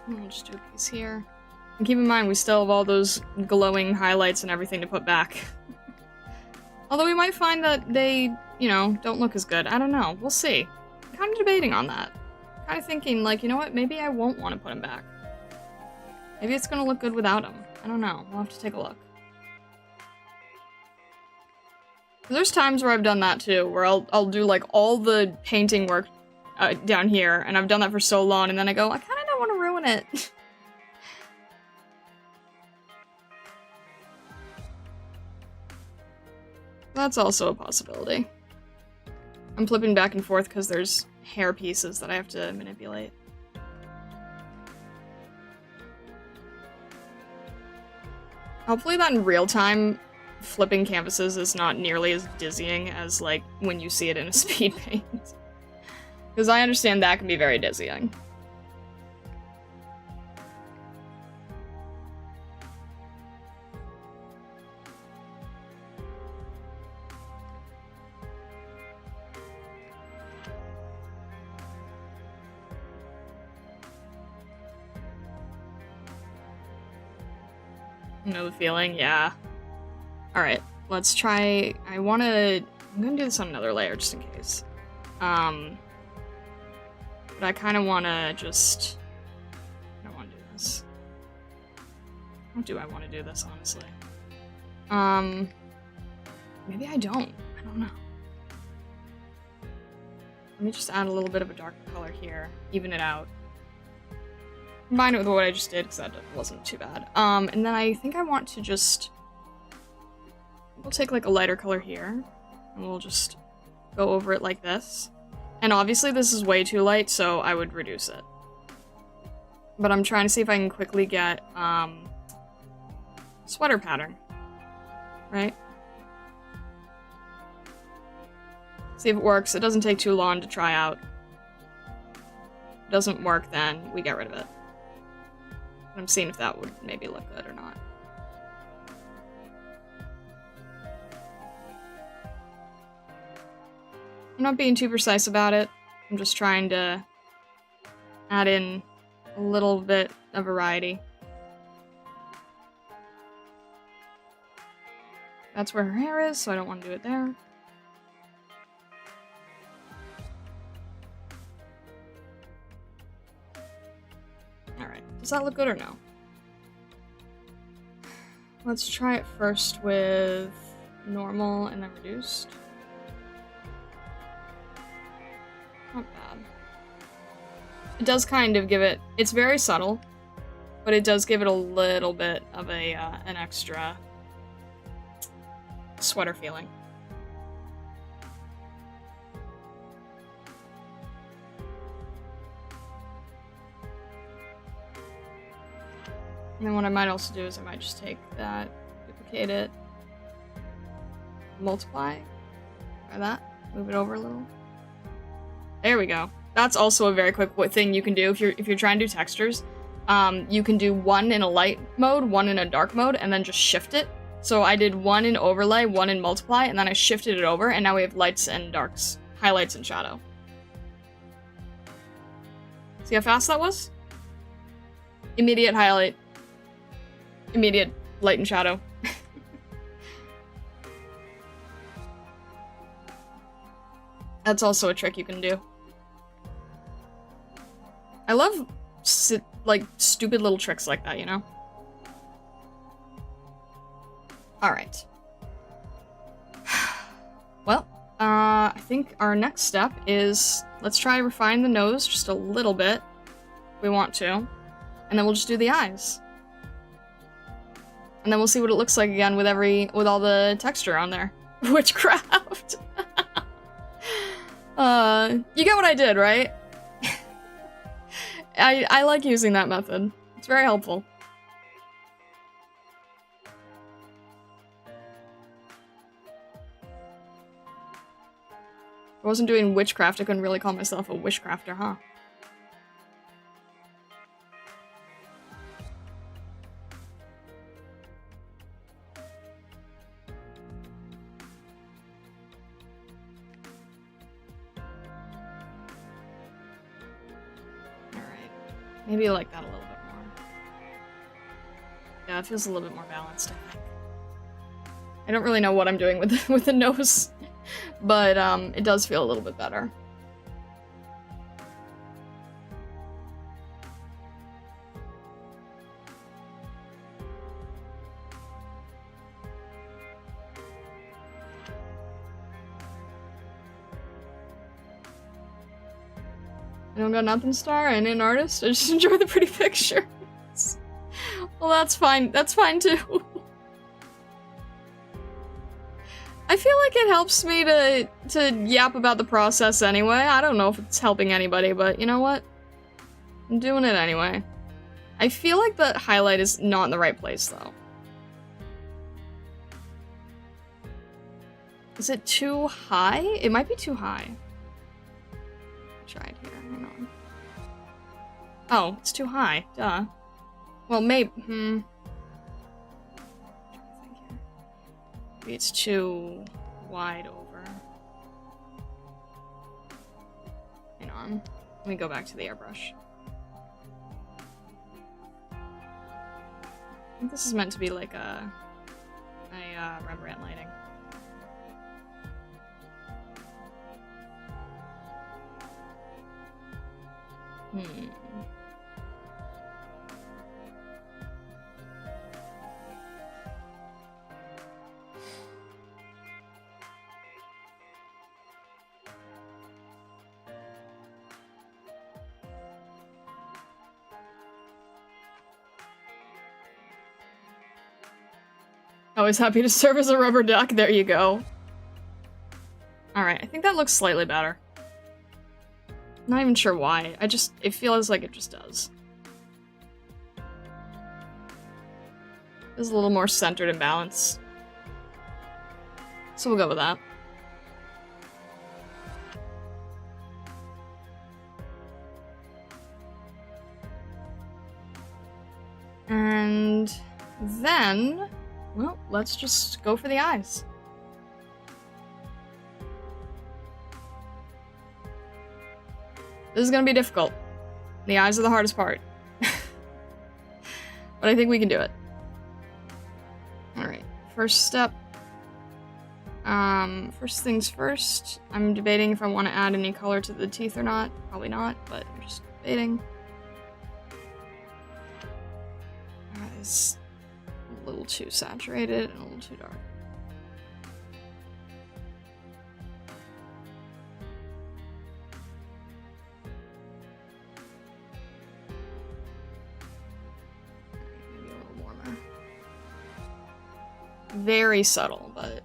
I'll just do a piece here. And keep in mind, we still have all those glowing highlights and everything to put back. Although we might find that they, you know, don't look as good. I don't know. We'll see. I'm kind of debating on that. Kind of thinking, like, you know what? Maybe I won't want to put them back. Maybe it's gonna look good without them. I don't know. We'll have to take a look. There's times where I've done that too, where I'll do, like, all the painting work down here, and I've done that for so long, and then I go, I kind of don't want to ruin it. That's also a possibility. I'm flipping back and forth because there's hair pieces that I have to manipulate. Hopefully that in real time, flipping canvases is not nearly as dizzying as, like, when you see it in a speed paint. Because I understand that can be very dizzying. Know the feeling? Yeah. Alright, let's try... I'm gonna do this on another layer just in case. But I kind of want to just... I don't want to do this. How do I want to do this, honestly? Maybe I don't. I don't know. Let me just add a little bit of a darker color here. Even it out. Combine it with what I just did, because that wasn't too bad. And then I think I want to just... We'll take, like, a lighter color here. And we'll just go over it like this. And obviously this is way too light, so I would reduce it. But I'm trying to see if I can quickly get, sweater pattern. Right? See if it works. It doesn't take too long to try out. If it doesn't work, then we get rid of it. I'm seeing if that would maybe look good or not. I'm not being too precise about it. I'm just trying to add in a little bit of variety. That's where her hair is, so I don't want to do it there. Alright, does that look good or no? Let's try it first with normal and then reduced. Not bad. It does kind of give it... It's very subtle, but it does give it a little bit of a an extra sweater feeling. And then what I might also do is I might just take that, duplicate it, multiply, try that, move it over a little. There we go. That's also a very quick thing you can do if you're trying to do textures. You can do one in a light mode, one in a dark mode, and then just shift it So I did one in overlay, one in multiply, and then I shifted it over, and now we have lights and darks, highlights and shadow. See how fast that was? Immediate highlight. Immediate light and shadow. That's also a trick you can do. I love, like, stupid little tricks like that, you know? Alright. Well, I think our next step is, let's try to refine the nose just a little bit, if we want to, and then we'll just do the eyes. And then we'll see what it looks like again with all the texture on there. Witchcraft! You get what I did, right? I like using that method. It's very helpful. If I wasn't doing witchcraft, I couldn't really call myself a witchcrafter, huh? Alright. Maybe I like that a little bit more. Yeah, it feels a little bit more balanced, I think. I don't really know what I'm doing with the nose. But, it does feel a little bit better. I don't got nothing star, I ain't an artist, I just enjoy the pretty pictures. Well, that's fine. That's fine, too. I feel like it helps me to yap about the process anyway. I don't know if it's helping anybody, but you know what? I'm doing it anyway. I feel like the highlight is not in the right place, though. Is it too high? It might be too high. Try it here. Hang on. Oh, it's too high. Duh. Well, maybe. Maybe it's too wide over. Hang on. Let me go back to the airbrush. I think this is meant to be like a Rembrandt lighting. Always happy to serve as a rubber duck. There you go. Alright, I think that looks slightly better. Not even sure why. It feels like it just does. It's a little more centered and balanced. So we'll go with that. And then, well, let's just go for the eyes. This is gonna be difficult. The eyes are the hardest part. But I think we can do it. Alright, first step. First things first. I'm debating if I want to add any color to the teeth or not. Probably not, but I'm just debating. It's a little too saturated and a little too dark. Maybe a little warmer. Very subtle, but...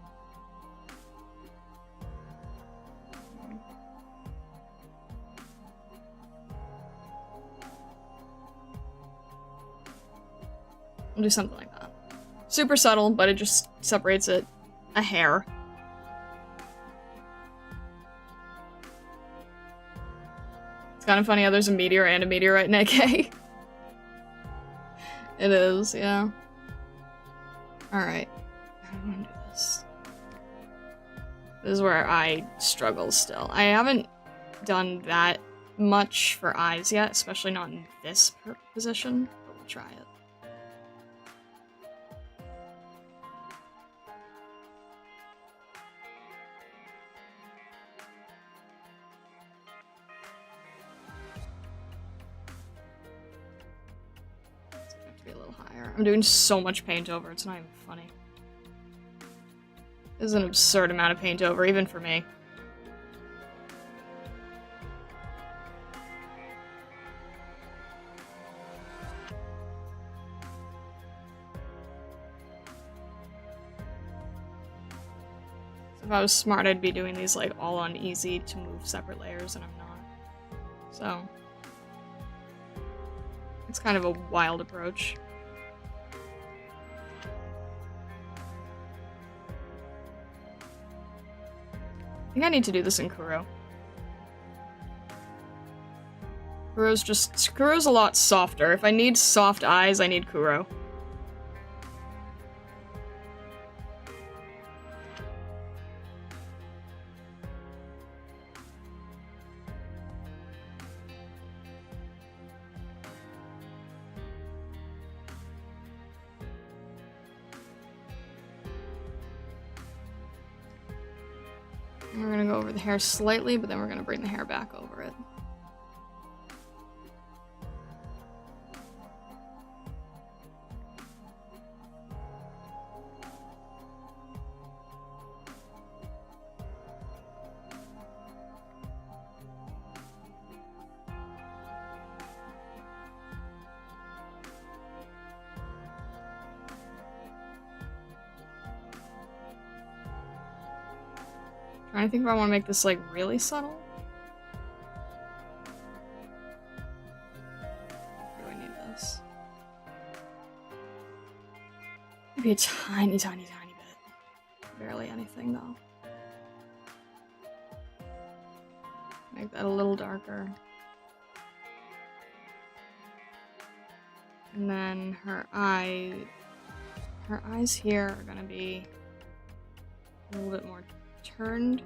We'll do something like that. Super subtle, but it just separates it a hair. It's kind of funny how there's a meteor and a meteorite in AK. It is, yeah. Alright. I want to do this. This is where I struggle still. I haven't done that much for eyes yet, especially not in this position, but we'll try it. It's gonna have to be a little higher. I'm doing so much paint over, it's not even funny. This is an absurd amount of paint over, even for me. If I was smart, I'd be doing these like all on easy to move separate layers, and I'm not. So it's kind of a wild approach. I think I need to do this in Kuro. Kuro's a lot softer. If I need soft eyes, I need Kuro. We're gonna go over the hair slightly, but then we're gonna bring the hair back over it. Trying to think if I want to make this like really subtle. Do I need this? Maybe a tiny, tiny, tiny bit. Barely anything though. Make that a little darker. And then her eyes here are gonna be a little bit more turned.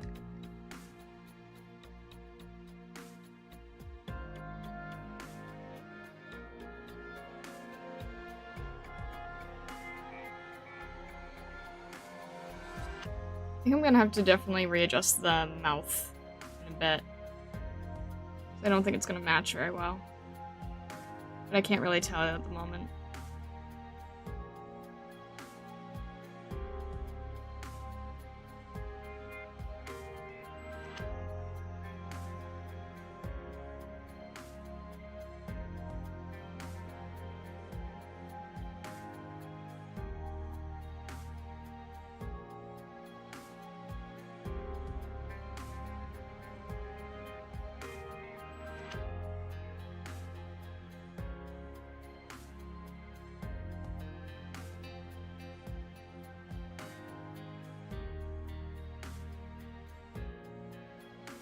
I think I'm gonna have to definitely readjust the mouth in a bit. I don't think it's gonna match very well. But I can't really tell at the moment.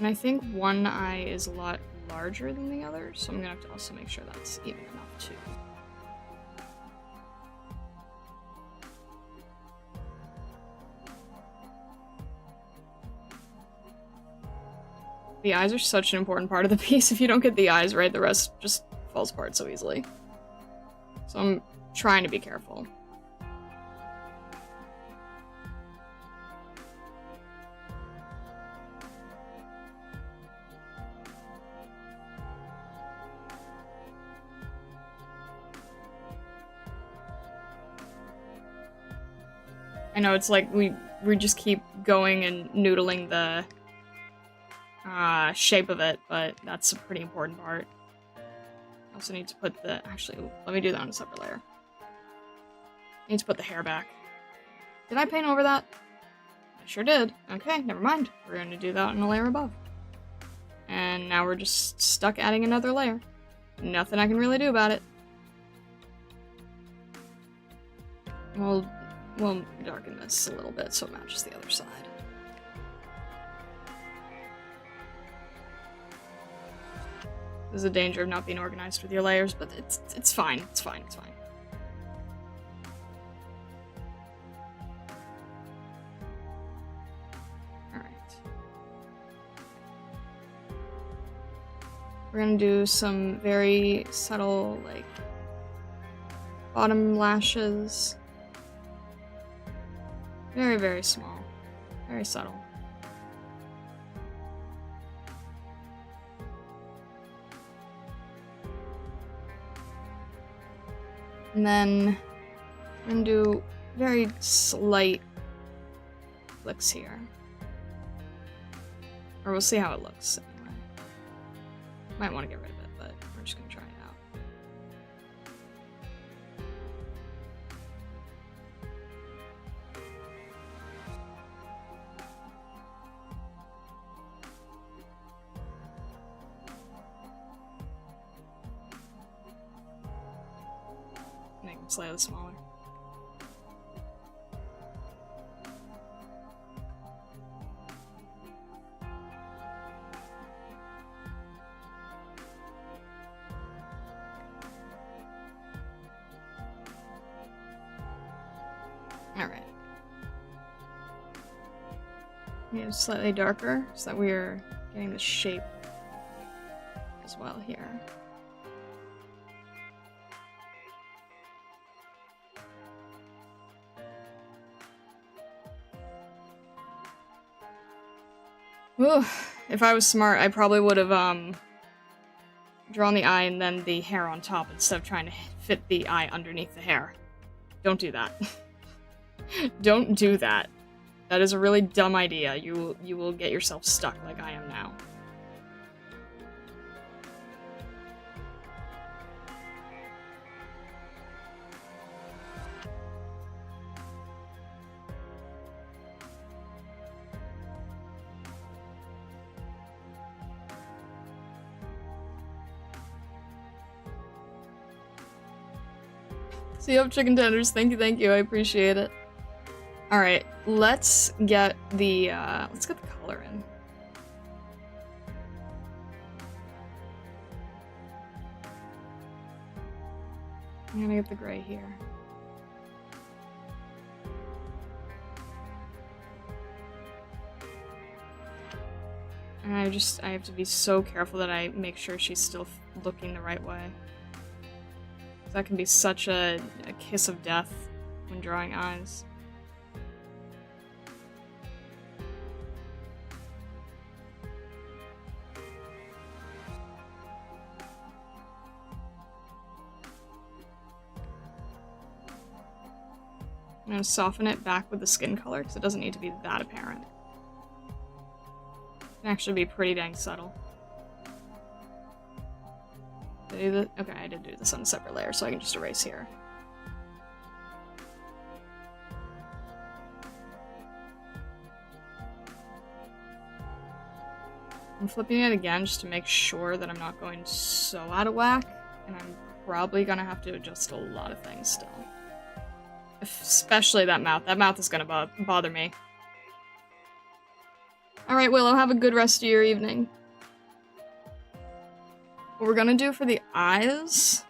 And I think one eye is a lot larger than the other, so I'm gonna have to also make sure that's even enough too. The eyes are such an important part of the piece. If you don't get the eyes right, the rest just falls apart so easily. So I'm trying to be careful. I know it's like we just keep going and noodling the shape of it, but that's a pretty important part. I also need to put the... Actually, let me do that on a separate layer. I need to put the hair back. Did I paint over that? I sure did. Okay, never mind. We're going to do that on a layer above. And now we're just stuck adding another layer. Nothing I can really do about it. We'll darken this a little bit so it matches the other side. There's a danger of not being organized with your layers, but it's fine. It's fine. It's fine. We're gonna do some very subtle, like, bottom lashes. Very, very small. Very subtle. And then we're gonna do very slight flicks here. Or we'll see how it looks anyway. Might want to get rid of it, but we're just gonna try it out. Make them slightly smaller. Alright. Maybe slightly darker so that we're getting the shape as well here. Ooh, if I was smart, I probably would have drawn the eye and then the hair on top instead of trying to fit the eye underneath the hair. Don't do that. Don't do that. That is a really dumb idea. You will get yourself stuck like I am now. So you have chicken tenders. Thank you. I appreciate it. Alright, let's get the color in. I'm gonna get the gray here. And I have to be so careful that I make sure she's still looking the right way. That can be such a kiss of death when drawing eyes. I'm going to soften it back with the skin color because it doesn't need to be that apparent. It can actually be pretty dang subtle. Did I do that? Okay, I did do this on a separate layer, so I can just erase here. I'm flipping it again just to make sure that I'm not going so out of whack, and I'm probably gonna have to adjust a lot of things still. Especially that mouth. That mouth is gonna bother me. Alright, Willow, have a good rest of your evening. What we're gonna do for the eyes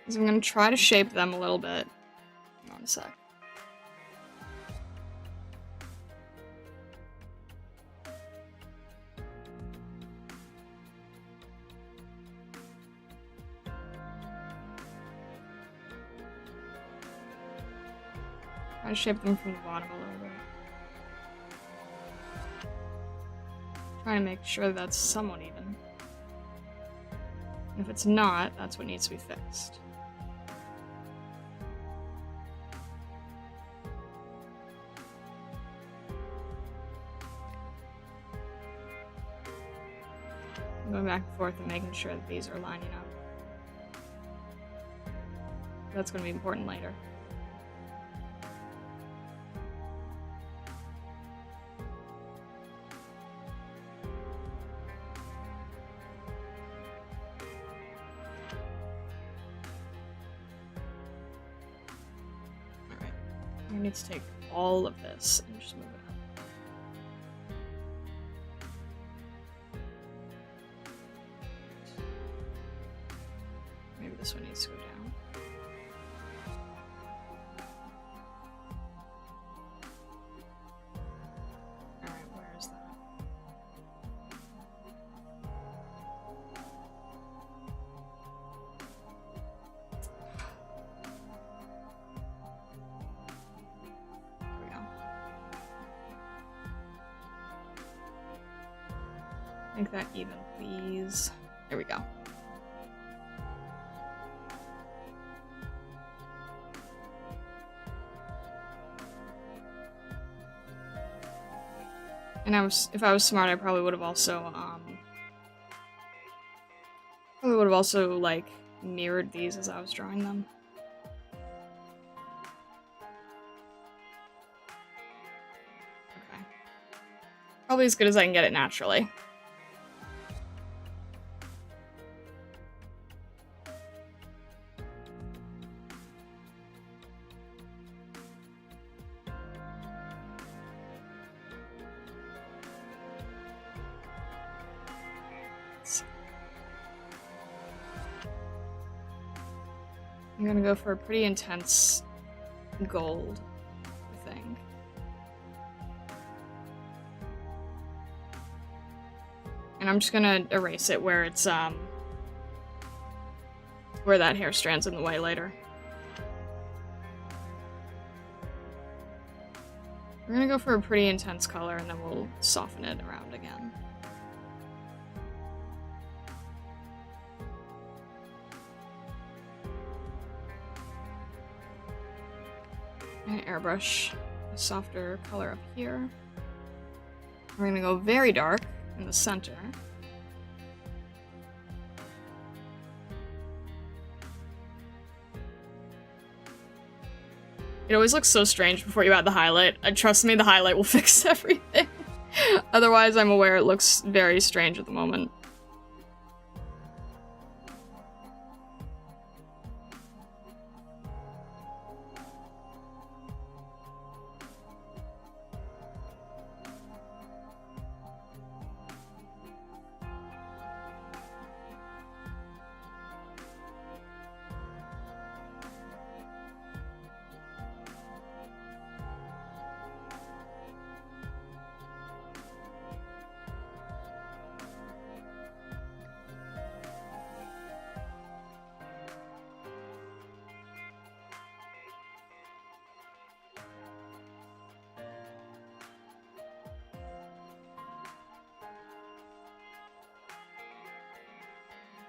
is I'm gonna try to shape them a little bit. Hang on a sec. Try to shape them from the bottom a little bit. Trying to make sure that's somewhat even. If it's not, that's what needs to be fixed. I'm going back and forth and making sure that these are lining up. That's going to be important later. I need to take all of this and just move it up. Maybe this one needs to go down. Alright, where is that? Make that even, please. There we go. And if I was smart, I probably would have also, like, mirrored these as I was drawing them. Okay. Probably as good as I can get it naturally. I'm gonna go for a pretty intense gold, I think. And I'm just gonna erase it where it's, where that hair strand's in the way later. We're gonna go for a pretty intense color and then we'll soften it around again. And airbrush a softer color up here. We're gonna go very dark in the center. It always looks so strange before you add the highlight. Trust me, the highlight will fix everything. Otherwise, I'm aware it looks very strange at the moment.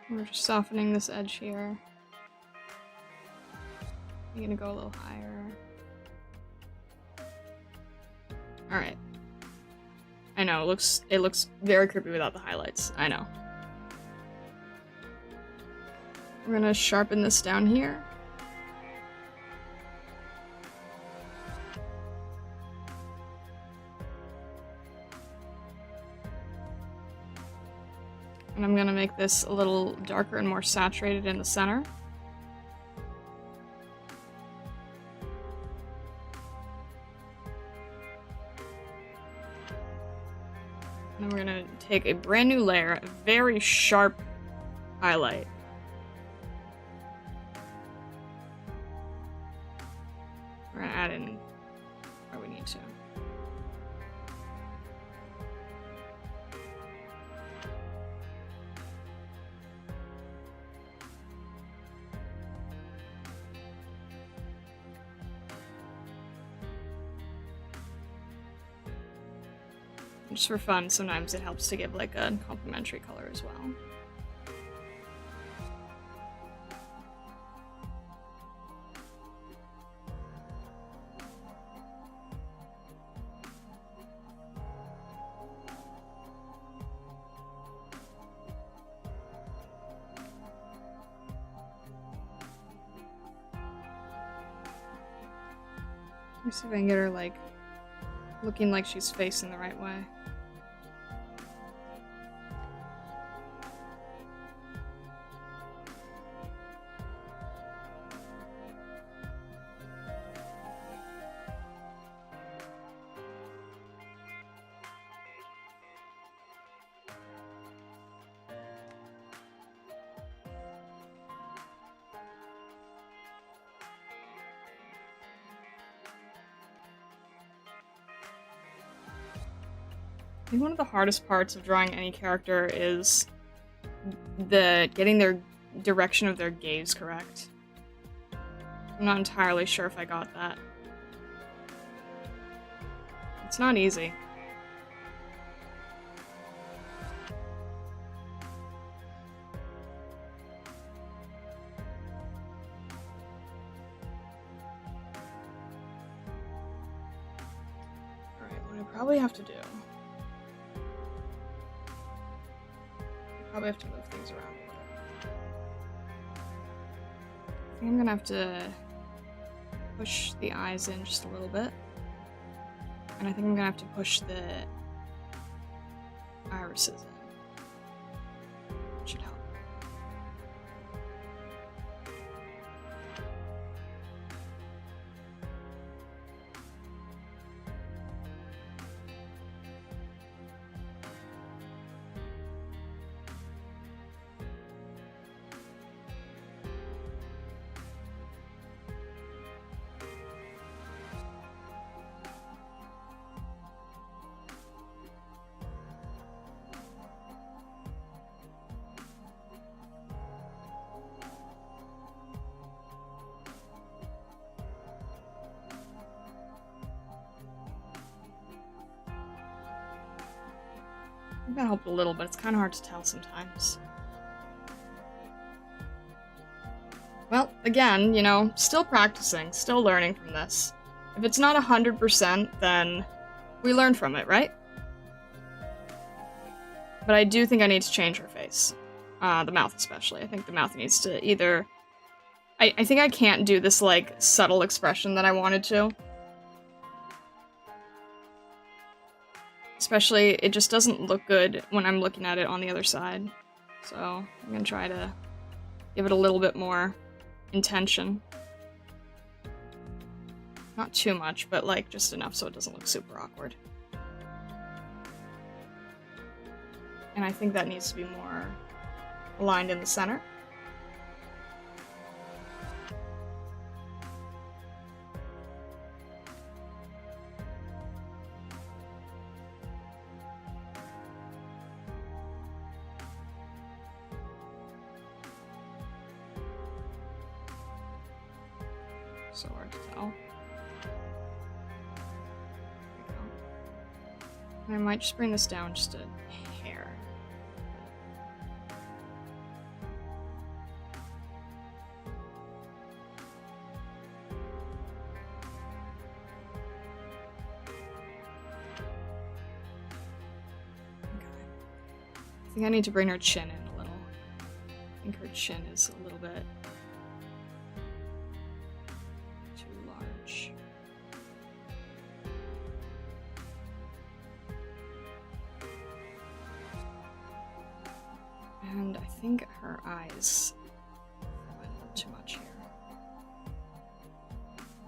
We're just softening this edge here. I'm gonna go a little higher. Alright. I know, it looks very creepy without the highlights. I know. We're gonna sharpen this down here. And I'm gonna make this a little darker and more saturated in the center. And then we're gonna take a brand new layer, a very sharp highlight. We're gonna add in where we need to. Just for fun, sometimes it helps to give like a complementary color as well. Let me see if I can get her like looking like she's facing the right way. I think one of the hardest parts of drawing any character is getting their direction of their gaze correct. I'm not entirely sure if I got that. It's not easy. what I probably have to do... I probably have to move things around a bit. I think I'm gonna have to push the eyes in just a little bit. And I think I'm gonna have to push the irises in. Should help. I think that helped a little, but it's kind of hard to tell sometimes. Well, again, you know, still practicing, still learning from this. If it's not 100%, then we learn from it, right? But I do think I need to change her face. The mouth especially. I think the mouth needs to either... I think I can't do this, like, subtle expression that I wanted to. Especially, it just doesn't look good when I'm looking at it on the other side. So, I'm gonna try to give it a little bit more intention. Not too much, but like just enough so it doesn't look super awkward. And I think that needs to be more aligned in the center. So hard to tell. There we go. I might just bring this down just a hair. Okay. I think I need to bring her chin in a little. I think her chin is a little bit large. And I think her eyes went too much here.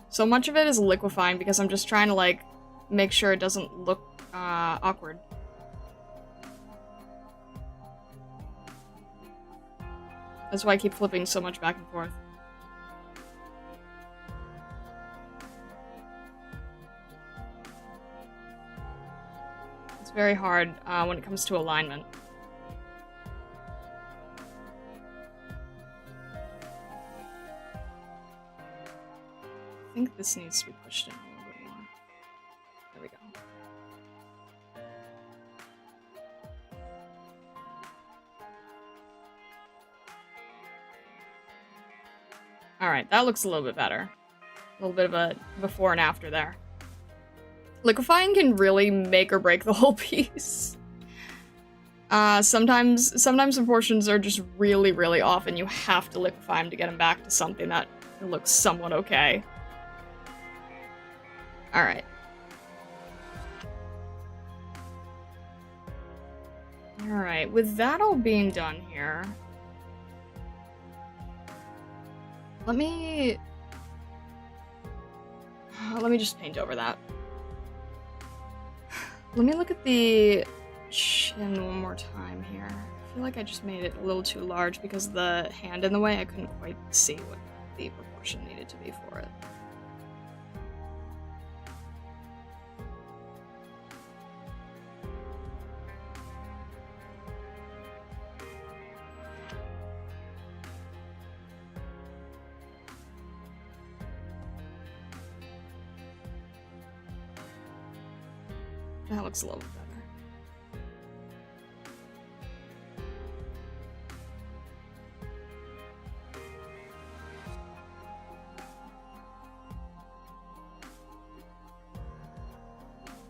So much of it is liquefying because I'm just trying to like make sure it doesn't look awkward. That's why I keep flipping so much back and forth. Very hard when it comes to alignment. I think this needs to be pushed in a little bit more. There we go. Alright, that looks a little bit better. A little bit of a before and after there. Liquefying can really make or break the whole piece. Sometimes the proportions are just really, really off and you have to liquefy them to get them back to something that looks somewhat okay. Alright. Alright, with that all being done here... Let me just paint over that. Let me look at the chin one more time here. I feel like I just made it a little too large because of the hand in the way. I couldn't quite see what the proportion needed to be for it. That looks a little bit better.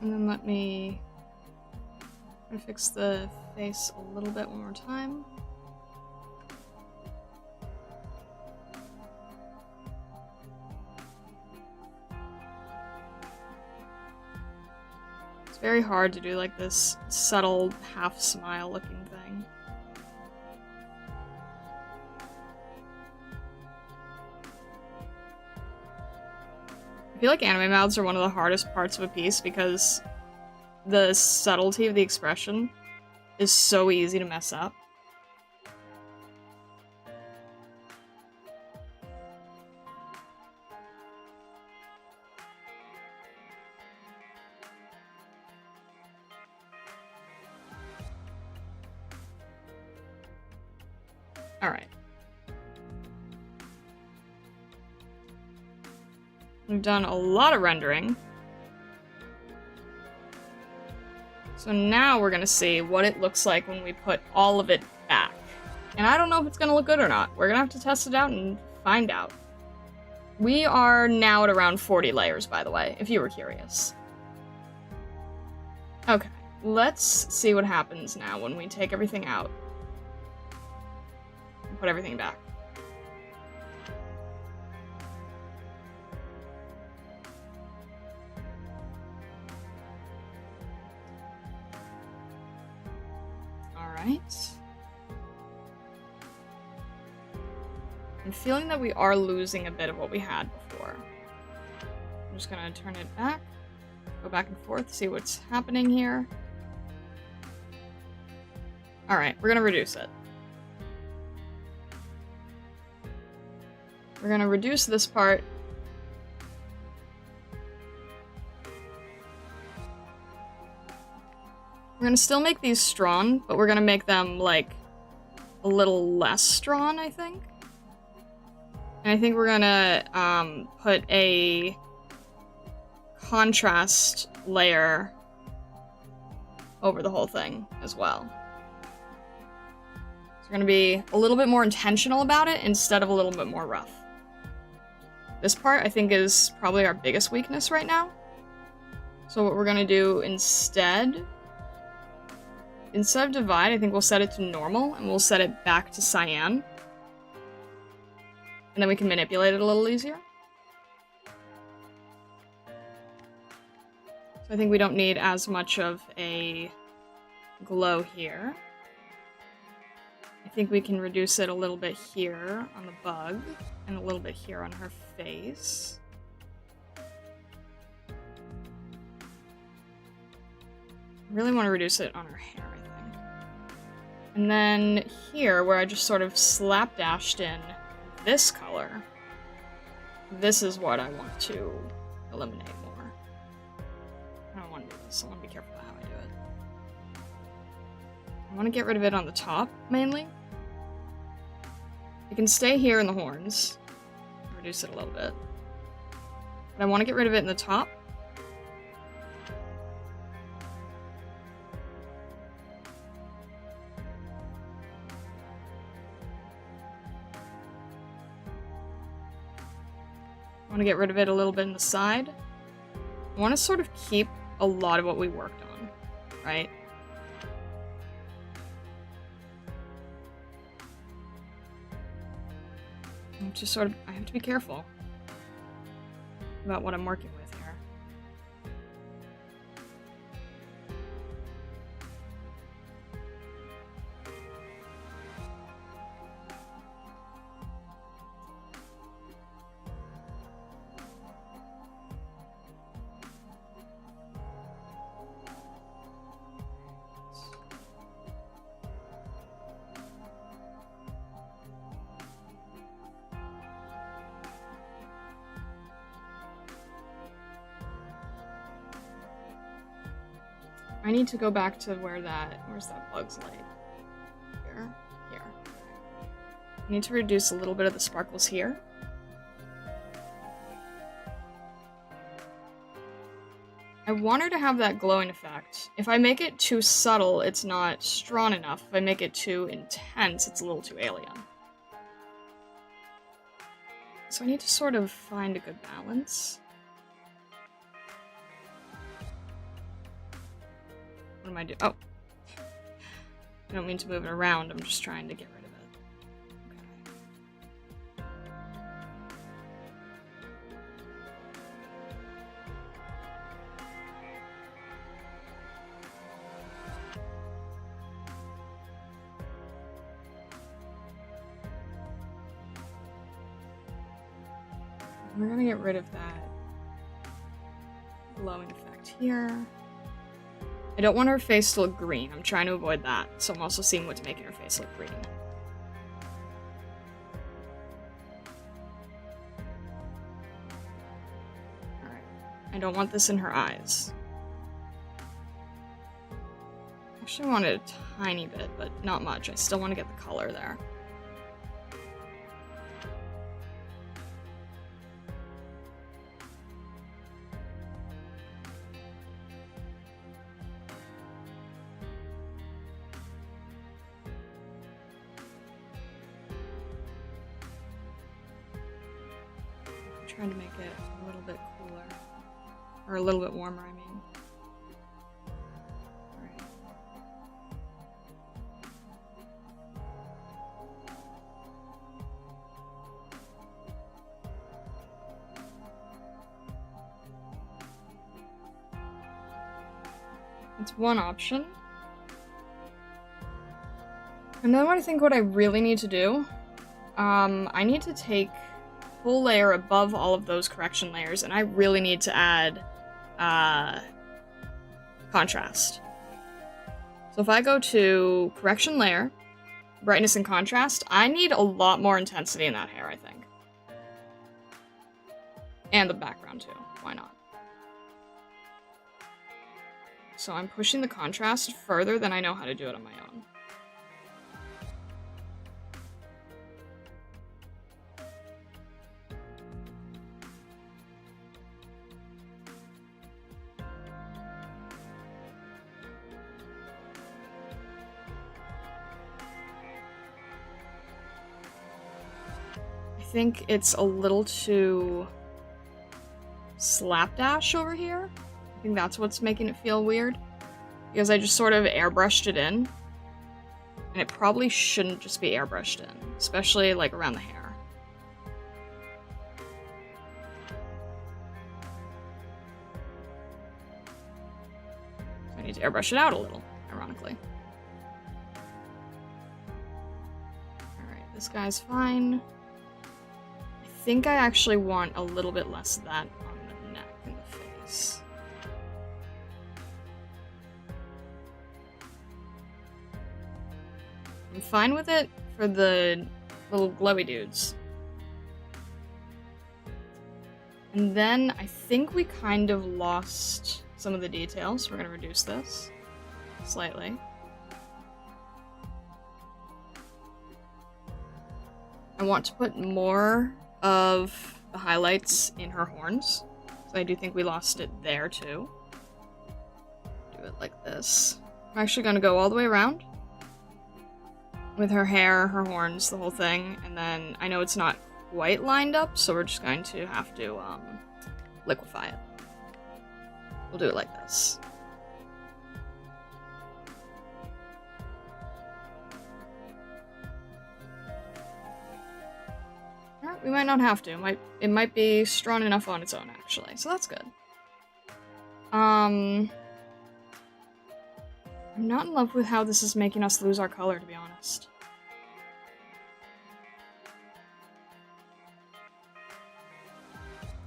And then let me fix the face a little bit one more time. It's very hard to do like this subtle half smile looking thing. I feel like anime mouths are one of the hardest parts of a piece because the subtlety of the expression is so easy to mess up. Alright. We've done a lot of rendering. So now we're gonna see what it looks like when we put all of it back. And I don't know if it's gonna look good or not. We're gonna have to test it out and find out. We are now at around 40 layers, by the way, if you were curious. Okay, let's see what happens now when we take everything out. And put everything back. Alright. I'm feeling that we are losing a bit of what we had before. I'm just gonna turn it back, go back and forth, see what's happening here. Alright, we're gonna reduce it. We're gonna reduce this part. We're gonna still make these strong, but we're gonna make them, like, a little less strong, I think. And I think we're gonna, put a contrast layer over the whole thing as well. So we're gonna be a little bit more intentional about it instead of a little bit more rough. This part, I think, is probably our biggest weakness right now. So what we're gonna do instead of divide, I think we'll set it to normal, and we'll set it back to cyan. And then we can manipulate it a little easier. So I think we don't need as much of a glow here. I think we can reduce it a little bit here on the bug, and a little bit here on her face. I really want to reduce it on her hair, I think. And then here, where I just sort of slapdashed in this color, this is what I want to eliminate more. I don't want to do this, I want to be careful about how I do it. I want to get rid of it on the top, mainly. It can stay here in the horns. Reduce it a little bit. But I want to get rid of it in the top. I want to get rid of it a little bit in the side. I want to sort of keep a lot of what we worked on, right? Just sort of, I have to be careful about what I'm working with here. I need to go back to where's that bug's light? Here. I need to reduce a little bit of the sparkles here. I want her to have that glowing effect. If I make it too subtle, it's not strong enough. If I make it too intense, it's a little too alien. So I need to sort of find a good balance. What am I doing? Oh. I don't mean to move it around, I'm just trying to get rid of it. We're gonna get rid of that glowing effect here. I don't want her face to look green. I'm trying to avoid that, so I'm also seeing what's making her face look green. Alright. I don't want this in her eyes. Actually, I want it a tiny bit, but not much. I still want to get the color there. Trying to make it a little bit cooler. Or a little bit warmer, I mean. Alright. It's one option. And then I think what I really need to do, I need to take full layer above all of those correction layers, and I really need to add contrast. So if I go to correction layer, brightness and contrast, I need a lot more intensity in that hair, I think. And the background too, why not? So I'm pushing the contrast further than I know how to do it on my own. I think it's a little too slapdash over here. I think that's what's making it feel weird. Because I just sort of airbrushed it in. And it probably shouldn't just be airbrushed in. Especially like around the hair. So I need to airbrush it out a little, ironically. Alright, this guy's fine. I think I actually want a little bit less of that on the neck and the face. I'm fine with it for the little glowy dudes. And then I think we kind of lost some of the details. We're going to reduce this slightly. I want to put more of the highlights in her horns. So I do think we lost it there too. Do it like this. I'm actually going to go all the way around with her hair, her horns, the whole thing, and then I know it's not quite lined up, so we're just going to have to liquefy it. We'll do it like this. We might not have to. It might be strong enough on its own, actually. So that's good. I'm not in love with how this is making us lose our color, to be honest.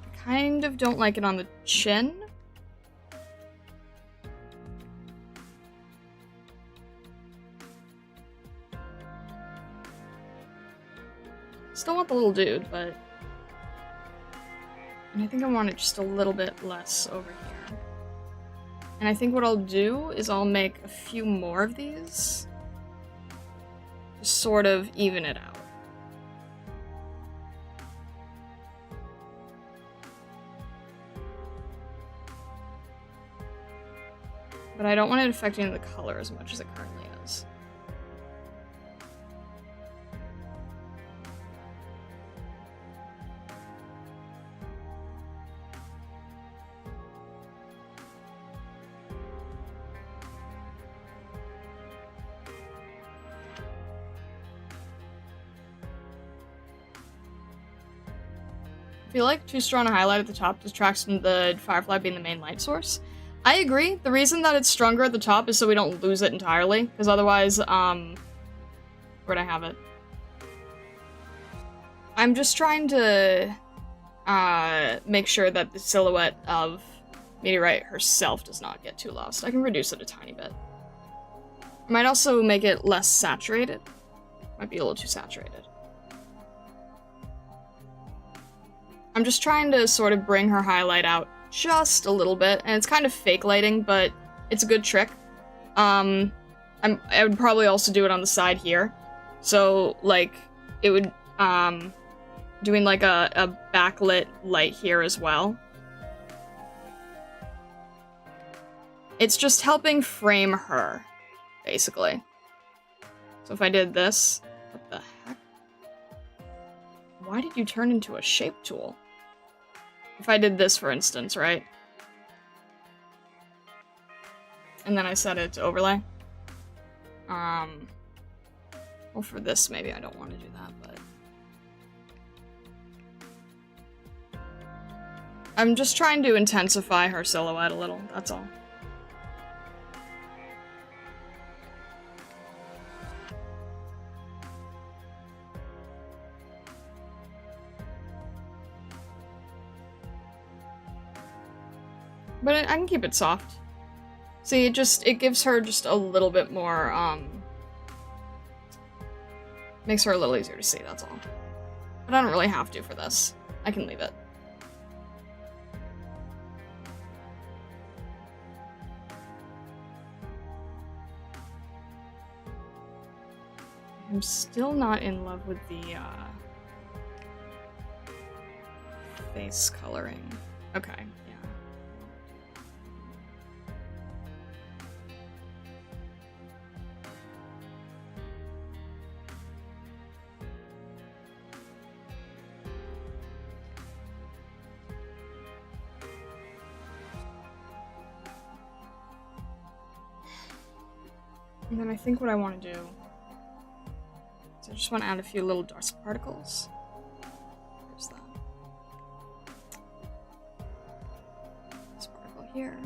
I kind of don't like it on the chin. Still want the little dude, but... And I think I want it just a little bit less over here. And I think what I'll do is I'll make a few more of these. To sort of even it out. But I don't want it affecting the color as much as it currently is. I feel like too strong a highlight at the top distracts from the firefly being the main light source. I agree. The reason that it's stronger at the top is so we don't lose it entirely, because otherwise, where'd I have it? I'm just trying to make sure that the silhouette of Meteorite herself does not get too lost. I can reduce it a tiny bit. I might also make it less saturated. Might be a little too saturated. I'm just trying to sort of bring her highlight out just a little bit, and it's kind of fake lighting, but it's a good trick. I would probably also do it on the side here. So, like, it would, doing like a backlit light here as well. It's just helping frame her, basically. So if I did this, what the heck? Why did you turn into a shape tool? If I did this, for instance, right? And then I set it to overlay. Well, for this, maybe I don't want to do that, but... I'm just trying to intensify her silhouette a little, that's all. But I can keep it soft. See, it gives her just a little bit more, makes her a little easier to see, that's all. But I don't really have to for this. I can leave it. I'm still not in love with the, face coloring. Okay, yeah. And then I think what I want to do is I just want to add a few little dust particles. Where's that? This particle here.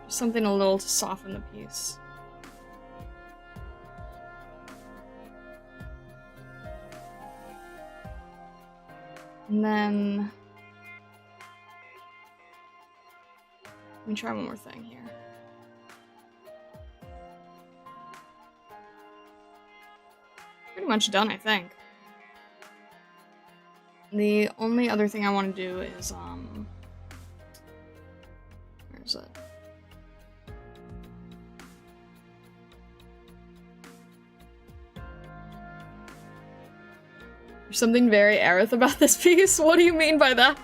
Just something a little to soften the piece. And then, let me try one more thing here. Pretty much done, I think. The only other thing I want to do is, where's it? There's something very Aerith about this piece. What do you mean by that?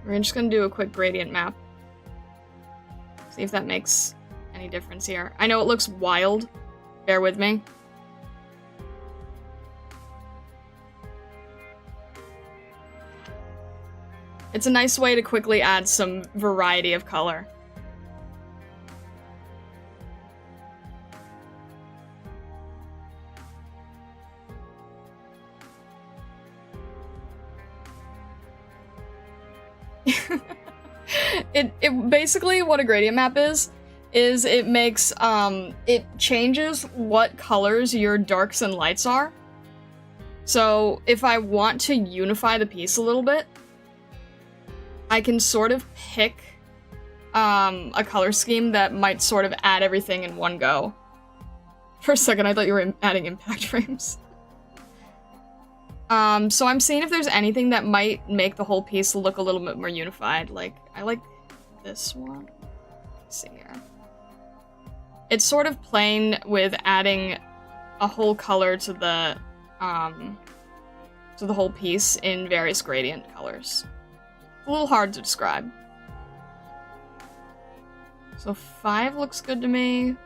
We're just gonna do a quick gradient map. See if that makes any difference here. I know it looks wild. Bear with me. It's a nice way to quickly add some variety of color. It basically what a gradient map is it makes, it changes what colors your darks and lights are. So if I want to unify the piece a little bit, I can sort of pick, a color scheme that might sort of add everything in one go. For a second, I thought you were adding impact frames. So I'm seeing if there's anything that might make the whole piece look a little bit more unified. Like, I like this one. Let's see here. It's sort of playing with adding a whole color to the whole piece in various gradient colors. It's a little hard to describe. So 5 looks good to me.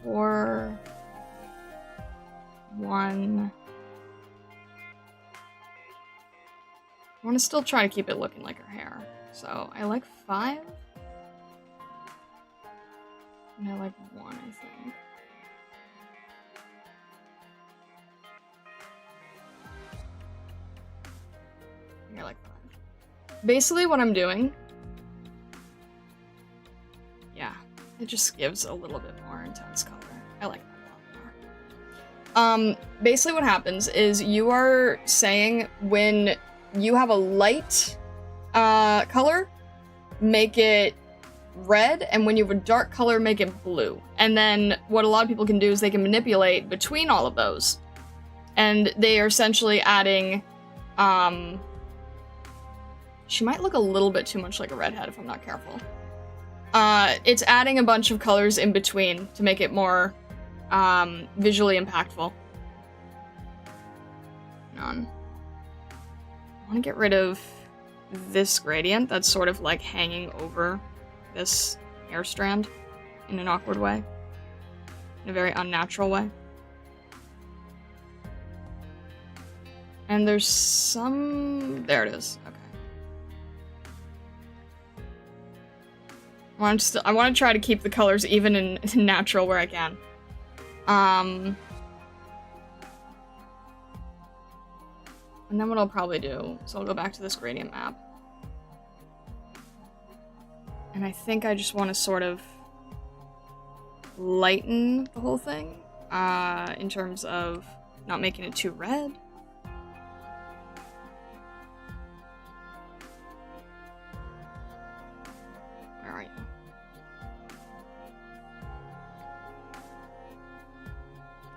4... 1. I want to still try to keep it looking like her hair. So I like 5. And I like 1, I think. I like 5. Basically what I'm doing, yeah, it just gives a little bit more intense color. I like that a lot more. Basically what happens is you are saying when you have a light color, make it red, and when you have a dark color, make it blue. And then what a lot of people can do is they can manipulate between all of those. And they are essentially adding, she might look a little bit too much like a redhead if I'm not careful. It's adding a bunch of colors in between to make it more visually impactful. I want to get rid of this gradient that's sort of like hanging over this hair strand in an awkward way, in a very unnatural way. And there's some... there it is. Okay. I want to try to keep the colors even and natural where I can. And then what I'll probably do is I'll go back to this gradient map. And I think I just want to sort of lighten the whole thing, in terms of not making it too red. Where are you?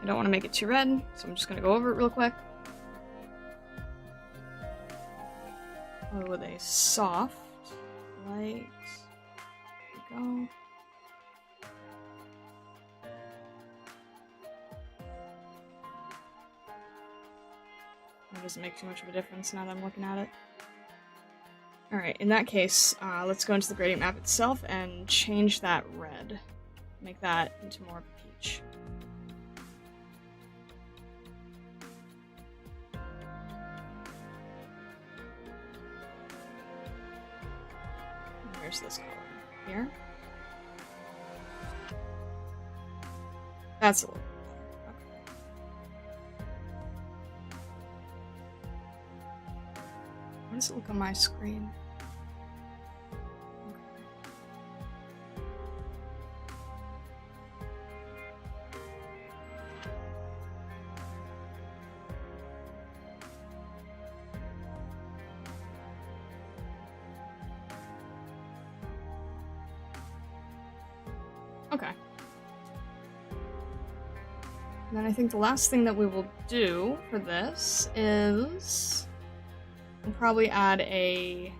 I don't want to make it too red, so I'm just going to go over it real quick. Oh, with a soft light. There we go. It doesn't make too much of a difference now that I'm looking at it. Alright, in that case, let's go into the gradient map itself and change that red. Make that into more of a peach. Here's this color here. That's a little better. Okay. How does it look on my screen? Okay. And then I think the last thing that we will do for this is we'll probably add a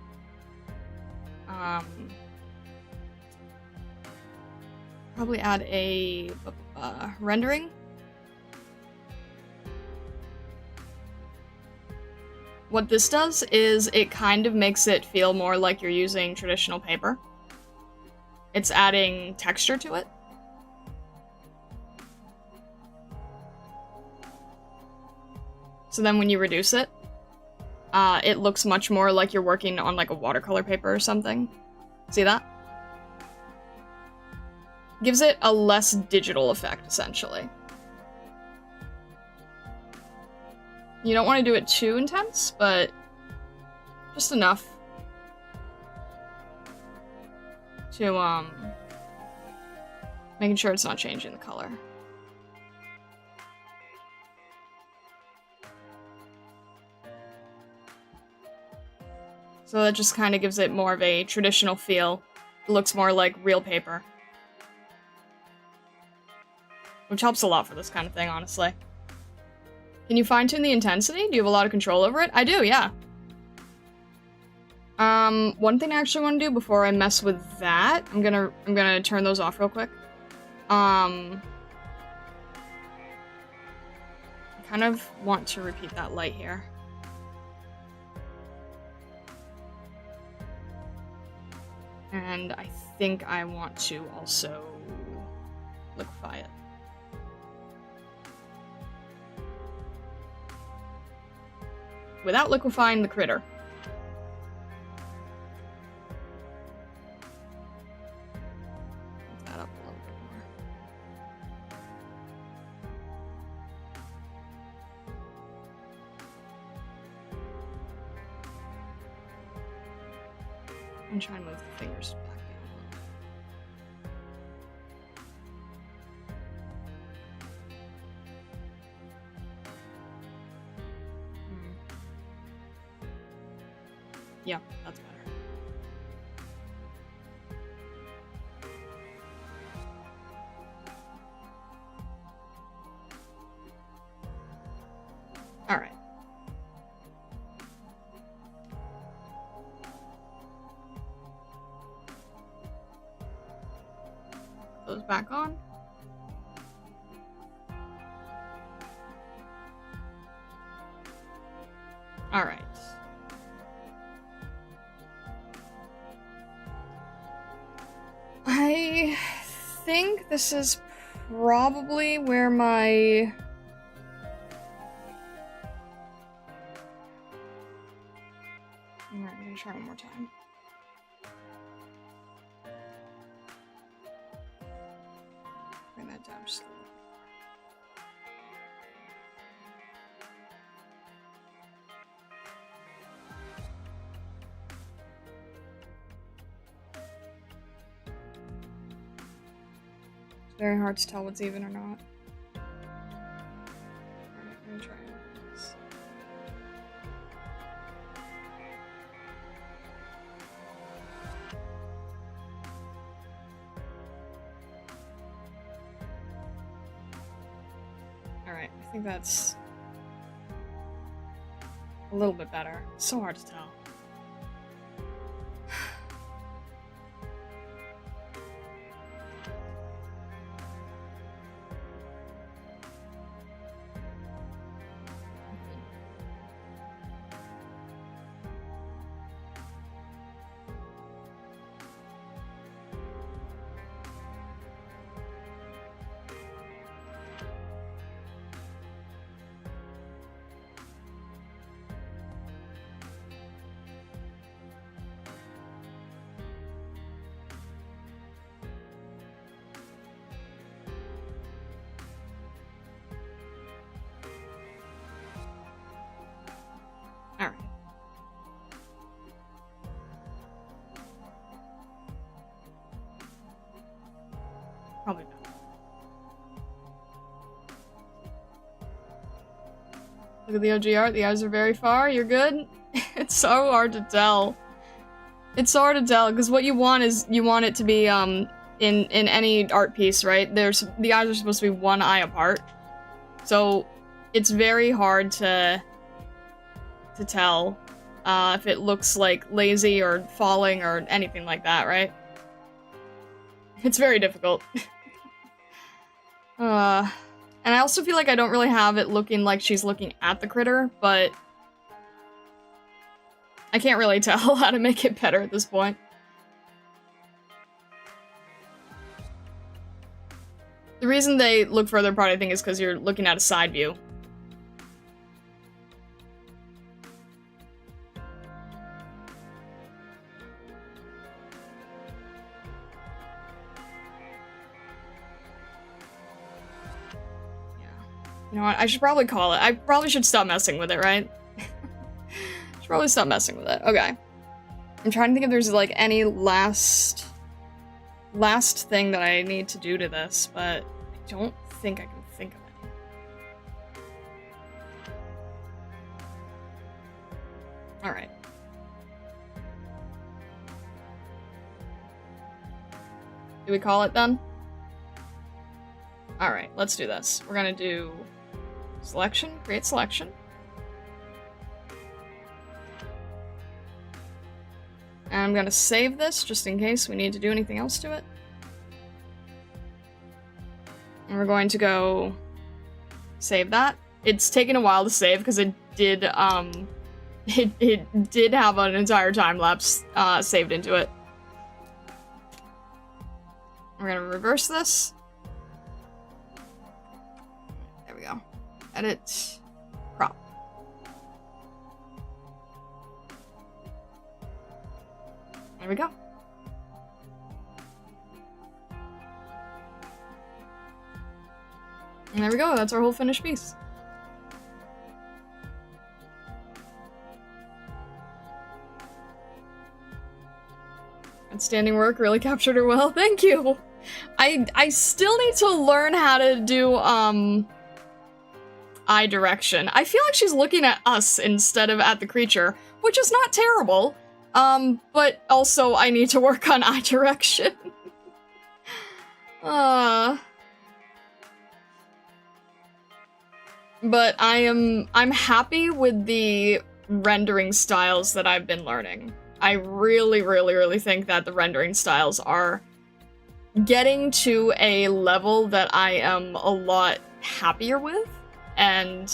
rendering. What this does is it kind of makes it feel more like you're using traditional paper. It's adding texture to it. So then when you reduce it, it looks much more like you're working on like a watercolor paper or something. See that? Gives it a less digital effect, essentially. You don't want to do it too intense, but just enough to, making sure it's not changing the color. So that just kind of gives it more of a traditional feel. It looks more like real paper. Which helps a lot for this kind of thing, honestly. Can you fine-tune the intensity? Do you have a lot of control over it? I do, yeah. One thing I actually want to do before I mess with that, I'm gonna turn those off real quick. I kind of want to repeat that light here. And I think I want to also liquefy it. without liquefying the critter. Put that up a little bit more. I'm trying to move the fingers back down. Yeah, that's better. All right. Those back on. All right. I think this is probably where my... Alright, I'm gonna try one more time. Bring that down just a little. Very hard to tell what's even or not. Alright, I'm gonna try this. Alright, I think that's a little bit better. It's so hard to tell. Alright. Probably not. Look at the OG art, the eyes are very far, you're good? It's so hard to tell. It's so hard to tell, because what you want is, you want it to be, in any art piece, right? The eyes are supposed to be one eye apart. So, it's very hard to tell if it looks like lazy or falling or anything like that, right? It's very difficult. And I also feel like I don't really have it looking like she's looking at the critter, but I can't really tell how to make it better at this point. The reason they look further apart, I think, is because you're looking at a side view. You know what, I should probably call it. I probably should stop messing with it, right? Should probably stop messing with it. Okay. I'm trying to think if there's, like, any last thing that I need to do to this, but I don't think I can think of any. Alright. Do we call it then? Alright, let's do this. We're gonna do selection, create selection. And I'm gonna save this just in case we need to do anything else to it. And we're going to go save that. It's taken a while to save because it did it did have an entire time lapse saved into it. We're gonna reverse this. There we go. Edit, crop. There we go. And there we go, that's our whole finished piece. Outstanding work, really captured her well, thank you! I still need to learn how to do, eye direction. I feel like she's looking at us instead of at the creature, which is not terrible. But also I need to work on eye direction. But I'm happy with the rendering styles that I've been learning. I really think that the rendering styles are getting to a level that I am a lot happier with, and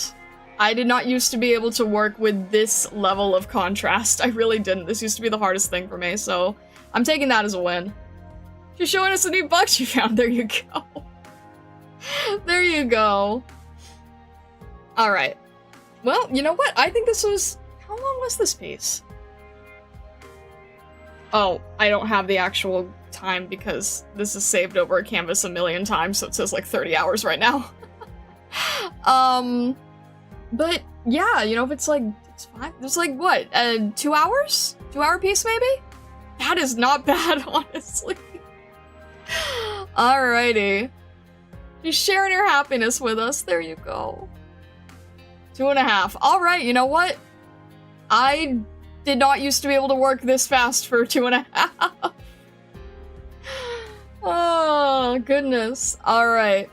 I did not used to be able to work with this level of contrast. I really didn't. This used to be the hardest thing for me, so I'm taking that as a win. She's showing us the new bugs you found. There you go. There you go. Alright. Well, you know what? I think this was... How long was this piece? Oh, I don't have the actual time because this is saved over a canvas a million times, so it says like 30 hours right now. But yeah, you know, if it's like, it's like what, 2 hours? 2-hour piece maybe? That is not bad, honestly. Alrighty. She's sharing her happiness with us, there you go. 2.5. Alright, you know what? I did not used to be able to work this fast for 2.5. Oh, goodness. Alright.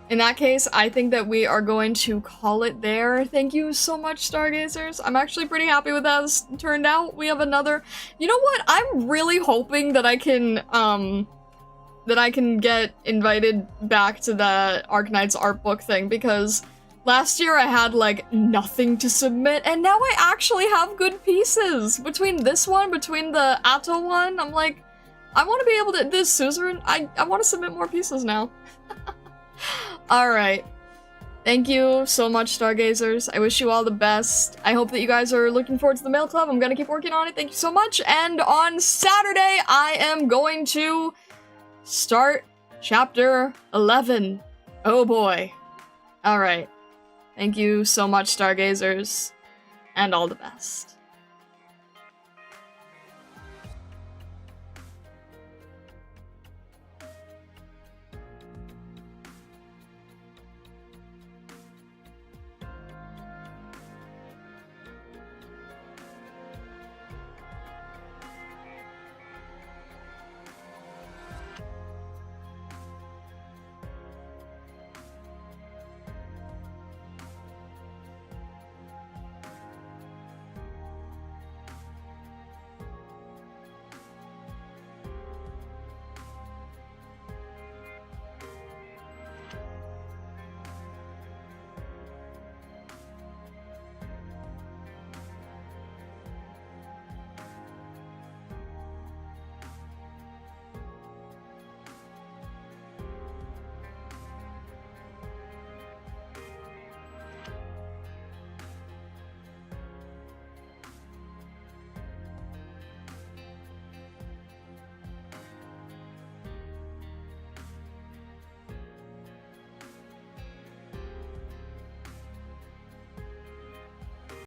In that case, I think that we are going to call it there. Thank you so much, Stargazers. I'm actually pretty happy with how this turned out. We have another... You know what? I'm really hoping that I can get invited back to the Arknights art book thing, because last year I had, like, nothing to submit, and now I actually have good pieces! Between this one, between the Atto one, I'm like, I want to be able to... This Suzerain, I want to submit more pieces now. Alright. Thank you so much, Stargazers. I wish you all the best. I hope that you guys are looking forward to the mail club. I'm gonna keep working on it. Thank you so much. And on Saturday, I am going to start chapter 11. Oh boy. Alright. Thank you so much, Stargazers. And all the best.